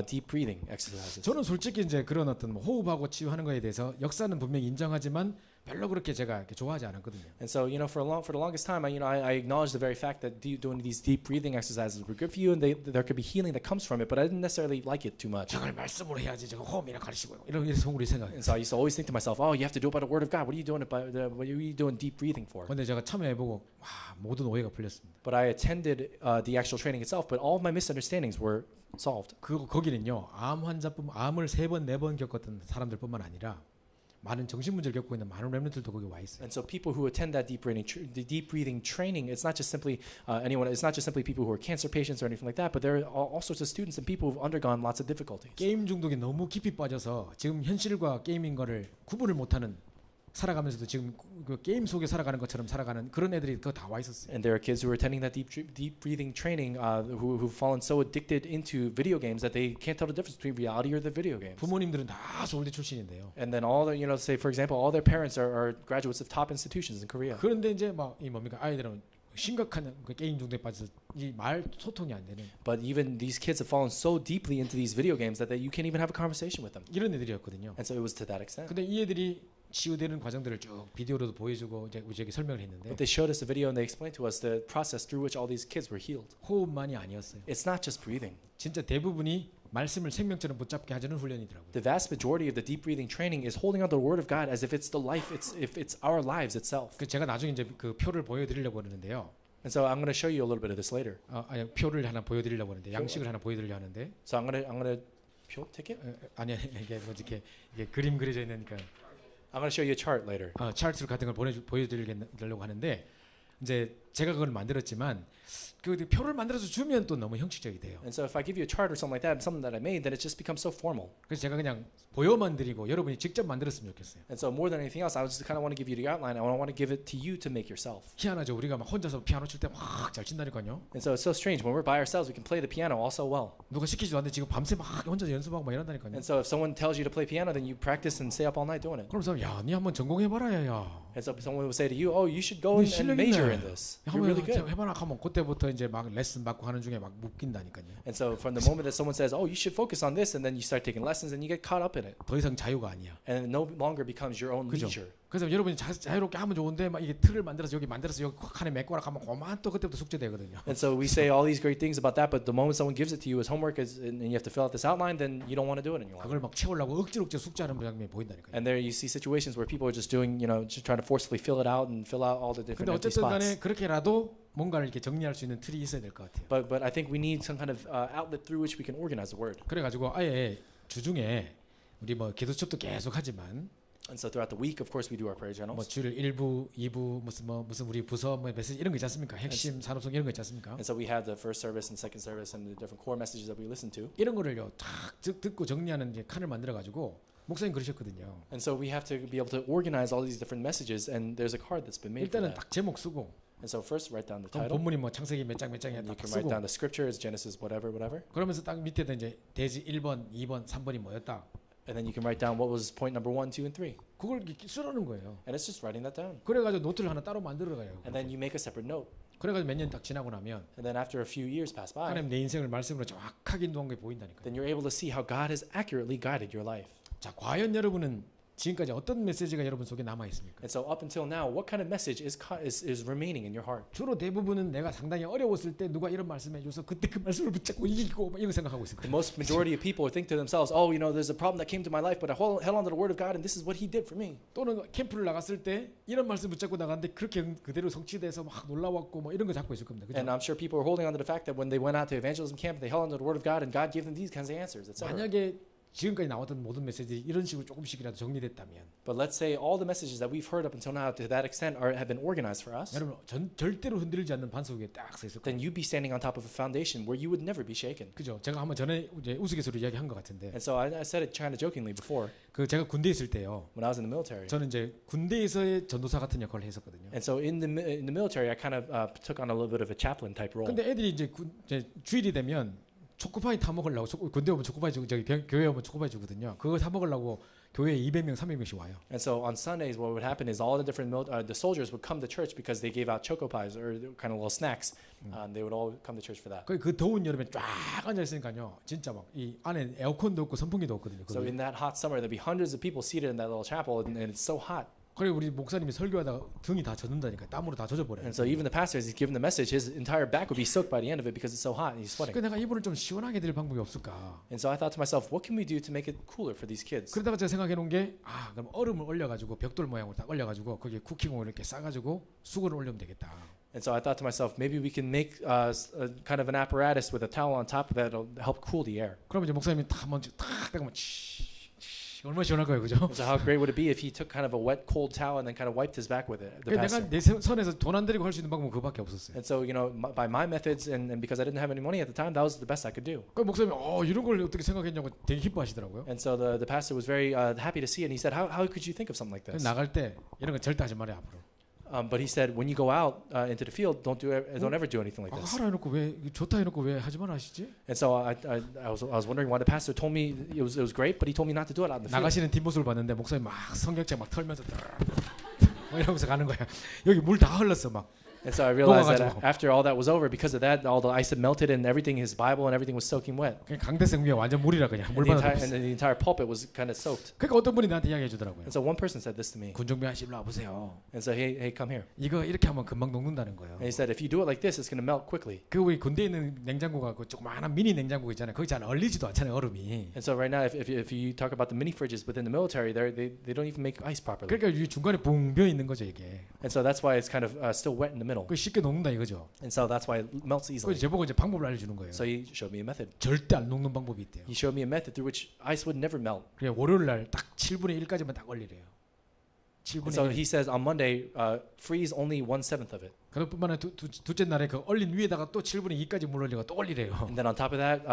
B: deep breathing exercises.
A: 저는 솔직히 이제 그런 어떤 호흡하고 치유하는 거에 대해서 역사는 분명히 인정하지만 별로 그렇게 제가 이렇게 좋아하지 않았거든요.
B: And so, for the longest time, I acknowledged the very fact that doing these deep breathing exercises were good for you, and there could be healing that comes from it. But I didn't necessarily like it too much.
A: 저걸 말씀으로 해야지. 저거 호흡이나 가르치고 이런 속으로 생각.
B: And so I used to always think to myself, oh, you have to do it by the word of God. What are you doing deep breathing for?
A: 근데 제가 참여해보고 와, 모든 오해가 풀렸습니다.
B: But I attended the actual training itself, but all of my misunderstandings were solved.
A: 거기는요, 암을 3번, 4번 겪었던 사람들뿐만 아니라 많은 정신 문제를 겪고 있는 많은 렘넌트들도 거기 와 있어요.
B: And so people who attend that the deep breathing training, it's not just simply It's not just simply people who are cancer patients or anything like that, but there are all sorts of students and people who've undergone lots of difficulties.
A: 게임 중독에 너무 깊이 빠져서 지금 현실과 게임인 거를 구분을 못하는 살아가면서도 지금 그 게임 속에 살아가는 것처럼 살아가는 그런 애들이 그 다 와 있었어요.
B: And there are kids who are attending that deep breathing training who've fallen so addicted into video games that they can't tell the difference between reality or the video games.
A: 부모님들은 다 서울대 출신인데요.
B: And then all the say for example, all their parents are graduates of top institutions in Korea.
A: 그런데 이제 막 이 뭡니까 아이들은 심각한 그 게임 중독에 빠져서 이 말 소통이 안 되는.
B: But even these kids have fallen so deeply into these video games that you can't even have a conversation with them.
A: 이런 애들이었거든요.
B: And so it was to that extent.
A: 근데 이 애들이 치유되는 과정들을 쭉 비디오로도 보여주고 이제 우리에게 설명을 했는데.
B: But they showed us a video and they explained to us the process through which all these kids were healed.
A: 호흡만이 아니었어요.
B: It's not just breathing.
A: 진짜 대부분이 말씀을 생명처럼 붙잡게 하자는 훈련이더라고요.
B: The vast majority of the deep breathing training is holding on to the word of God as if it's the life, if it's our lives itself.
A: 그 제가 나중에 이제 그 표를 보여드리려고 하는데요.
B: And so I'm going to show you a little bit of this later.
A: 아니 표를 하나 보여드리려고 하는데 양식을 하나 보여드리려 하는데.
B: So I'm going to 표 ticket?
A: 아니 이게 뭐 이게 그림 그려져 있으니까.
B: I'm going to show you a chart later.
A: 차트 같은 걸 보여드리려고 하는데 이제 제가 그걸 만들었지만 그 표를 만들어서 주면 또 너무 형식적이 돼요.
B: And so if I give you a chart or something like that, something that I made, then it just becomes so formal.
A: 그래서 제가 그냥 보여만 드리고 여러분이 직접 만들었으면 좋겠어요.
B: And so more than anything else, I just kind of want to give you the outline. I want to give it to you to make yourself.
A: 희한하죠. 우리가 막 혼자서 피아노 칠 때 막 잘 친다니까요.
B: And so it's so strange when we're by ourselves, we can play the piano all so well.
A: 누가 시키지도 않는데 지금 밤새 막 혼자 연습하고 막 이런다니까요.
B: And so if someone tells you to play piano, then you practice and stay up all night doing it.
A: 그러면서 야, 니 한번 전공해봐라 야.
B: And so someone would say to you, oh, you should go and major in this. You're really good.
A: 해봐라 하면 그때부터 이제 막 레슨 받고 하는 중에 막 묶인다니까요.
B: And so from the moment that someone says, oh, you should focus on this, and then you start taking lessons and you get caught up in it.
A: 더 이상 자유가 아니야.
B: And it no longer becomes your own
A: 그죠?
B: leisure.
A: 그래서 여러분이 자유롭게 하면 좋은데 막 이게 틀을 만들어서 여기 칸에 메꿔라 하면 그만 또 그때부터 숙제되거든요.
B: And so we say all these great things about that, but the moment someone gives it to you as homework and you have to fill out this outline, then you don't want to do it anymore.
A: 그걸 막 채우려고 억지로 숙제하는 장면이 보인다니까요.
B: And there you see situations where people are just doing, just trying to forcefully fill it out and fill out all the different
A: 근데
B: empty
A: 어쨌든
B: spots.
A: 간에 그렇게라도 뭔가를 이렇게 정리할 수 있는 틀이 있어야 될 것 같아요.
B: But I think we need some kind of outlet through which we can organize the word.
A: 그래가지고 아예 주중에 우리 뭐 기도 수업도 계속 하지만.
B: And so throughout the week, of course, we do our prayer journals.
A: 뭐 주일 1부, 2부 무슨 우리 부서 뭐 메시지 이런 거 있지 않습니까? 핵심 산업성 이런 거 있지 않습니까?
B: And so we have the first service and second service and the different core messages that we listen to.
A: 이런 거를요 딱 듣고 정리하는 이제 칸을 만들어 가지고 목사님 그러셨거든요.
B: And so we have to be able to organize all these different messages, and there's a card that's been made for
A: 일단은
B: that.
A: 딱 제목 쓰고.
B: And so first write down the
A: 그럼
B: title.
A: 본문이 뭐 창세기 몇 장이야
B: You
A: 딱
B: can write
A: 쓰고.
B: down the scripture as Genesis whatever.
A: 그러면서 딱 밑에다 이제 대지 1번, 2번, 3번이 뭐였다.
B: And then you can write down what was point number 1, 2, and 3.
A: 그걸 이렇게 쓰라는 거예요.
B: And it's just writing that down.
A: 그래가지고 노트를 하나 따로 만들어 가요.
B: And then you make a separate note.
A: 그래가지고 몇 년 딱 지나고 나면
B: And then after a few years pass by,
A: 하나님 내 인생을 말씀으로 정확하게 인도한 게 보인다니까요.
B: then you're able to see how God has accurately guided your life.
A: 자, 과연 여러분은 지금까지 어떤 메시지가 여러분 속에 남아 있습니까?
B: And so up until now, what kind of message is remaining in your heart?
A: 주로 대부분은 내가 상당히 어려웠을 때 누가 이런 말씀해 줘서 그때 그 말씀을 붙잡고 이기고 막 이런 생각하고 있을
B: The
A: 거예요.
B: most majority of people think to themselves, oh, there's a problem that came to my life, but I held on to the word of God, and this is what He did for me.
A: 또는 캠프를 나갔을 때 이런 말씀 붙잡고 나갔는데 그렇게 그대로 성취돼서 막 놀라웠고 뭐 이런 거 잡고 있을 겁니다. 그죠?
B: And I'm sure people are holding on to the fact that when they went out to evangelism camp, they held on to the word of God, and God gave them these kinds of answers, etc.
A: 만약에 지금까지 나왔던 모든 메시지들이 이런 식으로 조금씩이라도 정리됐다면
B: But let's say all the messages that we've heard up until now, to that extent, have been organized for us.
A: 여러분 절대로 흔들리지 않는 반석 위에 딱 서 있을 거예요.
B: Then you'd be standing on top of a foundation where you would never be shaken.
A: 그죠? 제가 한번 전에 이제 우스갯소리 이야기한 것 같은데
B: And so I said it kind of jokingly before
A: 그 제가 군대에 있을 때요.
B: when I was in the military.
A: 저는 이제 군대에서의 전도사 같은 역할을 했었거든요.
B: And so in the military, I kind of took on a little bit of a chaplain type role.
A: 근데 애들이 이제 주일이 되면 초코파이 타 먹으려고 군대 오면 초코파이 주고 교회 오면 초코파이 주거든요. 그거 사 먹으려고 교회에 200명, 300명씩 와요.
B: And so on Sundays, what would happen is all the different the soldiers would come to church because they gave out choco pies or kind of little snacks. They would all come to church for that.
A: 그 더운 여름에 쫙 앉아 있으니까요. 진짜 막 이 안에 에어컨도 없고 선풍기도 없거든요.
B: So in that hot summer, there'd be hundreds of people seated in that little chapel, and it's so hot.
A: 그리고 우리 목사님이 설교하다가 등이 다 젖는다니까. 땀으로 다 젖어버려요.
B: And so even the pastor, as he's given the message, his entire back would be soaked by the end of it because it's so hot and he's sweating.
A: 그 내가 이분을 좀 시원하게 될 방법이 없을까?
B: And so I thought to myself, what can we do to make it cooler for these kids?
A: 그러다가 제가 생각해 놓은 게 그럼 얼음을 올려가지고 벽돌 모양으로 딱 올려가지고 거기에 쿠킹오일 이렇게 싸가지고 수건을 올리면 되겠다.
B: And so I thought to myself, maybe we can make kind of an apparatus with a towel on top that'll help cool the air.
A: 그러면 이제 목사님이 다 먼저 탁 대고 얼마나 시원할 거예요, 그죠?
B: So how great would it be if he took kind of a wet, cold towel and then kind of wiped his back with it? The
A: 내가
B: pastor.
A: 내 선에서 돈 안 들이고 할 수 있는 방법은 그밖에 없었어요.
B: And so by my methods and because I didn't have any money at the time, that was the best I could do.
A: 그 목사님이 이런 걸 어떻게 생각했냐고 되게 기뻐하시더라고요.
B: And so the pastor was very happy to see it. And he said, how could you think of something like this?
A: 나갈 때 이런 거 절대 하지 말아요 앞으로.
B: But he said, when you go out into the field, don't ever do anything like this.
A: 하라 해놓고 왜 좋다 해놓고 왜 하지 말아 하시지?
B: And so I was wondering why the pastor told me it was great, but he told me not to do it out in the field.
A: 나가시는 뒷모습을 봤는데 목사님 막 성경책 막 털면서 막 이러면서 가는 거야. 여기 물 다 흘렀어 막.
B: And so I realized that
A: 녹아가지고.
B: after all that was over, because of that, all the ice had melted and everything, his Bible and everything was soaking wet.
A: 그냥 강대성 위에 완전 물이라 그냥
B: And
A: 물만
B: and the entire pulpit was kind of soaked.
A: 그러니까 어떤 분이 나한테 이야기해 주더라고요.
B: And so one person said this to me.
A: 군종병 씨 일로 와보세요.
B: And so hey, come here.
A: 이거 이렇게 하면 금방 녹는다는 거예요.
B: And he said, if you do it like this, it's going to melt quickly.
A: 그 우리 군대에 있는 냉장고가 그 조그마한 미니 냉장고 있잖아요. 거기 잘 얼리지도 않잖아요 얼음이.
B: And so right now, if you talk about the mini fridges within the military, they don't even make ice properly.
A: 그러니까 이 중간에 붕 비어 있는 거죠 이게.
B: And so that's why it's kind of still wet in the middle.
A: 그 쉽게 녹는다 이거죠.
B: And so that's why it melts
A: 그
B: easily.
A: 제보고 이제 방법을 알려주는 거예요.
B: So he showed me a method.
A: 절대 안 녹는 방법이 있대요.
B: He showed me a method through which ice would never melt.
A: 그래 월요일 날 딱 7분의 1까지만 딱 얼리래요.
B: And so
A: 7분의 1.
B: he says on Monday, freeze only 1/7 of it.
A: 그것뿐만 아니라 둘째 날에 그 얼린 위에다가 또 7분의 2까지 물 올리고 또 얼리래요.
B: And then on top of that,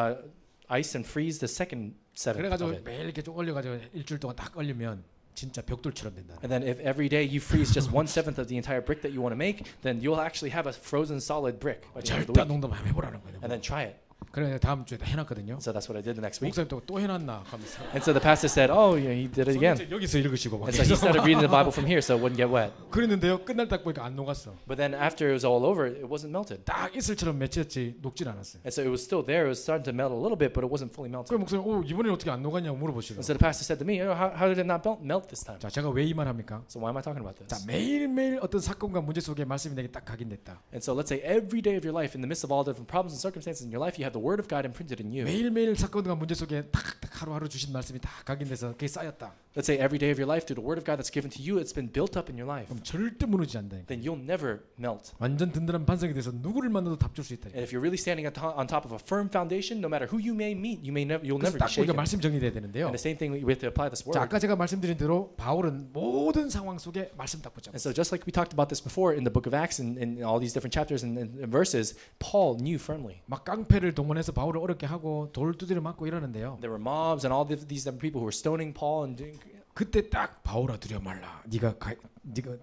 B: ice and freeze the second 7th of
A: 그래가지고
B: it.
A: 매일 이렇게 쭉 얼려가지고 일주일 동안 딱 얼리면 진짜 벽돌처럼 된다.
B: And then if every day you freeze just 1/7 of the entire brick that you want to make, then you'll actually have a frozen solid brick by the end of the
A: 절대
B: week.
A: 농담 한번 해보라는 거예요.
B: And then try it.
A: 그래 다음 주에 다 해놨거든요.
B: So that's what I did the next week.
A: 목사님 또 해놨나 하면서.
B: And so the pastor said, oh, yeah, he did it again.
A: 여기서 읽으시고 막.
B: And so he started reading the Bible from here so it wouldn't get wet.
A: 그랬는데요 끝날 딱 보니까 안 녹았어.
B: But then after it was all over, it wasn't melted.
A: 딱 이슬처럼 맺혔지 녹진 않았어요.
B: And so it was still there. It was starting to melt a little bit, but it wasn't fully melted.
A: 그 목사님 이번에는 어떻게 안 녹았냐고 물어보시고.
B: And so the pastor said to me, how did it not melt this time?
A: 자 제가 왜 이 말 합니까?
B: So why am I talking about this?
A: 자 매일매일 어떤 사건과 문제 속에 말씀이 내게 딱 각인됐다.
B: And so let's say every day of your life, in the midst of all different problems and circumstances in your life, you have the Word of God imprinted in you.
A: 매일매일 사건과 문제 속에 탁탁 하루하루 주신 말씀이 다 각인돼서 그게 쌓였다.
B: Let's say every day of your life, through the Word of God that's given to you, it's been built up in your life.
A: 그럼 절대 무너지지 않다니까.
B: Then you'll never melt.
A: 완전 든든한 반석이 돼서 누구를 만나도 답 줄 수 있다.
B: And if you're really standing on top of a firm foundation, no matter who you may meet, you'll
A: 그래서
B: never be
A: 딱 보니까
B: shaken.
A: 말씀 정리돼야 되는데요.
B: And the same thing, we have to apply this
A: 자
B: word.
A: 아까 제가 말씀드린 대로 바울은 모든 상황 속에 말씀 딱 붙잡고.
B: And so just like we talked about this before in the book of Acts and in all these different chapters and verses, Paul knew firmly.
A: 막 깡패를 동원해서 바울을 어렵게 하고 돌 두드려 맞고 이러는데요.
B: There were mobs and all these different people who were stoning Paul and doing.
A: 그때 딱 바울아 두려 말라. 네가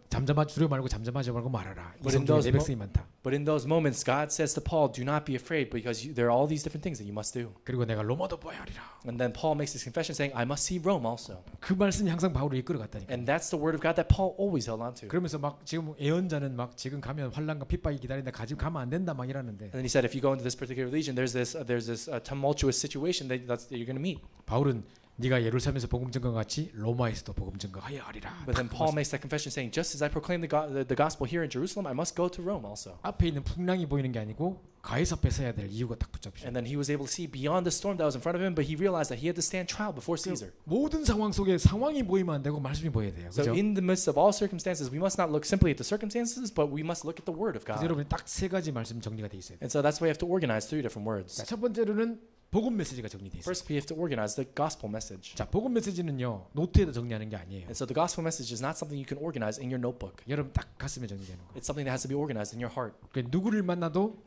A: 잠잠하지 두려 말고 잠잠하지 말고 말하라. 이
B: But in
A: 성경에
B: those
A: 내 백성이 많다.
B: But in those moments, God says to Paul, "Do not be afraid, because there are all these different things that you must do."
A: 그리고 내가 로마도 보아야 하리라.
B: And then Paul makes this confession, saying, "I must see Rome also."
A: 그 말씀이 항상 바울을 이끌어갔다니까.
B: And that's the word of God that Paul always held on to.
A: 그러면서 막 지금 예언자는 막 지금 가면 환란과 핍박이 기다린다. 가면 안 된다 막 이러는데.
B: And then he said, if you go into this particular region, there's this tumultuous situation that you're going to meet.
A: 바울은 네가 예루살렘에서 복음 증거 같이 로마에서도 복음 증거하여 하리라.
B: But then Paul makes that confession, saying, just as I proclaim the gospel here in Jerusalem, I must go to Rome also.
A: 앞에 있는 풍랑이 보이는 게 아니고 가이사 앞에 서야 될 이유가 딱 붙잡히죠.
B: And then he was able to see beyond the storm that was in front of him, but he realized that he had to stand trial before Caesar.
A: 모든 상황 속에 상황이 보이면 안 되고 말씀이 보여야 돼요.
B: So
A: 그렇죠?
B: in the midst of all circumstances, we must not look simply at the circumstances, but we must look at the word of
A: 그래서
B: God.
A: 여러분이 딱 세 가지 말씀 정리가 돼 있어요.
B: And so that's why we have to organize three different words.
A: 자, 첫 번째로는 복음 메시지가 정리돼 있어요.
B: First, we have to organize the gospel message.
A: 자, 복음 메시지는요 노트에다 정리하는 게 아니에요.
B: And so the gospel message is not something you can organize in your notebook.
A: 여러분 딱 가슴에 정리되는 거.
B: It's something that has to be organized in your heart.
A: 그러니까 누구를 만나도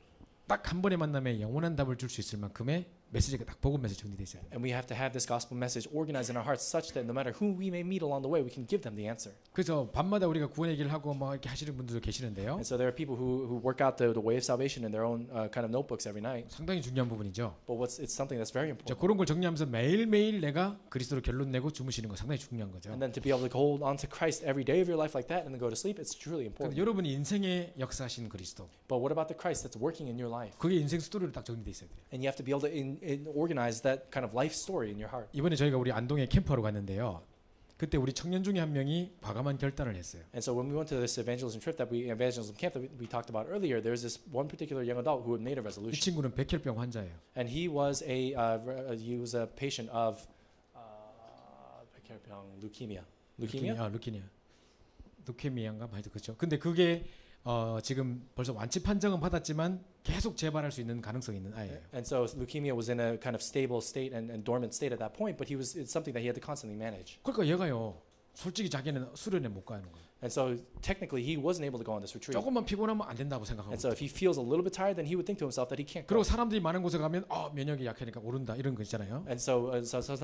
A: 딱 한 번의 만남에 영원한 답을 줄 수 있을 만큼의 메시지가 딱 복음 메시지 정리돼 있어요.
B: And we have to have this gospel message organized in our hearts such that no matter who we may meet along the way, we can give them the answer.
A: 그래서 밤마다 우리가 구원 얘기를 하고 막 이렇게 하시는 분들도 계시는데요.
B: And so there are people who work out the way of salvation in their own kind of notebooks every night.
A: 상당히 중요한 부분이죠.
B: But it's something that's very
A: 자,
B: important.
A: 그런 걸 정리하면서 매일매일 내가 그리스도로 결론 내고 주무시는 거 상당히 중요한 거죠.
B: And then to be able to hold on to Christ every day of your life like that and then go to sleep, it's truly
A: 그런데
B: important.
A: 여러분이 인생의 역사하신 그리스도.
B: But what about the Christ that's working in your life?
A: 그게 인생 스토리로 딱 정리돼 있어야 돼요.
B: And you have to be able to organize that kind of life story in your heart.
A: 이번에 저희가 우리 안동에 캠프하러 갔는데요. 그때 우리 청년 중에 한 명이 과감한 결단을 했어요.
B: And so when we went to this evangelism camp that we talked about earlier, there's this one particular young adult who had made a
A: 이
B: resolution,
A: 친구는 백혈병 환자예요.
B: and he was a patient of leukemia.
A: 루케미아인가 하여튼 그렇죠. 근데 그게 지금 벌써 완치 판정은 받았지만 계속 재발할 수 있는 가능성이 있는 아이예요.
B: And so leukemia was in a kind of stable state and dormant state at that point, but it's something that he had to constantly manage.
A: 그러니까 얘가요. 솔직히 자기는 수련회 못 가는 거예요.
B: And so technically he wasn't able to go on this retreat.
A: 조금만 피곤하면 안 된다고 생각하고.
B: And so if he feels a little bit tired, then he would think to himself that he can't
A: 그리고
B: go.
A: 사람들이 많은 곳에 가면 면역이 약하니까 오른다 이런 거 있잖아요.
B: And so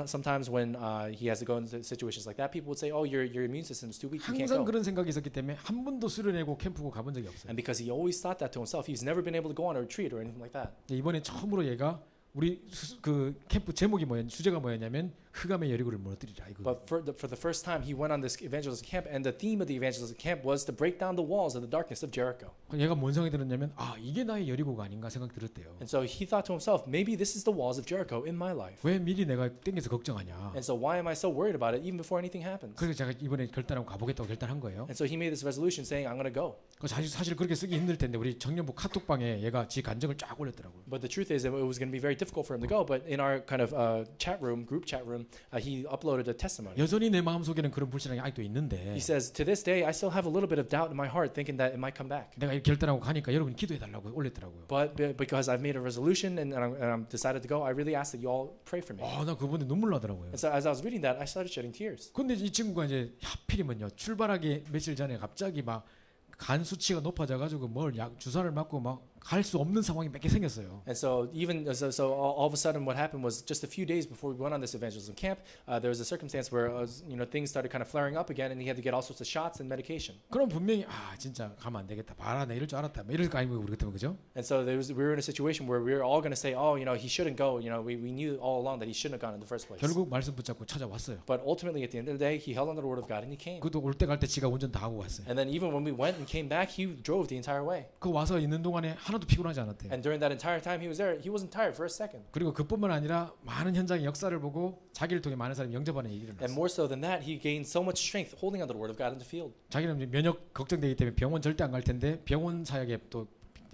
B: sometimes when he has to go into situations like that, people would say, "Oh, your immune system is too weak. You can't
A: 항상
B: go."
A: 그런 생각이 있었기 때문에 한 번도 수련회고 캠프고 가본 적이 없어요.
B: And because he always thought that to himself, he's never been able to go on a retreat or anything like that.
A: 이번에 처음으로 얘가 우리 그 캠프 제목이 주제가 뭐였냐면 흑암의 여리고를 무너뜨리라 이거.
B: But for the first time, he went on this evangelism camp, and the theme of the evangelism camp was to break down the walls of the darkness of Jericho.
A: 얘가 뭔 생각이 들었냐면 이게 나의 여리고가 아닌가 생각 들었대요.
B: And so he thought to himself, maybe this is the walls of Jericho in my life.
A: 왜 미리 내가 땡겨서 걱정하냐.
B: And so why am I so worried about it even before anything happens?
A: 그래서 제가 이번에 결단하고 가보겠다고 결단한 거예요.
B: And so he made this resolution saying, I'm going to go.
A: 사실 그렇게 쓰기 힘들 텐데 우리 청년부 카톡방에 얘가 지 간증을 쫙 올렸더라고요.
B: But the truth is, it was going to be very difficult for him to go. But in our kind of group chat room, he uploaded a testimony.
A: 여전히 내 마음속에는 그런 불신앙이 아직도 있는데
B: He says, to this day, I still have a little bit of doubt in my heart, thinking that it might come back.
A: 내가 이렇게 결단하고 가니까 여러분 기도해 달라고 올렸더라고요.
B: But because I've made a resolution and I'm decided to go, I really ask that you all pray for me.
A: 나 그분데 눈물 나더라고요.
B: And so as I was reading that, I started shedding tears.
A: 근데 이 친구가 이제 하필이면요 출발하기 며칠 전에 갑자기 막 간 수치가 높아져가지고 주사를 맞고 막 갈 수 없는 상황이 몇 개 생겼어요.
B: And so all of a sudden, what happened was just a few days before we went on this evangelism camp, there was a circumstance where things started kind of flaring up again, and he had to get all sorts of shots and medication.
A: 그럼 분명히 진짜 가면 안 되겠다. 봐라 내 이럴 줄 알았다. 이럴 거 아니고 우리 같으면 그죠?
B: And so we were in a situation where we were all going to say, he shouldn't go. We knew all along that he shouldn't have gone in the first place.
A: 결국 말씀 붙잡고 찾아왔어요.
B: But ultimately, at the end of the day, he held on to the word of God and he came.
A: 그것도 올 때 갈 때 지가 운전 다 하고 왔어요.
B: And then even when we went and came back, he drove the entire way.
A: 그 와서 있는 동안에 하나도 피곤하지 않았대요.
B: And during that entire time he was there, he wasn't tired for a second.
A: 그리고 그뿐만 아니라 많은 현장의 역사를 보고 자기를 통해 많은 사람이 영접하는 일이
B: And
A: 일어났어요.
B: more so than that, he gained so much strength holding on to the word of God in the field.
A: 자기는 면역 걱정되기 때문에 병원 절대 안 갈 텐데 병원 사역에 또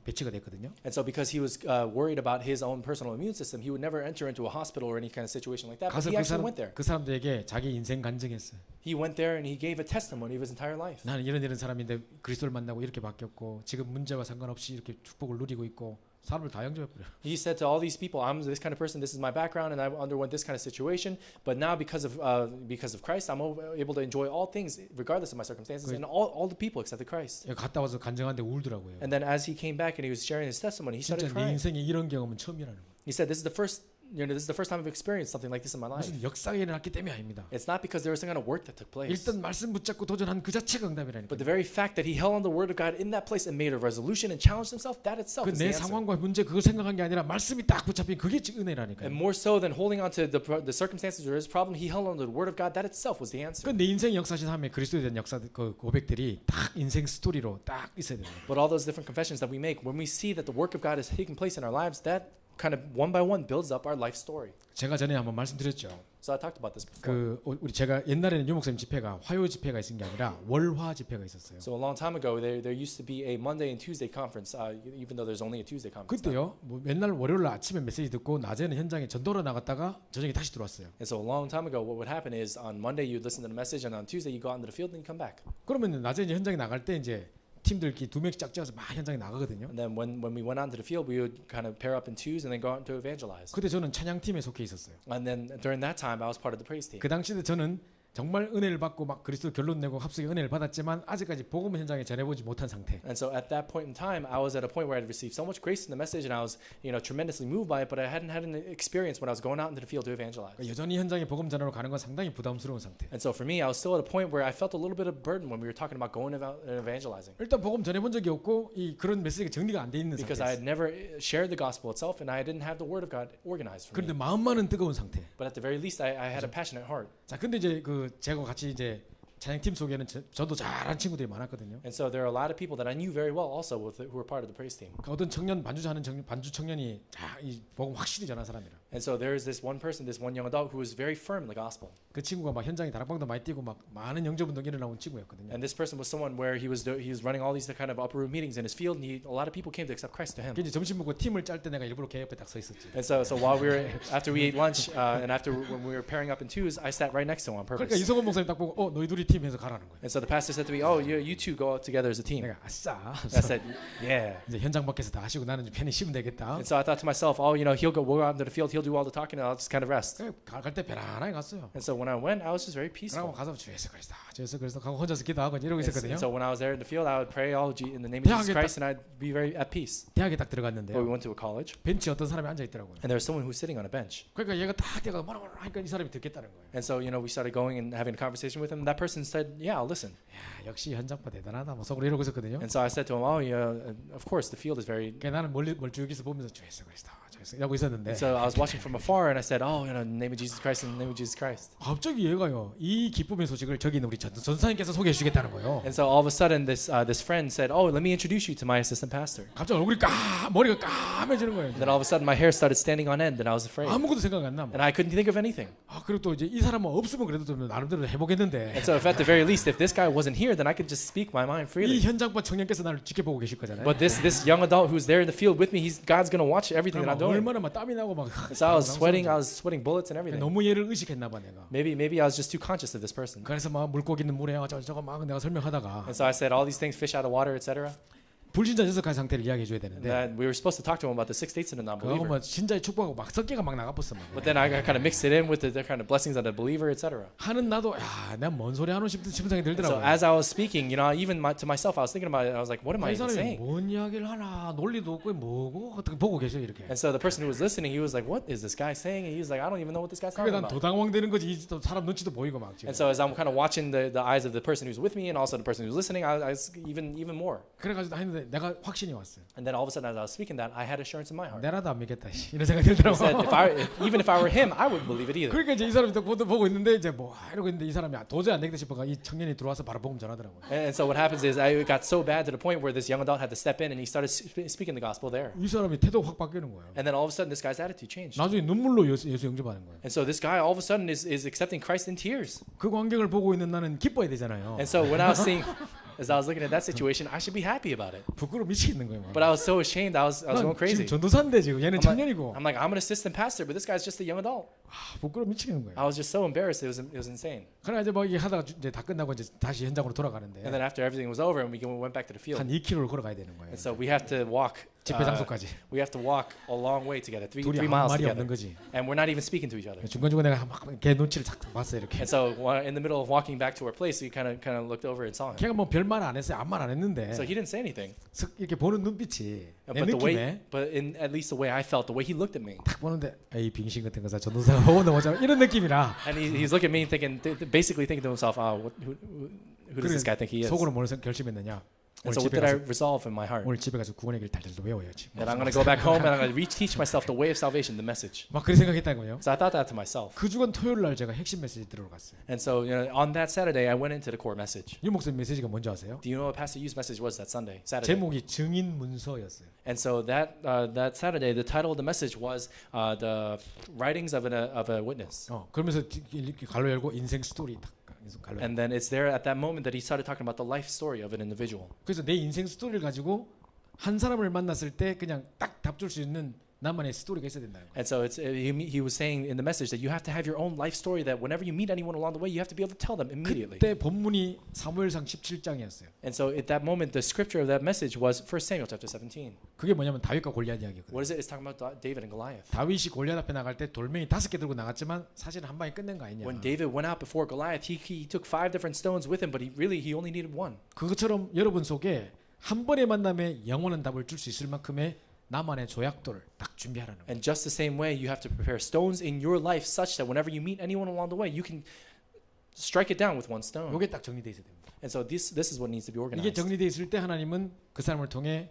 A: 배치가 됐거든요.
B: And so because he was worried about his own personal immune system, he would never enter into a hospital or any kind of situation like that. But
A: 가서
B: he actually went there.
A: 그 사람들에게 자기 인생 간증했어요.
B: He went there and he gave a testimony of his entire life.
A: 나는 이런 사람인데 그리스도를 만나고 이렇게 바뀌었고 지금 문제와 상관없이 이렇게 축복을 누리고 있고 사람을 다 영접해버려요.
B: He said to all these people, I'm this kind of person, this is my background, and I underwent this kind of situation, but now because of Christ, I'm able to enjoy all things regardless of my circumstances, and all the people accepted Christ.
A: 갔다 와서 간증하는데 울더라고요.
B: And then as he came back and he was sharing his testimony, he
A: 진짜
B: started
A: 내
B: crying.
A: 인생에 이런 경험은 처음이라는 거예요.
B: He said, this is the first time I've experienced something like this in my life.
A: 무슨 역사가 일어났기 때문이 아닙니다.
B: It's not because there was some kind of work that took place.
A: 일단 말씀 붙잡고 도전한 그 자체가 응답이라니까.
B: But the very fact that he held on the word of God in that place and made a resolution and challenged himself, that itself is the
A: 내
B: answer.
A: 상황과 문제 그걸 생각한 게 아니라 말씀이 딱 붙잡힌 그게 은혜라니까요.
B: And more so than holding on to the circumstances or his problem, he held on to the word of God. That itself was the answer.
A: 내 인생 역사신 하면 그리스도에 대한 역사 그 고백들이 딱 인생 스토리로 딱 있어야 돼요.
B: But all those different confessions that we make, when we see that the work of God is taking place in our lives, that kind of one by one builds up our life story.
A: 제가 전에 한번 말씀드렸죠.
B: So I talked about this before.
A: 우리 제가 옛날에는 유목사님 집회가 화요 집회가 있은 게 아니라 월화 집회가 있었어요.
B: So a long time ago, there used to be a Monday and Tuesday conference, even though there's only a Tuesday conference.
A: 그때요. 맨날 월요일 아침에 메시지 듣고 낮에는 현장에 전도로 나갔다가 저녁에 다시 들어왔어요.
B: And so a long time ago, what would happen is on Monday you'd listen to the message, and on Tuesday you go out into the field and you come back.
A: 그러면 낮에 이제 현장에 나갈 때 이제 팀들끼리 두 명씩 짝지어서 막 현장에 나가거든요.
B: And then when we went out to the field, we would kind of pair up in twos and then go out to evangelize.
A: 그때 저는 찬양팀에 속해 있었어요.
B: And then during that time, I was part of the praise team.
A: 그 당시에 저는 정말 은혜를 받고 막 그리스도 결론 내고 합숙의 은혜를 받았지만 아직까지 복음 현장에 전해보지 못한 상태.
B: And so at that point in time, I was at a point where I'd received so much grace in the message, and I was, tremendously moved by it. But I hadn't had an experience when I was going out into the field to evangelize.
A: 여전히 현장에 복음 전하러 가는 건 상당히 부담스러운 상태.
B: And so for me, I was still at a point where I felt a little bit of burden when we were talking about going about evangelizing.
A: 일단 복음 전해본 적이 없고 그런 메시지가 정리가 안 돼 있는
B: Because I
A: 상태.
B: had never shared the gospel itself, and I didn't have the word of God organized for
A: 그런데
B: me.
A: 마음만은 뜨거운 상태.
B: But at the very least, I had a passionate heart.
A: 자, 근데 이제 제가 같이 이제 찬양팀 속에는 저도 잘한 친구들이 많았거든요.
B: And so there are a lot of people that I knew very well also who were part of the praise team.
A: 어떤 청년 반주 청년이 이 복음 확실히 전한 사람이라.
B: And so there is this one person, this one young adult who was very firm in the gospel.
A: 그 친구가 막 현장에 다락방도 많이 뛰고 막 많은 영접 운동 일어나온 친구였거든요.
B: And this person was someone where he was running all these kind of upper room meetings in his field, and a lot of people came to accept Christ to him.
A: 이제 점심 먹고 팀을 짤 때 내가 일부러 걔 옆에 딱 서 있었지.
B: And so while after we ate lunch, and after when we were pairing up in twos, I sat right next to him on
A: 그러니까
B: purpose.
A: 이성원 목사님 딱 보고 너희 둘이 팀에서 가라는 거예요.
B: And so the pastor said to me, "Oh, you two go out together as a team."
A: 내가 아싸.
B: I said, "Yeah."
A: 이제 현장 밖에서 다 하시고 나는 좀 편히 쉬면 되겠다.
B: And so I thought to myself, "Oh, we'll go out into the field, he'll do all the talking, and I'll just kind of rest."
A: 갈때 편안하게 갔어요.
B: And so when I went, I was just very
A: 그러고
B: peaceful.
A: 가서 주 예수 그리스도 하고 혼자서 기도하고 이러고
B: And
A: 있었거든요.
B: so when I was there in the field, I would pray all in the name of Jesus Christ, and I'd be very at peace.
A: 대학에 딱
B: But we
A: 들어갔는데요.
B: went to a college,
A: 벤치에 어떤 사람이 앉아 있더라고요.
B: and there was someone who was sitting on a bench.
A: 그러니까 얘가 딱 뛰어가 뭐라 하니까 이 사람이 듣겠다는 거예요.
B: And so we started going and having a conversation with him. That person said, "Yeah, I'll listen."
A: 야, 역시 현장파 대단하다. 뭐 속으로 이러고 있었거든요.
B: And so I said to him, "Oh, yeah, of course, the field is very."
A: 그러니까 나는 멀쭉이서 보면서 주 예수 그리스도 이러고 있었는데
B: And so I was watching from afar, and I said, "Oh, in the name of Jesus Christ, in the name of Jesus Christ."
A: 갑자기 얘가요 이 기쁨의 소식을 저기 있는 우리 전사님께서 소개해 주시겠다는 거예요.
B: And so all of a sudden, this friend said, "Oh, let me introduce you to my assistant pastor."
A: 갑자기 얼굴이 머리가 까매지는 거예요.
B: And then all of a sudden, my hair started standing on end, and I was afraid,
A: 아무것도 생각 안 나.
B: and I couldn't think of anything.
A: 그리고 또 이제 이 사람은 없으면 그래도 좀 나름대로 해보겠는데
B: And so, if at the very least, if this guy wasn't here, then I could just speak my mind
A: 이
B: freely.
A: 현장파 청년께서 나를 지켜보고 계실 거잖아요.
B: But this young adult who's there in the field with me, God's gonna watch everything that I'm doing.
A: 얼마나 막 땀이 나고 막
B: So I was sweating bullets and everything.
A: 너무 얘를 의식했나 봐 내가.
B: Maybe I was just too conscious of this person.
A: 그래서 막 물고기 있는 물에 저거 막 내가 설명하다가
B: And so I said all these things, fish out of water, etc.
A: 불신자 여섯 가지 상태를 이야기해 줘야 되는데
B: And we were supposed to talk to him about the 6 states in a
A: 그하고
B: non-believer.
A: 뭐 신자의 축복하고 막 섞기가 막 나가버렸어 막.
B: But then I kind of mixed it in with the kind of blessings of the believer, etc.
A: 하는 나도 야 내가 뭔 소리 하노 싶은 생각이
B: So
A: 들더라고요.
B: as I was speaking, even to myself, I was thinking about it. I was like, what am I
A: 이
B: even
A: 사람이
B: saying?
A: 뭔 이야기를 하나 논리도 없고 뭐고 어떻게 보고 계셔 이렇게.
B: And so the person who was listening, he was like, what is this guy saying? And he was like, I don't even know what this guy's
A: 그게
B: talking
A: 난
B: about.
A: 도당황되는 거지. 이 사람 눈치도 보이고 막 지금.
B: And so as I'm kind of watching the eyes of the person who's with me and also the person who's listening, I was even more.
A: 그래가지고 했는데 내가 확신이 왔어요.
B: And then all of a sudden, as I was speaking that, I had assurance in my heart.
A: 내라도 안 믿겠다. 이런 생각이
B: I
A: 들더라고.
B: said, even if I were him, I wouldn't believe it either.
A: 그러니까 이제 이 사람이 또 보고 있는데 이제 뭐 이러고 있는데 이 사람이 도저히 안 되겠다 싶어가 이 청년이 들어와서 바로 복음 전하더라고요.
B: And so what happens is I got so bad to the point where this young adult had to step in and he started speaking the gospel there.
A: 이 사람이 태도가 확 바뀌는 거예요.
B: And then all of a sudden, this guy's attitude changed.
A: 나중에 눈물로 예수 영접하는 거예요.
B: And so this guy all of a sudden is accepting Christ in tears.
A: 그 광경을 보고 있는 나는 기뻐야 되잖아요.
B: And so when I was seeing, as I was looking at that situation, I should be happy about it.
A: 부끄러워 미치겠는 거예요.
B: But I was so ashamed. I was going crazy.
A: 지금 전도사인데 지금 얘는 청년이고.
B: I'm like, I'm an assistant pastor, but this guy's just a young adult.
A: 부끄러워 미치겠는 거예요.
B: I was just so embarrassed. It was insane.
A: 그러나 이제 뭐 이게 하다가 이제 다 끝나고 이제 다시 현장으로 돌아가는데
B: And then after everything was over and we went back to the field.
A: 한 2km를 걸어가야 되는 거예요.
B: And so we have to walk.
A: 집회 장소까지.
B: We have to walk a long way together, three
A: 둘이 아무
B: miles
A: 말이
B: together.
A: 없는 거지.
B: And we're not even speaking to each other.
A: 중간중간 내가 막걔 눈치를 탁 봤어요 이렇게.
B: And so in the middle of walking back to our place, we kind of looked over and saw him.
A: 걔가 뭐 별말 안 했어요. 아무 말 안 했는데
B: So he didn't say anything.
A: 이렇게 보는 눈빛이 내
B: But
A: 느낌에
B: in at least the way I felt, the way he looked at me,
A: 딱 보는데 에이 빙신 같은 거사 전도사가 보고 넘어져 이런 느낌이라.
B: and he's looking at me thinking, basically thinking to himself, who does this guy think he is?
A: 속으로 뭘 결심했느냐?
B: And
A: 오늘
B: so what
A: 집에
B: did I
A: 가서
B: resolve in my heart?
A: 오늘 집에 가서 구원의 길 달달도 외워야지.
B: That I'm going to go back home and I'm going to teach myself the way of salvation, the message.
A: 막 그런 생각했다는 거예요.
B: So I thought that to myself.
A: 그 주간 토요일 날 제가 핵심 메시지 들으러 갔어요.
B: And so on that Saturday, I went into the core message.
A: 유 목사님 메시지가 뭔지 아세요?
B: Do you know what Pastor Yu's message was that Saturday?
A: 제목이 증인 문서였어요.
B: And so that Saturday, the title of the message was the writings of a witness.
A: 그러면서 이렇게 갈로 열고 인생 스토리 딱 갈로.
B: And then it's there at that moment that he started talking about the life story of an individual.
A: 그래서 내 인생 스토리를 가지고 한 사람을 만났을 때 그냥 딱 답 줄 수 있는 나만의 스토리가 있어야 된다는 거예요.
B: And so he was saying in the message that you have to have your own life story that whenever you meet anyone along the way, you have to be able to tell them immediately.
A: 그때 본문이 사무엘상 17장이었어요.
B: And so at that moment, the scripture of that message was 1 Samuel chapter 17.
A: 그게 뭐냐면 다윗과 골리앗 이야기거든요.
B: What is it? It's talking about David and Goliath.
A: 다윗이 골리앗 앞에 나갈 때 돌멩이 5개 들고 나갔지만 사실은 한 방에 끝낸 거 아니냐.
B: When David went out before Goliath, he took 5 different stones with him, but he only needed one.
A: 그것처럼 여러분 속에 한 번의 만남에 영원한 답을 줄 수 있을 만큼의 나만의 조약돌을 딱 준비하라는 거예요.
B: And just the same way, you have to prepare stones in your life such that whenever you meet anyone along the way, you can strike it down with one stone.
A: 이게 딱 정리돼 있어야 됩니다.
B: And so this is what needs to be
A: 이게
B: organized.
A: 정리돼 있을 때 하나님은 그 사람을 통해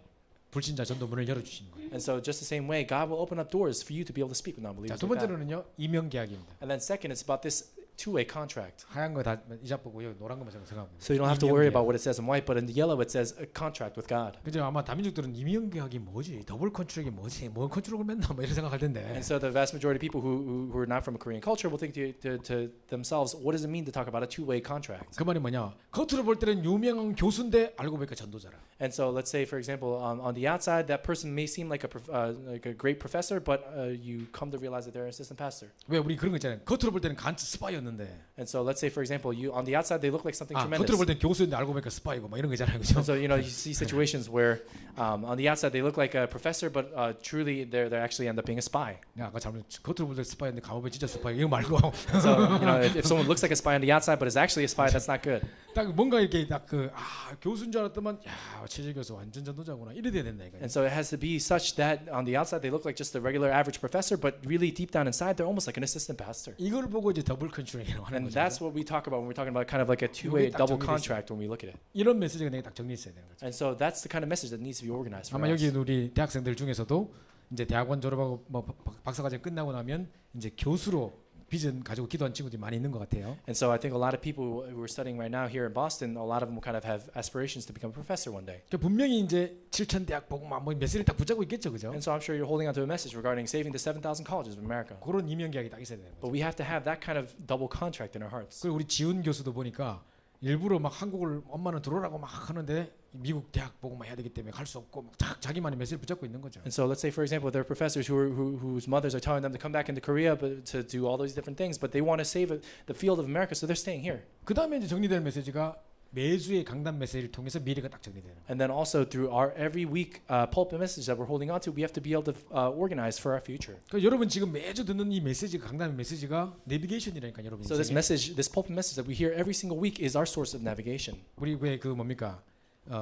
A: 불신자 전도문을 열어주시는 거예요.
B: And so just the same way, God will open up doors for you to be able to speak with
A: 자,
B: non-believers.
A: 두
B: Like that.
A: 번째로는요 이명 계약입니다.
B: And then second, it's about this two-way contract.
A: 하얀 거 다 잊어보고 여기 노란 것만 생각하고.
B: So you don't have to worry about what it says in white, but in the yellow it says a contract with God.
A: 그죠? 아마 다민족들은 이민계약이 뭐지? 더블 컨트랙이 뭐지? 뭔 컨트롤을 맨날 뭐 이런 생각할 텐데.
B: And so the vast majority of people who are not from a Korean culture will think to themselves, what does it mean to talk about a two-way contract?
A: 그 말이 뭐냐? 겉으로 볼 때는 유명한 교수인데 알고 보니까 전도자라.
B: And so let's say, for example, on the outside, that person may seem like a great professor, but you come to realize that they're an assistant pastor.
A: 왜 우리 그런 거 있잖아요. 겉으로 볼 때는 간츠 스파이였는데.
B: And so let's say, for example, you on the outside they look like something tremendous.
A: 겉으로 볼 때는 교수인데 알고 보니까 스파이고 막 이런 거 있잖아요. 그죠?
B: And so you see situations where on the outside they look like a professor, but truly they actually end up being a spy.
A: 야, 아까 잘못 겉으로 볼 때 스파이였는데 감옥에 진짜 스파이 이거 말고.
B: So if someone looks like a spy on the outside but is actually a spy, that's not good.
A: 딱 뭔가 이렇게 딱 교수인 줄 알았더만 야 최재 교수 완전 전도자구나 이래 돼야 된다 이거.
B: And so it has to be such that on the outside they look like just a regular average professor, but really deep down inside they're almost like an assistant pastor.
A: 이걸 보고 이제 더블 컨트롤이라고 하는
B: And
A: 거죠.
B: that's what we talk about when we're talking about kind of like a two-way
A: 딱
B: double
A: 정리돼
B: contract when we look at it.
A: 이런 메시지가 내가 딱 정리했어야 되는 거죠.
B: And so that's the kind of message that needs to be organized for
A: 아마
B: us.
A: 여기 우리 대학생들 중에서도 이제 대학원 졸업하고 뭐 박사과정 끝나고 나면 이제 교수로 비전 가지고 기도한 친구들이 많이 있는 것 같아요.
B: And so I think a lot of people who are studying right now here in Boston, a lot of them will kind of have aspirations to become a professor one day.
A: 그러니까 분명히 이제 7천 대학 보고 뭐 메시지를 딱 붙잡고 있겠죠, 그죠?
B: And so I'm sure you're holding on to a message regarding saving the 7,000 colleges of America.
A: 그런 이명계약이 딱 있어야 되는 거죠.
B: But we have to have that kind of double contract in our hearts.
A: 그리고 우리 지훈 교수도 보니까 일부러 막 한국을 엄마는 들어오라고 막 하는데 미국 대학 보고 막 해야 되기 때문에 갈 수 없고 막 자기만의 메시지를 붙잡고 있는 거죠.
B: And so let's say, for example, there are professors whose mothers are telling them to come back into Korea but to do all these different things, but they want to save the field of America, so they're staying here.
A: 그 다음에 이제 정리될 메시지가 매주의 강단 메시지를 통해서 미래가 딱 정리되는 거예요.
B: And then also through our every week pulpit message that we're holding on to, we have to be able to organize for our future.
A: 그러니까 여러분 지금 매주 듣는 이 메시지가 강단의 메시지가 내비게이션이라니까 여러분.
B: So this message, this pulpit message that we hear every single week is our source of navigation.
A: 우리 왜 그 뭡니까?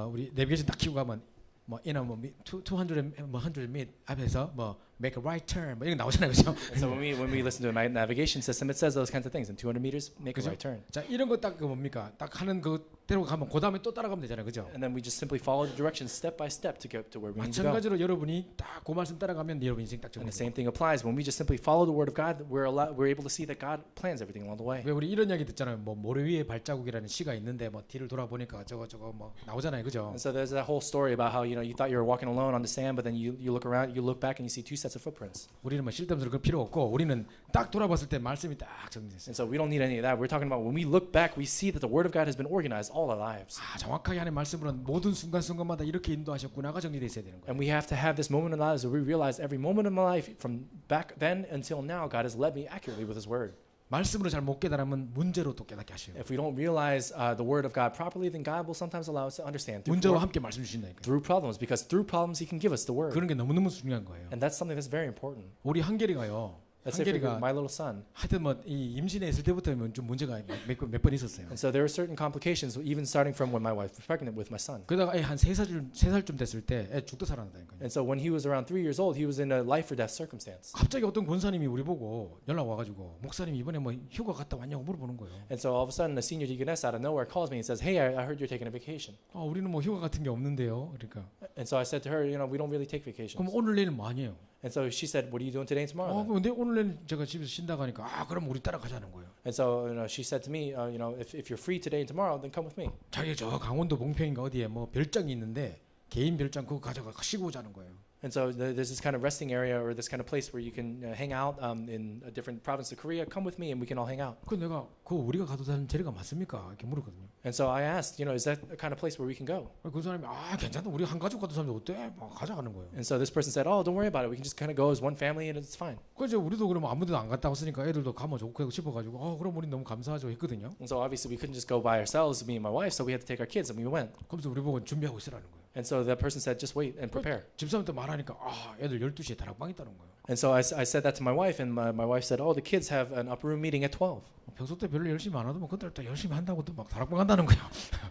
A: 우리 내비게이션 딱 키고 가면 뭐 이나 뭐 200 뭐 100 m 앞에서 뭐 make a right turn 뭐 이런 거 나오잖아요, 그죠?
B: And so when we listen to a navigation system, it says those kinds of things. In 200 meters, make a right turn.
A: 자 이런 거 딱 그 뭡니까? 딱 하는 그대로 가면 그 다음에 또 따라가면 되잖아요, 그죠?
B: And then we just simply follow the directions step by step to get to where we need to go.
A: 마찬가지로 여러분이 딱 그 말씀 따라가면 여러분 인생 딱
B: And the
A: 정리.
B: same thing applies when we just simply follow the word of God. We're able to see that God plans everything along the way.
A: 왜 우리 이런 이야기 듣잖아요. 뭐 모래 위에 발자국이라는 시가 있는데 뭐 뒤를 돌아보니까 저거 뭐 나오잖아요, 그죠?
B: And so there's that whole story about how you thought you were walking alone on the sand, but then you look around, you look back, and you see two sets of footprints.
A: 우리는 뭐 쓸데없는 그 필요 없고 우리는 딱 돌아봤을 때 말씀이 딱 정리됐어요.
B: And so we don't need any of that. We're talking about when we look back, we see that the word of God has been organized all our lives.
A: 정확하게 하는 말씀으로는 모든 순간순간마다 이렇게 인도하셨구나가 정리돼 있어야 되는 거예요.
B: And we have to have this moment in our lives where we realize every moment of my life from back then until now, God has led me accurately with His word.
A: 말씀으로 잘 못 깨달으면 문제로 또 깨닫게 하셔요.
B: If we don't realize the word of God properly, then God will sometimes allow us to understand
A: 문제와 함께 말씀 주신다니까요.
B: through problems, because through problems He can give us the word.
A: 그런 게 너무너무 중요한 거예요.
B: And that's something that's very important.
A: 우리 한결이가요.
B: Let's say for
A: 한결이가
B: my little son.
A: 하여튼 뭐 이 임신에 있을 때부터 좀 문제가 몇 번 있었어요.
B: And so there were certain complications, even starting from when my wife was pregnant with my son.
A: 그러다가 한 3살쯤 됐을 때 애 죽도 살아난다니까요.
B: And so when he was around 3 years old, he was in a life or death circumstance.
A: 갑자기 어떤 권사님이 우리 보고 연락 와가지고 목사님 이번에 뭐 휴가 갔다 왔냐고 물어보는 거예요.
B: And so all of a sudden, a senior deaconess out of nowhere calls me and says, "Hey, I heard you're taking a vacation."
A: 우리는 뭐 휴가 같은 게 없는데요. 그러니까
B: And so I said to her, we don't really take vacations.
A: 그럼 오늘 내일 뭐 하냐요?
B: And so she said, "What are you doing today and tomorrow?" then?"
A: 근데 오늘 내일 제가 집에서 쉰다고 하니까 그럼 우리 따라가자는 거예요.
B: And so she said to me, if you're free today and tomorrow, then come with me.
A: 자기 저 강원도 봉평인가 어디에 뭐 별장이 있는데 개인 별장 그거 가져가 쉬고 오자는 거예요.
B: And so there's this kind of resting area or this kind of place where you can hang out in a different province of Korea. Come with me and we can all hang out.
A: 그 내가 그 우리가 가도 되는 자리가 맞습니까? 이렇게 물었거든요.
B: And so I asked, is that the kind of place where we can go?
A: 그 사람이 괜찮다. 우리 한 가족 가도 사는데 어때? 막 가져가는 거예요.
B: And so this person said, "Oh, don't worry about it. We can just kind of go as one family and it's fine."
A: 그래서 우리도 그러면 아무데도 안 갔다 왔으니까 애들도 가면 좋고 싶어가지고 그럼 우리 너무 감사하죠 했거든요.
B: And so obviously we couldn't just go by ourselves, me and my wife, so we had to take our kids and we went.
A: 그래서 우리 보고 준비하고 있으라는 거예요.
B: And so that person said, "Just wait and prepare."
A: 집사람한테 말하니까 애들 12시에 다락방 있다는 거예요.
B: And so I said that to my wife, and my wife said, "Oh, the kids have an upper room meeting at 12."
A: 평소 때 별로 열심히 안 하도 뭐 그때 또 열심히 한다고 또 막 다락방 한다는 거예요.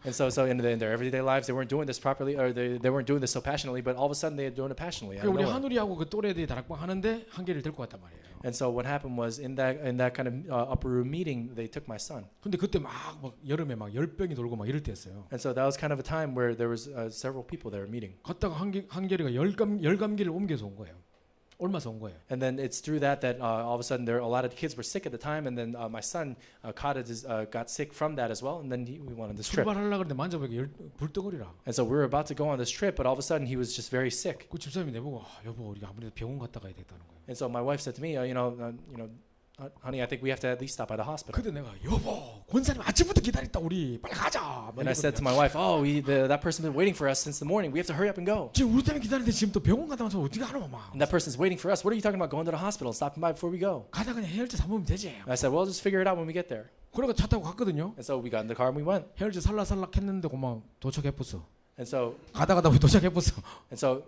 B: And so in their everyday lives, they weren't doing this properly, or they weren't doing this so passionately, but all of a sudden they were doing it passionately. Out of
A: 우리
B: nowhere.
A: 한우리하고 그 또래들이 다락방 하는데 한 개를 데리고 왔단 말이에요.
B: And so what happened was in that kind of upper room meeting, they took my son.
A: 근데 그때 막 여름에 막 열병이 돌고 막 이럴 때였어요.
B: And so that was kind of a time where there was several people there meeting.
A: 갔다가 한결이가 열감기를 옮겨서 온 거예요. 옮아서 온 거예요.
B: And then it's through that all of a sudden a lot of kids were sick at the time, and then my son got sick from that as well, and then we went on this trip.
A: 출발하려고 그랬는데 만져보니까 불덩어리라.
B: And so we were about to go on this trip, but all of a sudden he was just very sick.
A: 그 집사람이 내보고 여보 우리가 아무래도 병원 갔다 가야 되겠다는 거예요.
B: And so my wife said to me, honey, I think we have to at least stop by the hospital.
A: 그때 내가 여보 권사님 아침부터 기다렸다 우리 빨리 가자.
B: And I said to my wife, that person's been waiting for us since the morning. We have to hurry up and go.
A: 지금 우리 때문에 기다리는데 지금 또 병원 갔다 와서 어떻게 하노 막.
B: And that person's waiting for us. What are you talking about going to the hospital? Stopping by before we go.
A: 가다 그냥 해열제 삼으면 되지.
B: And I said, well, just figure it out when we get there.
A: 그러고 차 타고 갔거든요.
B: And so we got in the car and we went.
A: 해열제 살락살락 했는데 그만 도착해버렸어.
B: And so
A: 가다 도착해버렸어.
B: and so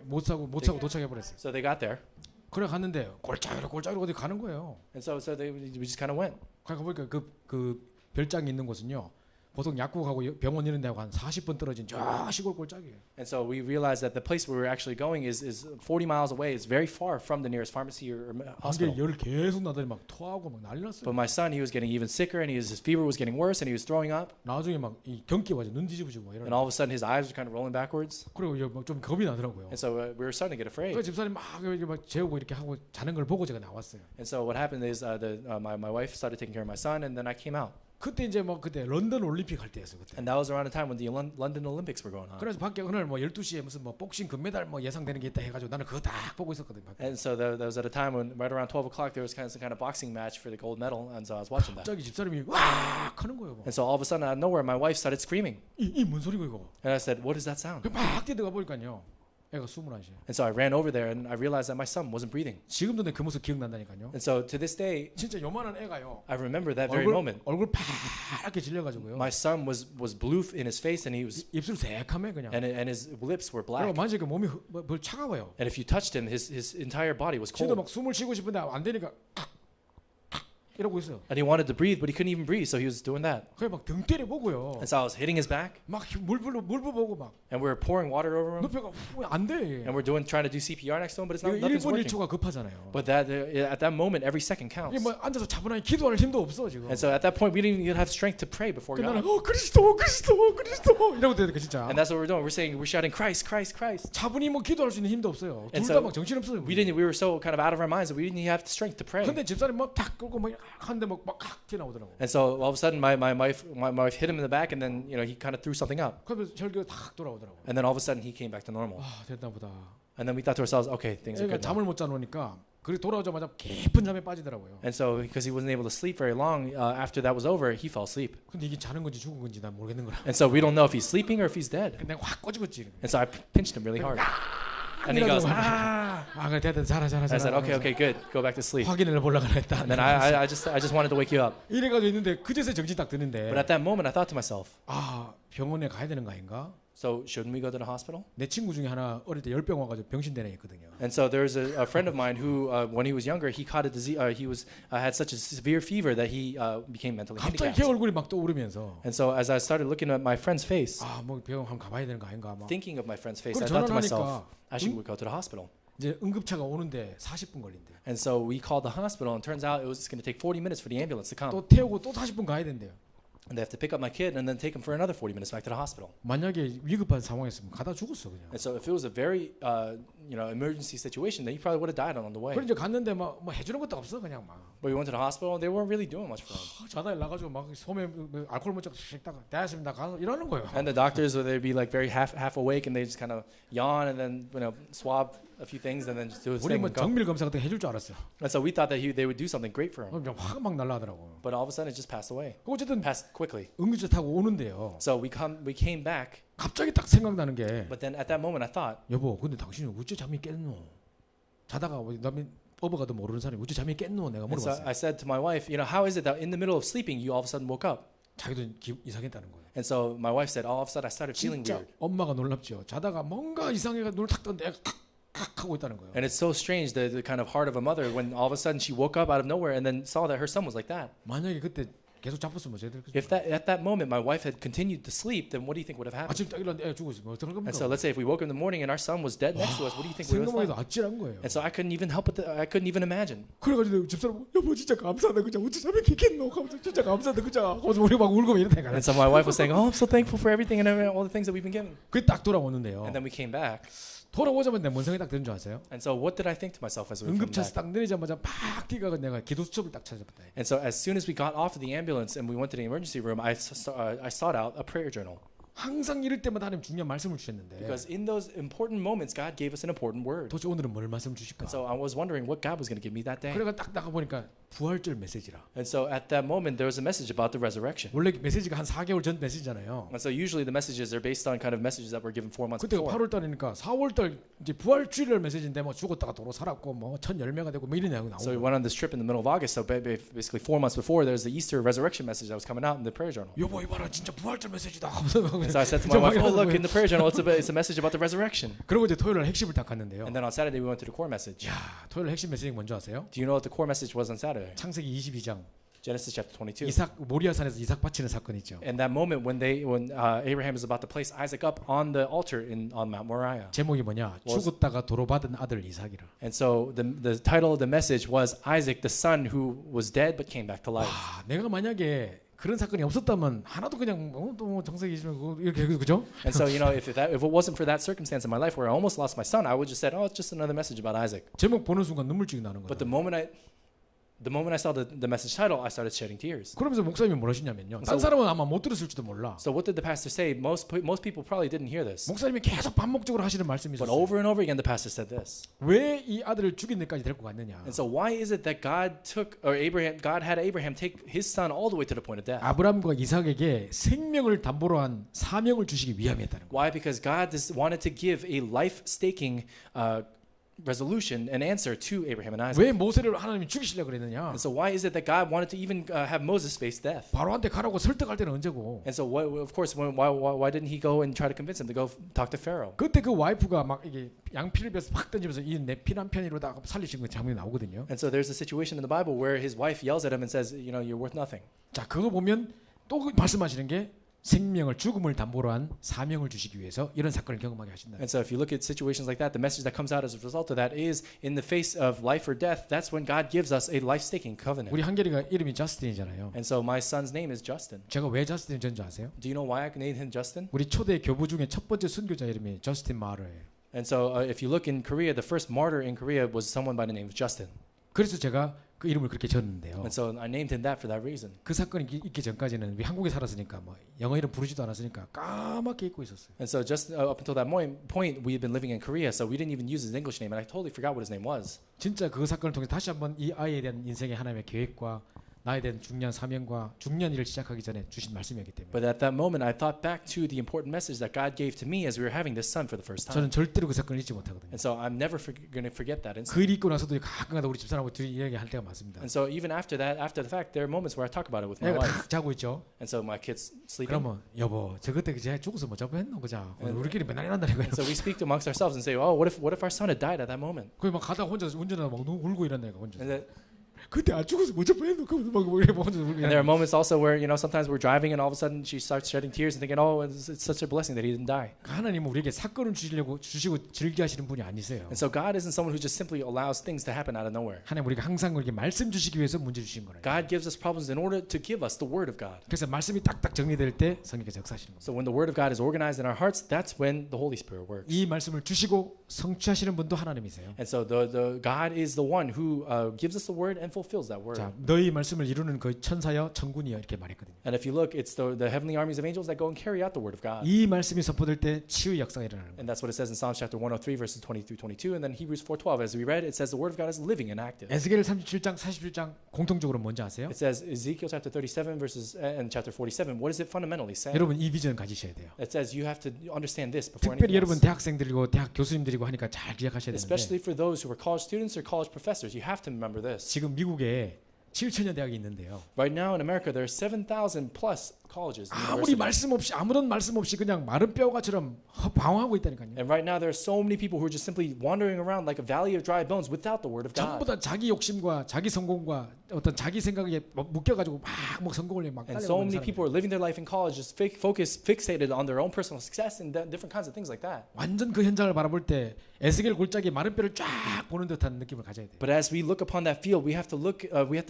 A: 못 사고 도착해버렸어.
B: so they got there.
A: 그래 갔는데 골짜기로 어디 가는 거예요.
B: And so we just kind of went.
A: 가 보니까 그 별장이 있는 곳은요. 보통 약국하고 병원 이런 데하고 한 40분 떨어진 저 시골 골짜기예요.
B: And so we realized that the place where we were actually going is 40 miles away. It's very far from the nearest pharmacy or hospital.
A: 근데 열 계속 나더니 막 토하고 막 난리 났어요.
B: But my son, he was getting even sicker, and his fever was getting worse, and he was throwing up.
A: 나중에 막 이 경기 와서 눈 뒤집어지고 이런.
B: And all of a sudden, his eyes were kind of rolling backwards.
A: 그리고 좀 겁이 나더라고요.
B: And so we were starting to get afraid.
A: 그 집사님 막 이렇게 막 재우고 이렇게 하고 자는 걸 보고 제가 나왔어요.
B: And so what happened is my wife started taking care of my son, and then I came out.
A: 그때 이제 뭐 그때 런던 올림픽 할 때였어 그때.
B: And that was around the time when the London Olympics were going on.
A: 그래서 밖에 오늘 뭐 12시에 무슨 뭐 복싱 금메달 뭐 예상되는 게 있다 해가지고 나는 그거 딱 보고 있었거든. 밖에.
B: And so that was at a time when right around 12 o'clock there was some kind of boxing match for the gold medal, and so I was watching that.
A: 갑자기 집사람이 와 하는 거예요.
B: And so all of a sudden out of nowhere my wife started screaming.
A: 이 뭔 소리고 이거?
B: And I said, what does that sound?
A: 막 뛰어가 보니까요. 애가 숨을 안 쉬어요.
B: And so I ran over there and I realized that my son wasn't breathing.
A: 지금도 내 그 모습 기억난다니까요.
B: And so to this day,
A: 진짜 요만한 애가요.
B: I remember that very moment.
A: 얼굴 파랗게 질려가지고요.
B: My son was blue in his face, and he was
A: 입술 새카매 그냥.
B: and his lips were
A: 그리고
B: black.
A: 만지니까 몸이 뭘 차가워요.
B: And if you touched him, his entire body was
A: 지도
B: cold.
A: 막 숨을 쉬고 싶은데 안 되니까 이러고 있어요.
B: And he wanted to breathe, but he couldn't even breathe, so he was doing that.
A: 그래 막 등 때려 보고요.
B: And so I was hitting his back,
A: 막물 보고 막
B: and we were pouring water over him,
A: 눕혀가 안 돼.
B: and we're trying to do CPR next to him, but
A: 이거
B: nothing's
A: 1분
B: working.
A: 1초가 급하잖아요.
B: But at that moment, every second counts.
A: 이게 뭐 앉아서 차분하게 기도할 힘도 없어 지금.
B: And so at that point, we didn't even have strength to pray before
A: 나는
B: God.
A: 그리스도 이러고 되니까 진짜.
B: And that's what we're doing. We're shouting, Christ, Christ, Christ.
A: 차분히 뭐 기도할 수 있는 힘도 없어요.
B: And
A: 둘 다
B: so
A: 막 정신 없어요.
B: We were so kind of out of our minds that we didn't have the strength to pray.
A: 근데 집사람이 뭐탁 끌고 막 하는데 막 튀어나오더라고.
B: And so all of a sudden, my wife hit him in the back, and then he kind of threw something up.
A: 그러면서 혈기가 탁 돌아오더라고.
B: And then all of a sudden, he came back to normal.
A: 아 됐나 보다.
B: And then we thought to ourselves, okay, things are
A: 애가
B: good now.
A: 잠을 못 자놓으니까 그리고 돌아오자마자 깊은 잠에 빠지더라고요.
B: And so because he wasn't able to sleep very long after that was over, he fell asleep.
A: 근데 이게 자는 건지 죽은 건지 난 모르겠는 거라.
B: And so we don't know if he's sleeping or if he's dead.
A: 내가 확 꼬집었지.
B: And so I pinched him really hard. And he goes, ah.
A: 그래 됐다 자라.
B: I said, okay, good, go back to sleep.
A: 확인을 보려고 했다.
B: And then I just wanted to wake you up.
A: 이래가지고 있는데 그제서 정신 딱 드는데.
B: But at that moment, I thought to myself,
A: 아 병원에 가야 되는 거 아닌가?
B: so shouldn't we go to the hospital?
A: 내 친구 중에 하나 어릴 때 열병 와가지고 병신대에 있거든요.
B: And so there's a friend of mine who, when he was younger, he caught a disease. He had such a severe fever that he became mentally
A: 갑자기
B: handicapped.
A: 걔 얼굴이 막 떠오르면서
B: And so as I started looking at my friend's face,
A: 아뭐 병원 한번 가봐야 되는 거 아닌가 막.
B: thinking of my friend's face,
A: 그걸
B: I thought to
A: 전화를
B: myself,
A: 하니까
B: I should go to the hospital.
A: 이제 응급차가 오는데 40분 걸린대.
B: And so we called the hospital, and turns out it was going to take 40 minutes for the ambulance to come.
A: 또 태우고 또 40분 가야 된대요.
B: And they have to pick up my kid and then take him for another 40 minutes back to the hospital.
A: 만약에 위급한 상황이었으면 가다 죽었어 그냥.
B: And so if it was a very emergency situation, then he probably would have died on the way.
A: 그래 이제 갔는데 뭐 해주는 것도 없어 그냥 막.
B: But we went to the hospital, and they weren't really doing much for him.
A: 자다 일나가지고 막 소매 알코올 먼저 씩다가 됐습니다 가서 이러는 거예요.
B: And the doctors, they'd be like very half awake, and they just kind of yawn and then swab a few things and then just do his
A: 우리
B: thing
A: 뭐
B: and go.
A: 정밀 검사 같은 거 해줄 줄 알았어.
B: And so we thought that they would do something great for him.
A: 그냥 확 막 날라하더라고.
B: But all of a sudden, it just passed away.
A: 어쨌든
B: Passed quickly.
A: 응급차 타고 오는데요.
B: So we came back,
A: 갑자기 딱 생각나는 게
B: but then at that moment I thought,
A: 여보 근데 당신이 어째 잠이 깼노? 자다가 남이 업어가도 모르는 사람이 어째 잠이 깼노? 내가
B: and so
A: 물어봤어요.
B: I said to my wife, how is it that in the middle of sleeping you all of a sudden woke up?
A: 자기도 이상했다는 거예요.
B: And so my wife said, all of a sudden I started feeling
A: 진짜
B: weird.
A: 엄마가 놀랍죠. 자다가 뭔가 이상해가 눈을 탁 떴는데 애가 탁 하고 있다는 거예요.
B: And it's so strange, the kind of heart of a mother, when all of a sudden she woke up out of nowhere and then saw that her son was like that.
A: 만약에 그때 계속 잡았으면 쟤들
B: If at that moment my wife had continued to sleep, then what do you think would have happened?
A: 아침 딱 일어났는데 애 죽었으면 어떡할 겁니까?
B: And so let's say if we woke up in the morning and our son was dead next to us, what do you think would have
A: 생각만 해도
B: happened?
A: 아찔한 거예요.
B: And so I couldn't even help it. I couldn't even imagine.
A: 그래가지고 집사람 여보 진짜 감사하다 그냥 어째 잠이 깼겠노? 진짜 감사하다 그자. 그래서 우리 막 울고 이랬다니까.
B: And so my wife was saying, oh, I'm so thankful for everything and all the things that we've been given.
A: 그게 딱 돌아오는데요.
B: And then we came back.
A: 돌아오자마자 내 뭔 생각이 딱 드는 줄 아세요?
B: And so what did I think to myself as we were coming
A: 응급차에서
B: back?
A: 딱 내리자마자 팍 뛰어가서 내가 기도 수첩을 딱 찾아봤다.
B: And so as soon as we got off of the ambulance and we went to the emergency room, I sought out a prayer journal.
A: 항상 이럴 때마다 하나님 중요한 말씀을 주셨는데
B: Because in those important moments, God gave us an important word.
A: 도대체 오늘은 뭘 말씀 주실까?
B: And so I was wondering what God was going to give me that day.
A: 그래가 딱 나가 보니까 부활절 메시지라.
B: And so at that moment, there was a message about the resurrection.
A: 원래 메시지가 한 4개월 전 메시지잖아요.
B: And so usually the messages are based on kind of messages that were given 4 months
A: 그때가
B: before.
A: 8월 달이니까 4월 달 이제 부활 주일날 메시지인데 뭐 죽었다가 도로 살았고 뭐 천 열매가 되고 뭐 이런 내용
B: So we
A: 나오고.
B: went on this trip in the middle of August. So basically 4 months before, there's the Easter resurrection message that was coming out in the prayer journal.
A: 여보 이봐라 진짜 부활절 메시지다.
B: And so I said to my wife, "Oh, look in the prayer journal. It's a message about the resurrection."
A: 그리고 이제 토요일 날 핵심을 딱 갔는데요.
B: And then on Saturday we went to the core message.
A: 야 토요일 핵심 메시지 뭔지 아세요?
B: Do you know what the core message was on Saturday?
A: 창세기 22장
B: Genesis chapter 22.
A: 이삭 모리아산에서 이삭 바치는 사건 있죠.
B: And that moment when Abraham is about to place Isaac up on the altar on Mount Moriah.
A: 제목이 뭐냐? 죽었다가 도로 받은 아들 이삭이라.
B: And so the title of the message was Isaac, the son who was dead but came back to life.
A: 아, 내가 만약에 그런 사건이 없었다면 하나도 그냥 또 정색이 이렇게 그죠?
B: And so if it wasn't for that circumstance in my life where I almost lost my son, I would just said, "Oh, it's just another message about Isaac."
A: 제목 보는 순간 눈물증이 나는 거예요.
B: But the moment I saw the message title, I started shedding tears.
A: 그러면서 목사님이 뭘 하시냐면요. 딴 사람은 아마 못 들었을지도 몰라.
B: So what did the pastor say? Most people probably didn't hear this.
A: 목사님이 계속 반복적으로 하시는 말씀이
B: But
A: 있었어요.
B: over and over again, the pastor said this.
A: 왜 이 아들을 죽인 데까지 데리고 갔느냐?
B: And so why is it that God had Abraham take his son all the way to the point of death?
A: 아브라함과 이삭에게 생명을 담보로 한 사명을 주시기 위함이었다는 거예요.
B: Why? Because God wanted to give a life-staking resolution and answer to Abraham and Isaac.
A: 왜 모세를 하나님이 죽이시려고 그랬느냐?
B: And so why is it that God wanted to even have Moses face death?
A: 바로한테 가라고 설득할 때는 언제고?
B: And so of course why didn't he go and try to convince him to go talk to Pharaoh?
A: 그때 그 와이프가 막 이게 양피를 베서 팍 던지면서 이 내 피난편이로다 살리신 그 장면이 나오거든요.
B: And so there's a situation in the Bible where his wife yells at him and says, you're worth nothing.
A: 자, 그거 보면 또 말씀하시는 게 생명을 죽음을 담보로 한 사명을 주시기 위해서 이런 사건을 경험하게 하신다.
B: And so if you look at situations like that, the message that comes out as a result of that is in the face of life or death, that's when God gives us a life-staking covenant.
A: 우리 한결이가 이름이 저스틴이잖아요.
B: And so my son's name is Justin.
A: 제가 왜 저스틴인 줄 아세요?
B: Do you know why I named him Justin?
A: 우리 초대 교부 중에 첫 번째 순교자 이름이 저스틴 마르예요.
B: And so if you look in Korea, the first martyr in Korea was someone by the name of Justin.
A: 그래서 제가 그 이름을 그렇게 졌는데요.
B: And so I named him that for that reason.
A: 그 사건이 있기 전까지는 우리 한국에 살았으니까 뭐 영어 이름 부르지도 않았으니까 까맣게 잊고 있었어요.
B: And so just up until that point, we had been living in Korea, so we didn't even use his English name, and I totally forgot what his name was.
A: 진짜 그 사건을 통해 다시 한번 이 아이에 대한 인생의 하나님의 계획과 나에 대한 중요한 사명과 중요한 일을 시작하기 전에 주신 말씀이었기 때문에
B: But at that moment, I thought back to the important message that God gave to me as we were having this son for the first time.
A: 저는 절대로 그 사건을 잊지 못하거든요.
B: And so I'm never going to forget that incident.
A: 그 일 있고 나서도 가끔가다 우리 집사람하고 둘이 이야기할 때가 많습니다.
B: And so even after that, after the fact, there are moments where I talk about it with my
A: 애가
B: wife.
A: 탁 자고 있죠.
B: And so my kids sleeping.
A: 그러면 여보 저 그때 그제 죽어서 뭐 자고 했노 그자 우리끼리 맨날 이런다는 거예요.
B: And so we speak amongst ourselves and say, "Oh, what if our son had died at that moment?"
A: 그막 가다 혼자 운전하다 막 울고 이런다 거 혼자.
B: And that,
A: 그때 안 죽어서 뭐 자고 했노 막 이래 혼자 울고.
B: and there are moments also where sometimes we're driving and all of a sudden she starts shedding tears and thinking, "Oh, it's such a blessing that he didn't die."
A: 하나님은 우리에게 사건을 주시고 즐겨하시는 분이 아니세요.
B: And so God isn't someone who just simply allows things to happen out of nowhere.
A: 하나님 우리가 항상 우리에게 말씀 주시기 위해서 문제 주신 거예요.
B: God gives us problems in order to give us the word of God.
A: 그래서 말씀이 딱딱 정리될 때 성령께서 역사하시는 거예요.
B: So when the word of God is organized in our hearts, that's when the Holy Spirit works.
A: 이 말씀을 주시고 성취하시는 분도 하나님이세요.
B: And so the God is the one who gives us the word and fulfills that word.
A: 자, 너희 말씀을 이루는 그 천사여 천군이여 이렇게 말했거든요.
B: And if you look, it's the heavenly armies of angels that go and carry out the word of God.
A: 이 말씀이 선포될 때 치유의 역사가 일어나는 거예요.
B: And that's what it says in Psalms chapter 103 verses 20 through 22, and then Hebrews 4:12 as we read, it says the word of God is living and active.
A: 에스겔 37장 47장 공통적으로 뭔지 아세요?
B: It says Ezekiel chapter 37 verses and chapter 47. What is it fundamentally saying?
A: 여러분 이 비전 가지셔야 돼요.
B: It says you have to understand this before
A: 특별히
B: anything
A: 여러분
B: else.
A: 대학생들이고 대학 교수님들이고 하니까 잘 기억하셔야 되는데
B: Especially for those who are college students or college professors, you have to remember this.
A: 지금 미국에 7천여 대학이 있는데요.
B: Right now in America, there are 7,000 plus colleges. and
A: 아무리
B: universities.
A: 말씀 없이 아무런 말씀 없이 그냥 마른 뼈가처럼 방황하고 있다니까요.
B: And right now, there are so many people who are just simply wandering around like a valley of dry bones without the word of
A: 전부
B: God.
A: 다 자기 욕심과 자기 성공과 어떤 자기 생각에 묶여가지고 막 성공을 막
B: And so
A: 따려고
B: many
A: 하는
B: people are living their life in college just fixated on their own personal success and different kinds of things like that.
A: 완전 그 현장을 바라볼 때 에스겔 골짜기 마른 뼈를 쫙 보는 듯한 느낌을 가져야 돼요.
B: But as we look upon that field, we have to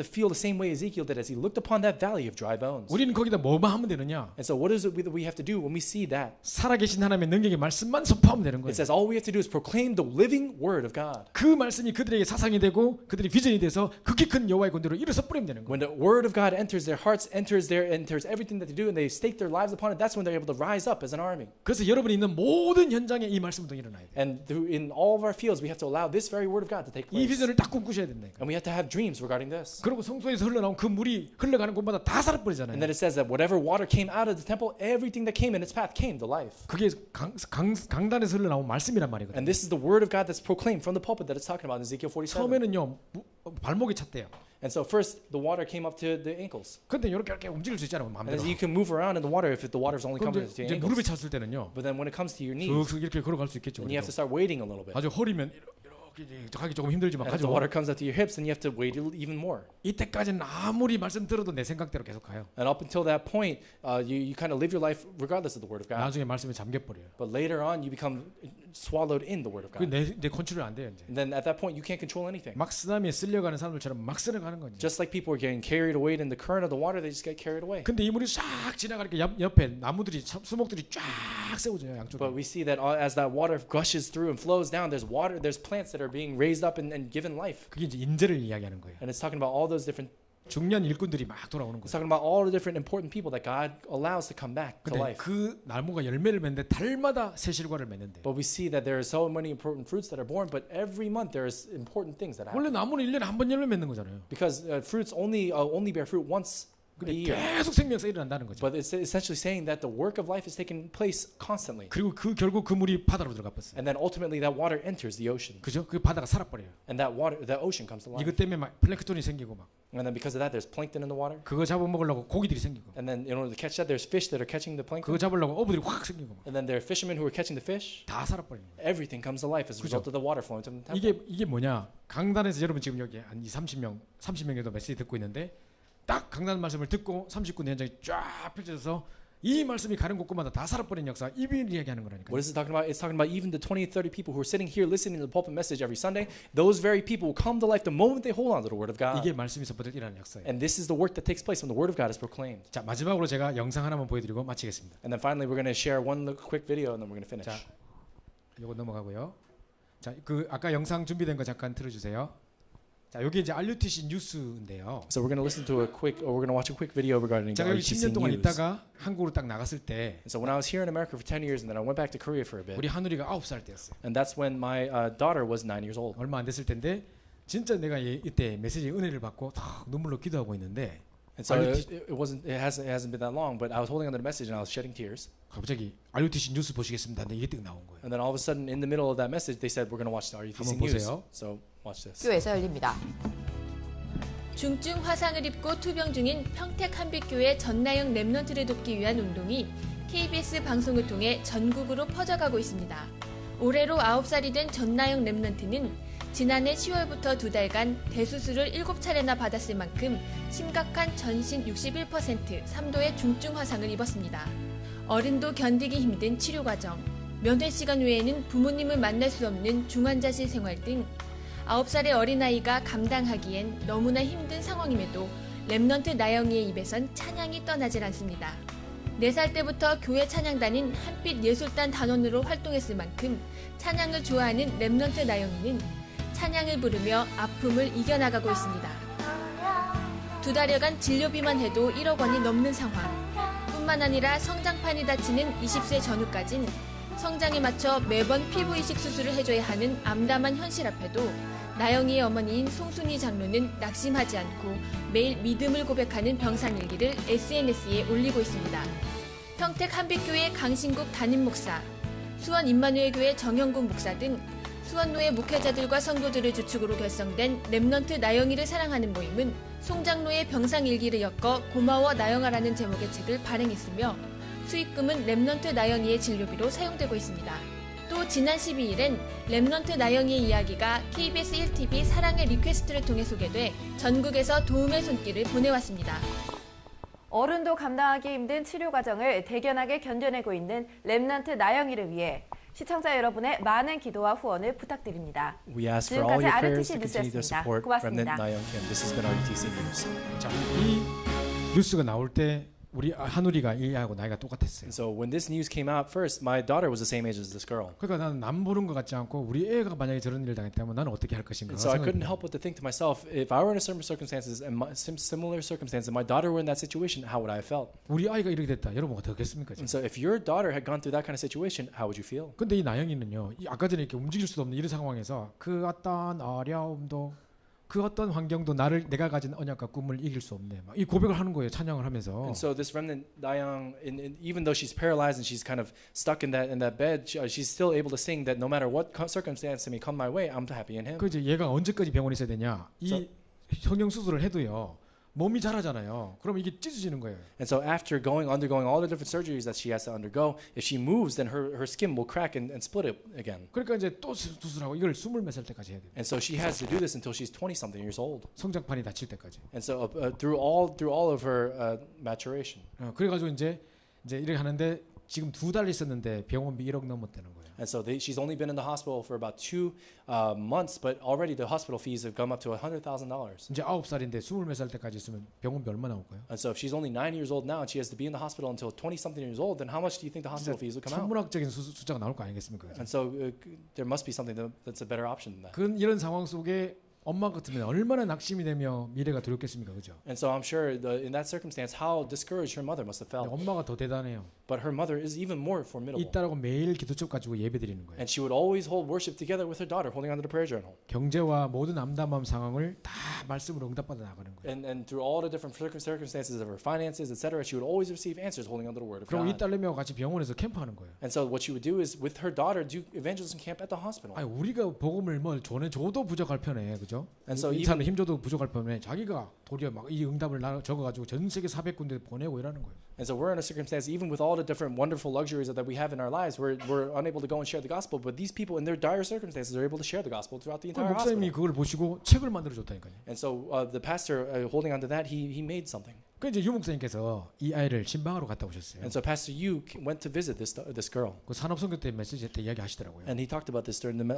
B: feel the same way Ezekiel did as he looked upon that valley of dry bones.
A: 우리는 거기다 뭐만 뭐 하면 되느냐?
B: And so what is it that we have to do when we see that?
A: 살아계신 하나님의 능력의 말씀만 선포하면 되는 거예요.
B: It says all we have to do is proclaim the living word of God.
A: 그 말씀이 그들에게 사상이 되고 그들이 비전이 돼서 극히 큰 여호와의 군대로 일어서 뿌리면 되는 거예요.
B: When the word of God enters their hearts, enters everything that they do, and they stake their lives upon it, that's when they're able to rise up as an army.
A: 그래서 여러분이 있는 모든 현장에 이 말씀 운동이 일어나야 돼요.
B: And in all of our fields, we have to allow this very word of God to take
A: 이
B: place.
A: 비전을 딱 꿈꾸셔야 된다.
B: And we have to have dreams regarding this.
A: 그리고 성소에서 흘러나온 그 물이 흘러가는 곳마다 다
B: And
A: 살아버리잖아요.
B: then it says that whatever water came out of the temple, everything that came in its path came to life.
A: 그게 강단에서 흘러나온 말씀이란 말이거든요.
B: And this is the word of God that's proclaimed from the pulpit that it's talking about in Ezekiel 47.
A: 처음에는요 발목이 찼대요.
B: And so first, the water came up to the ankles.
A: 근데 이렇게 움직일 수 있잖아요
B: And
A: 마음대로.
B: then you can move around in the water if the water's only coming
A: 그럼
B: to
A: 이제
B: your
A: 무릎에
B: ankles.
A: 찼을 때는요
B: But then when it comes to your knees,
A: 슥슥 이렇게 걸어갈 수 있겠죠.
B: then you have to
A: 그래도.
B: start wading a little bit.
A: 아주 허리면 이렇게 가기 조금 힘들지만
B: And as the
A: 가지고
B: water comes up to your hips, then you have to wade even more.
A: 이때까지는 아무리 말씀 들어도 내 생각대로 계속 가요.
B: And up until that point, you kind of live your life regardless of the word of God.
A: 나중에 말씀에 잠겨버려요.
B: But later on, you become swallowed in the word of God.
A: 내 컨트롤 안 돼요 이제.
B: And then at that point, you can't control anything.
A: 막 쓰나미에 쓸려가는 사람들처럼 막 쓸려가는 거지.
B: Just like people are getting carried away in the current of the water, they just get carried away.
A: 근데 이 물이 싹 지나가니까 옆에 나무들이 수목들이 쫙 세워져요 양쪽에.
B: But we see that as that water gushes through and flows down, there's plants that are being raised up and given life.
A: 그게 이제 인재를 이야기하는 거예요.
B: And it's talking about all those different.
A: 중요한 일꾼들이 막 돌아오는
B: It's
A: 거예요.
B: talking about all the different important people that God allows to come back to
A: 근데
B: life.
A: 그 나무가 열매를 맺는데 달마다 새 실과를 맺는데.
B: But we see that there are so many important fruits that are born, but every month there is important things that
A: 원래
B: happen.
A: 나무는 1년에 한 번 열매 맺는 거잖아요.
B: Because fruits only bear fruit once a
A: 근데
B: year.
A: 계속 생명사 일어난다는 거죠.
B: But it's essentially saying that the work of life is taking place constantly.
A: 그리고 결국 그 물이 바다로 들어가 버렸어요.
B: And then ultimately that water enters the ocean.
A: 그죠? 그 바다가 살아버려요.
B: And that ocean comes to life.
A: 이것 때문에 막 플랭크톤이 생기고 막
B: And then because of that, there's plankton in the water.
A: 그거 잡아먹으려고 고기들이 생기고
B: And then in order to catch that, there's fish that are catching the plankton.
A: 그거 잡으려고 어부들이 확 생기고 막
B: And then there are fishermen who are catching the fish.
A: 다 살아버리는 거예요.
B: Everything comes to life as a
A: 그죠?
B: result of the water flowing to the temple.
A: 이게 뭐냐? 강단에서 여러분 지금 여기 한 30명 정도 메시지 듣고 있는데 딱 강단 말씀을 듣고 39년 현장이 쫙 펼쳐져서 이 말씀이 가는 곳곳마다 다 살아버린 역사 이비를 이야기하는 거라니까.
B: What is it talking about? It's talking about even the 20, 30 people who are sitting here listening to the pulpit message every Sunday. Those very people will come to life the moment they hold on to the Word of God.
A: 이게 말씀이 선포될 일하는 역사예요.
B: And this is the work that takes place when the Word of God is proclaimed.
A: 자 마지막으로 제가 영상 하나만 보여드리고 마치겠습니다.
B: And then finally, we're going to share one quick video, and then we're going to finish.
A: 자, 이거 넘어가고요. 자, 그 아까 영상 준비된 거 잠깐 틀어주세요. 자, 여기 이제 RUTC 뉴스인데요.
B: So we're going to listen to we're going to watch a quick video regarding
A: 제가 여기
B: RUTC
A: 10년 동안
B: News.
A: 있다가 한국으로 딱 나갔을 때
B: And so when I was here in America for 10 years, and then I went back to Korea for a bit,
A: 우리 하늘이가 9살 때였어요.
B: and that's when my daughter was 9 years old.
A: 얼마 안 됐을 텐데 진짜 내가 이때 메시지 은혜를 받고 탁 눈물로 기도하고 있는데
B: And so it hasn't been that long, but I was holding on to the message and I was shedding tears.
A: 갑자기 RUTC 뉴스 보시겠습니다. 근데 이게 딱 나온 거예요.
B: And then all of a sudden, in the middle of that message, they said we're going to watch the RUTC
A: 한번
B: News.
A: 보세요.
B: So watch this.
C: 교회에서 열립니다.
D: 중증 화상을 입고 투병 중인 평택 한빛교회 전나영 랩넌트를 돕기 위한 운동이 KBS 방송을 통해 전국으로 퍼져가고 있습니다. 올해로 9살이 된 전나영 랩넌트는 지난해 10월부터 2달간 대수술을 7차례나 받았을 만큼 심각한 전신 61% 3도의 중증 화상을 입었습니다. 어른도 견디기 힘든 치료 과정, 면회 시간 외에는 부모님을 만날 수 없는 중환자실 생활 등 9살의 어린아이가 감당하기엔 너무나 힘든 상황임에도 랩넌트 나영이의 입에선 찬양이 떠나질 않습니다. 4살 때부터 교회 찬양단인 한빛예술단 단원으로 활동했을 만큼 찬양을 좋아하는 랩넌트 나영이는 찬양을 부르며 아픔을 이겨나가고 있습니다. 2달여간 진료비만 해도 1억 원이 넘는 상황. 뿐만 아니라 성장판이 다치는 20세 전후까진 성장에 맞춰 매번 피부 이식 수술을 해줘야 하는 암담한 현실 앞에도 나영이의 어머니인 송순희 장로는 낙심하지 않고 매일 믿음을 고백하는 병상일기를 SNS에 올리고 있습니다. 평택 한빛교회 강신국 담임 목사, 수원 임마누엘교회 정영국 목사 등 수원로의 목회자들과 성도들을 주축으로 결성된 랩넌트 나영이를 사랑하는 모임은 송 장로의 병상일기를 엮어 고마워 나영아라는 제목의 책을 발행했으며 수익금은 랩넌트 나영이의 진료비로 사용되고 있습니다. 또 지난 12일엔 랩넌트 나영이의 이야기가 KBS 1TV 사랑의 리퀘스트를 통해 소개돼 전국에서 도움의 손길을 보내왔습니다.
C: 어른도 감당하기 힘든 치료 과정을 대견하게 견뎌내고 있는 랩넌트 나영이를 위해 시청자 여러분의 많은 기도와 후원을 부탁드립니다.
B: We ask for all your
C: 지금까지
B: prayers
C: RUTC
B: to continue to
C: 뉴스였습니다.
B: support
C: 고맙습니다.
B: Remnant Nayeon Kim. This has been RUTC News.
A: 자, 이 뉴스가 나올 때 우리 한우리가 이 아이하고 나이가 똑같았어요.
B: And so when this news came out first, my daughter was the same age as this girl.
A: 그러니까 나는 남 보는 것 같지 않고 우리 애가 만약에 저런 일을 당했다면 나는 어떻게 할 것인가
B: And so I
A: 생각이
B: couldn't help but to think to myself, if I were in a similar circumstances and similar circumstances, and my daughter were in that situation, how would I have felt?
A: 우리 아이가 이렇게 됐다. 여러분 어떻겠습니까?
B: And so if your daughter had gone through that kind of situation, how would you feel?
A: 근데 이 나영이는요. 이 아까 전에 이렇게 움직일 수도 없는 이런 상황에서 그 어떤 어려움도 그 어떤 환경도 내가 가진 언약과 꿈을 이길 수 없네. 막 이 고백을 하는 거예요. 찬양을 하면서.
B: And so this remnant Dayang, even though she's paralyzed and she's kind of stuck in that bed, she's still able to sing that no matter what circumstance may come my way, I'm happy in Him.
A: 그 이제 얘가 언제까지 병원에 있어야 되냐? 이 성형 수술을 해도요. 몸이 자라잖아요. 그럼 이게 찢어지는 거예요.
B: And so after undergoing all the different surgeries that she has to undergo, if she moves, then her skin will crack and split it again.
A: 그러니까 이제 또 수술하고 이걸 20몇 살 때까지 해야 돼요.
B: And so she has to do this until she's 20-something years old.
A: 성장판이 닫힐 때까지.
B: And so through all of her maturation.
A: 그래가지고 이제 이렇게 하는데 지금 2달 있었는데 병원비 1억 넘었다는 거예요.
B: And so she's only been in the hospital for about 2 months, but already the hospital fees have come up to $100,000.
A: 이제 9살인데 20몇 살 때까지 있으면 병원비 얼마 나올까요?
B: And so if she's only 9 years old now and she has to be in the hospital until 20-something years old, then how much do you think the hospital fees will come out?
A: 천문학적인 숫자가 나올 거 아니겠습니까?
B: And so there must be something that's a better option than that.
A: 이런 상황 속에 엄마 같으면 얼마나 낙심이 되며 미래가 두렵겠습니까, 그죠?
B: And so I'm sure in that circumstance, how discouraged her mother must have felt.
A: 엄마가 더 대단해요.
B: But her mother is even more formidable.
A: 이 딸하고 매일 기도책 가지고 예배드리는 거예요.
B: And she would always hold worship together with her daughter, holding onto the prayer journal.
A: 경제와 모든 암담한 상황을 다 말씀으로 응답받아 나가는 거예요.
B: And through all the different circumstances of her finances, etc., she would always receive answers holding onto the word of
A: 그리고 이
B: God.
A: 딸내미와 같이 병원에서 캠프하는 거예요.
B: And so what she would do is with her daughter do evangelism camp at the hospital.
A: 아니 우리가 복음을 뭘 전해줘도 부족할 편에, 그죠?
B: And so
A: 이 사람 힘줘도 부족할 편에 자기가 도리어 막 이 응답을 적어가지고 전 세계 400군데 보내고 이러는 거예요.
B: And so we're in a circumstance, even with all the different wonderful luxuries that we have in our lives, we're unable to go and share the gospel. But these people, in their dire circumstances, are able to share the gospel throughout the entire
A: 목사님이
B: hospital.
A: 그걸 보시고 책을 만들어 줬다니까요.
B: And so the pastor, holding onto that, he made something.
A: 그 이제 유 목사님께서 이 아이를 신방으로 갔다 오셨어요.
B: And so Pastor Yu went to visit this girl.
A: 그 산업선교 때 메시지 때 이야기하시더라고요.
B: And he talked about this during the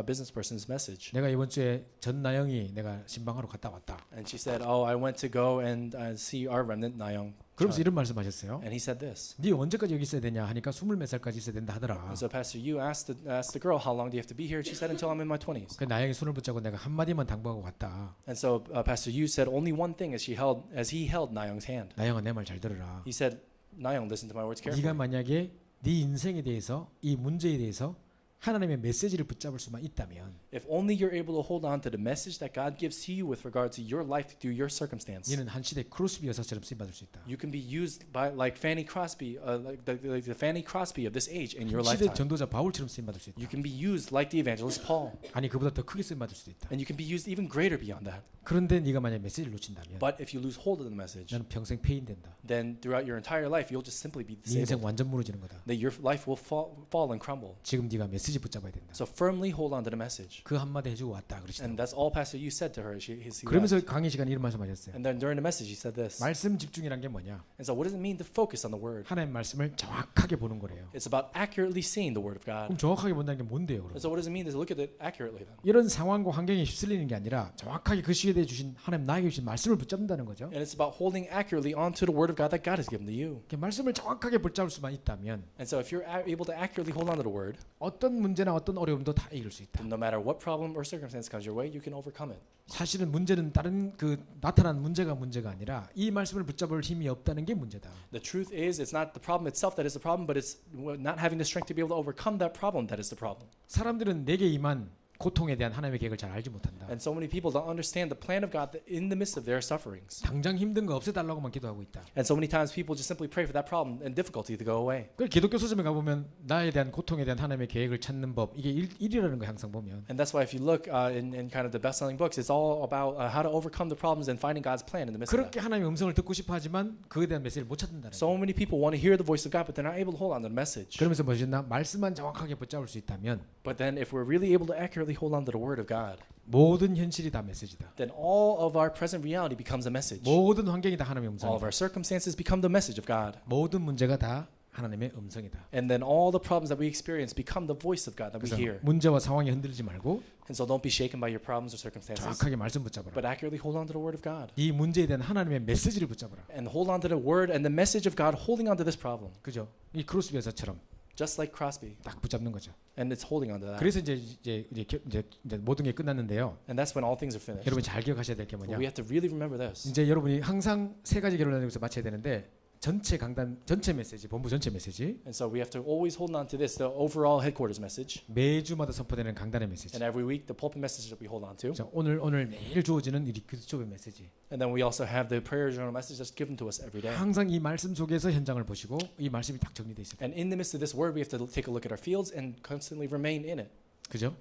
B: business person's message.
A: 내가 이번 주에 전나영이 내가 신방하러 갔다 왔다.
B: And she said, "Oh, I went to go and see our remnant Nayoung."
A: 그러면서 이런 말씀하셨어요.
B: And he said this.
A: 네 언제까지 여기 있어야 되냐 하니까 20몇 살까지 있어야 된다 하더라.
B: And so Pastor Yu asked the girl, "How long do you have to be here?" And she said, "Until I'm in my 20s."
A: 그 나영이 손을 붙잡고 내가 한 마디만 당부하고 갔다.
B: And so Pastor Yu said only one thing as he held Nayoung's hand.
A: 나영아 내 말 잘 들어라.
B: He said, "Nayoung, listen to my words
A: 네가
B: carefully."
A: 만약에 네 인생에 대해서 이 문제에 대해서 하나님의 메시지를 붙잡을 수만 있다면
B: If only you're able to hold on to the message that God gives to you with regard to your life through your circumstance,
A: 너는 한 시대 크로스비 여사처럼 쓰임 받을 수 있다.
B: you can be used by like Fanny Crosby, like the Fanny Crosby of this age in your
A: 시대
B: lifetime.
A: 전도자 바울처럼 쓰임 받을 수 있다.
B: You can be used like the evangelist Paul,
A: 아니 그보다 더 크게 쓰임 받을 수도 있다.
B: and you can be used even greater beyond that.
A: 그런데 네가 만약 메시지를 놓친다면
B: But if you lose hold of the message,
A: 너는 평생 폐인된다.
B: then throughout your entire life, you'll just simply be
A: 네 인생
B: disabled.
A: 완전 무너지는 거다.
B: That your life will fall and crumble.
A: 지금 네가 메시지 붙잡아야 된다.
B: So firmly hold on to the message.
A: 그 한마디 해주고 왔다 그러시더라고요.
B: And that's all Pastor Yu said to her. He
A: 그러면서
B: left.
A: 강의 시간에 이런 말씀하셨어요.
B: And then during the message, he said this.
A: 말씀 집중이란 게 뭐냐?
B: And so what does it mean to focus on the word?
A: 하나님 말씀을 정확하게 보는 거래요.
B: It's about accurately seeing the word of God.
A: 그럼 정확하게 본다는 게 뭔데요? 그럼?
B: And so what does it mean to look at it accurately then?
A: 이런 상황과 환경에 휩쓸리는 게 아니라 정확하게 그 시대에 주신 하나님 나에게 주신 말씀을 붙잡는다는 거죠.
B: And it's about holding accurately onto the word of God that God has given to you.
A: 이렇게 말씀을 정확하게 붙잡을 수만 있다면
B: And so if you're able to accurately hold on to the word,
A: 어떤 문제나 어떤 어려움도 다 이길 수 있다.
B: then no matter what problem or circumstance comes your way, you can overcome it.
A: 사실은 문제는 다른 그 나타난 문제가 아니라 이 말씀을 붙잡을 힘이 없다는 게 문제다.
B: The truth is, it's not the problem itself that is the problem, but it's not having the strength to be able to overcome that problem that is the problem.
A: 사람들은 내게 임한 고통에 대한 하나님의 계획을 잘 알지 못한다.
B: And so many people don't understand the plan of God in the midst of their sufferings.
A: 당장 힘든 거 없애달라고만 기도하고 있다.
B: And so many times people just simply pray for that problem and difficulty to go away.
A: 그 기독교 서점에 가보면 나에 대한 고통에 대한 하나님의 계획을 찾는 법 이게 일이라는 거 항상 보면.
B: And that's why if you look in kind of the best-selling books, it's all about how to overcome the problems and finding God's plan in the midst of
A: 그렇게
B: that.
A: 하나님의 음성을 듣고 싶어하지만 그에 대한 메시지를 못 찾는다는
B: So
A: 거예요.
B: many people want to hear the voice of God, but they're not able to hold on to the message.
A: 그러면서 뭐였나 말씀만 정확하게 붙잡을 수 있다면
B: But then if we're really able to accurately hold on to the word of God,
A: 모든 현실이 다 메시지다.
B: then all of our present reality becomes a message.
A: 모든 환경이 다 하나님의
B: All of
A: 음성이다.
B: our circumstances become the message of God.
A: 모든 문제가 다 하나님의 음성이다.
B: And then all the problems that we experience become the voice of God that we
A: 그래서
B: hear.
A: 문제와 상황에 흔들리지 말고
B: And so don't be shaken by your problems or circumstances,
A: 정확하게 말씀 붙잡아라.
B: but accurately hold on to the word of God.
A: 이 문제에 대한 하나님의 메시지를 붙잡아라.
B: And hold on to the word and the message of God, holding on to this problem.
A: 그죠? 이 크로스비에서처럼
B: Just like Crosby.
A: 딱 붙잡는 거죠.
B: And it's holding on to that.
A: 그래서 이제 모든 게 끝났는데요.
B: And that's when all things are finished.
A: 여러분 잘 기억하셔야 될 게
B: But
A: 뭐냐?
B: we have to really remember this.
A: 이제 여러분이 항상 세 가지 결론을 내면서 마쳐야 되는데 전체 강단 전체 메시지, 본부 전체 메시지,
B: And so we have to always hold on to this, the overall headquarters message.
A: 매주마다 선포되는 강단의 메시지.
B: And every week, the pulpit message that we hold on to.
A: 자, 오늘 매일 주어지는 이 기도초의 메시지.
B: And then we also have the prayer journal message that's given to us every day.
A: 항상 이 말씀 속에서 현장을 보시고 이 말씀이 딱 정리돼 있어요.
B: And in the midst of this word, we have to take a look at our fields and constantly remain in it.
A: 그죠?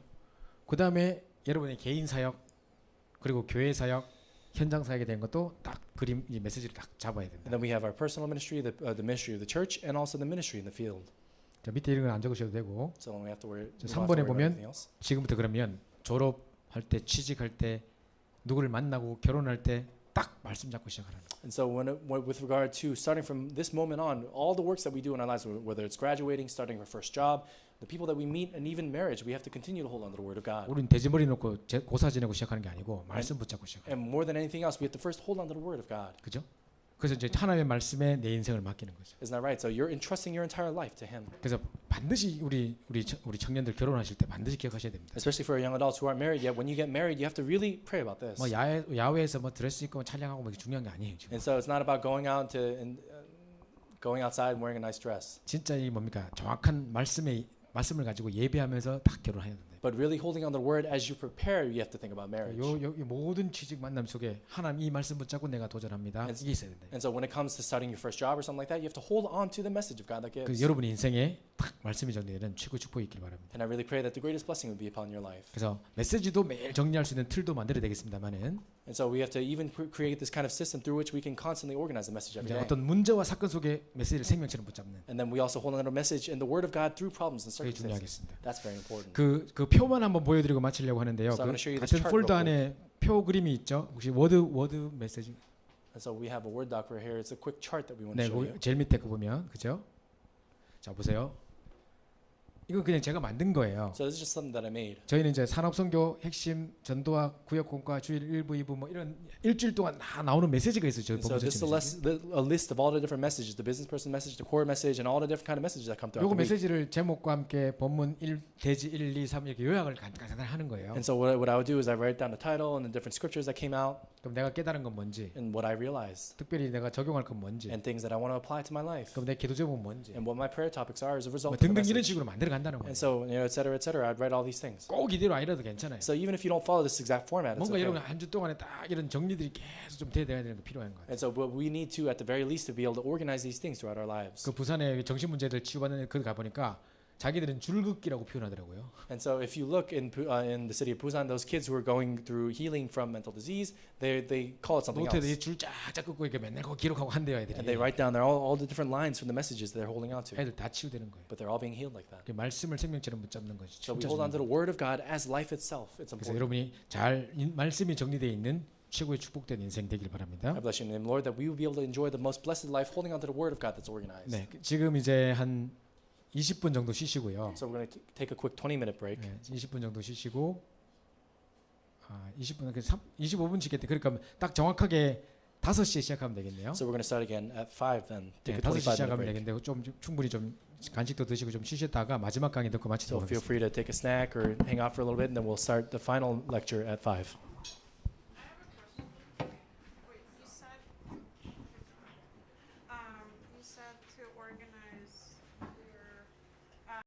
A: 그다음에 여러분의 개인 사역 그리고 교회 사역, 현장 사역에 대한 것도 딱 그림 이 메시지를 딱 잡아야 된다.
B: And then we have our personal ministry, the ministry of the church, and also the ministry in the field.
A: 자, 밑에 이런 건 안 적으셔도 되고
B: So we have to worry.
A: 자,
B: We don't have to
A: 3번에
B: worry about
A: 보면
B: anything else.
A: 지금부터 그러면 졸업할 때, 취직할 때, 누구를 만나고 결혼할 때 딱 말씀 잡고 시작하라는 거.
B: And so with regard to starting from this moment on, all the works that we do in our lives, whether it's graduating, starting our first job, the people that we meet, and even marriage, we have to continue to hold on to the word of God.
A: 우리는 돼지머리 놓고 고사 지내고 시작하는 게 아니고 말씀 붙잡고 시작해요.
B: And more than anything else, we have to first hold on to the word of God.
A: 그죠? 그래서 이제 하나님의 말씀에 내 인생을 맡기는 거죠.
B: Isn't that right? So you're entrusting your entire life to Him.
A: 그래서 반드시 우리 청년들 결혼하실 때 반드시 기억하셔야 됩니다.
B: Especially for young adults who aren't married yet, when you get married, you have to really pray about this.
A: 뭐 야외에서 뭐 드레스 입고 찬양하고 뭐 이게 중요한 게 아니에요. 지금.
B: And so it's not about going out going outside and wearing a nice dress,
A: 진짜 이 뭡니까? 정확한 말씀을 가지고 예배하면서 딱 결혼해야 된다.
B: but really holding on the word as you prepare. You have to think about marriage.
A: 요 모든 취직 만남 속에 하나님 이 말씀 붙잡고 내가 도전합니다. 이게 있어야 된다.
B: And so when it comes to starting your first job or something like that, you have to hold on to the message of God that
A: 그
B: gives.
A: 여러분 인생에 딱 말씀이 정리되는 최고 축복이 있길 바랍니다.
B: And I really pray that the greatest blessing would be upon your life.
A: 그래서 메시지도 매일 정리할 수 있는 틀도 만들어야 되겠습니다만은
B: And so we have to even create this kind of system through which we can constantly organize the message every
A: 이제
B: day.
A: 어떤 문제와 사건 속에 메시지를 생명처럼 붙잡는
B: And then we also hold on to a message in the word of God through problems and
A: 그게
B: circumstances.
A: 중요하겠습니다.
B: That's very important.
A: 그 표만 한번 보여드리고 마치려고 하는데요.
B: So I'm gonna show you this
A: 같은
B: chart
A: 폴더
B: real
A: 안에 표 그림이 있죠. 혹시 워드 메시지?
B: And so we have a word doc right here. It's a quick chart that we want
A: 네,
B: to show you.
A: 제일 밑에 거 보면 그죠? 자 보세요. 이거 그냥 제가 만든 거예요.
B: So this is just something that I made.
A: 저희는 이제 산업선교 핵심 전도학 구역공과 주일 1부 2부 뭐 이런 일주일 동안 다 나오는 메시지가 있어요. 저희
B: And so
A: 본부
B: this is
A: 전체 메시지.
B: a list of all the different messages, the business person message, the core message, and all the different kind of messages that come throughout
A: 요거
B: the week.
A: 메시지를 제목과 함께 본문 1 대지 1, 2, 3 이렇게 요약을 간단하게 하는 거예요.
B: And so what I would do is I write down the title and the different scriptures that came out
A: 그럼 내가 깨달은 건 뭔지,
B: and what I realized
A: 특별히 내가 적용할 건 뭔지,
B: and things that I want to apply to my life
A: 그럼 내 기도 제목은 뭔지,
B: and what my prayer topics are as a
A: 뭐
B: result of the
A: 등등 이런
B: message.
A: 식으로 만들어 간다는 거예요.
B: And so, et cetera, I'd write all these things.
A: 꼭 이대로 아니라도 괜찮아요.
B: So even if you don't follow this exact format, it's
A: 뭔가
B: okay.
A: 여러분 한 주 동안에 딱 이런 정리들이 계속 좀 돼야 되는 게 필요한 거예요.
B: And so what we need to, at the very least, to be able to organize these things throughout our lives.
A: 그 부산에 정신 문제들 치유받는 그 가보니까 자기들은 줄긋기라고 표현하더라고요.
B: And so if you look in the city of Busan, those kids who are going through healing from mental disease, they call it something
A: 노트에
B: else.
A: 줄 쫙쫙 긋고 이렇게 맨날 그거 기록하고 한대요 애들이.
B: And they write down all the different lines from the messages they're holding on to.
A: 애들 다 치유되는 거예요.
B: But they're all being healed like that.
A: 그 말씀을 생명처럼 붙잡는 것이
B: So we
A: 진짜
B: hold on to
A: 중요해요.
B: the word of God as life itself. It's
A: 그래서
B: important.
A: 여러분이 잘 말씀이 정리되어 있는 최고의 축복된 인생 되길 바랍니다.
B: I bless you in the name, Lord, that we will be able to enjoy the most blessed life holding on to the word of God that's organized.
A: 네, 지금 이제 한 20분 정도 쉬시고요.
B: So we're going to take a quick 20-minute break.
A: 네, 20분 정도 쉬시고 20분 25분 쉬겠대. 그러니까 딱 정확하게 5시에 시작하면 되겠네요.
B: So we're going to start again at 5 then.
A: 네,
B: Take a
A: 5시
B: 25-minute
A: 시작하면
B: break.
A: 되겠는데 좀 충분히 좀 간식도 드시고 좀 쉬셨다가 마지막 강의 듣고
B: So
A: 마치도록
B: feel
A: 하겠습니다.
B: free to take a snack or hang out for a little bit, and then we'll start the final lecture at 5.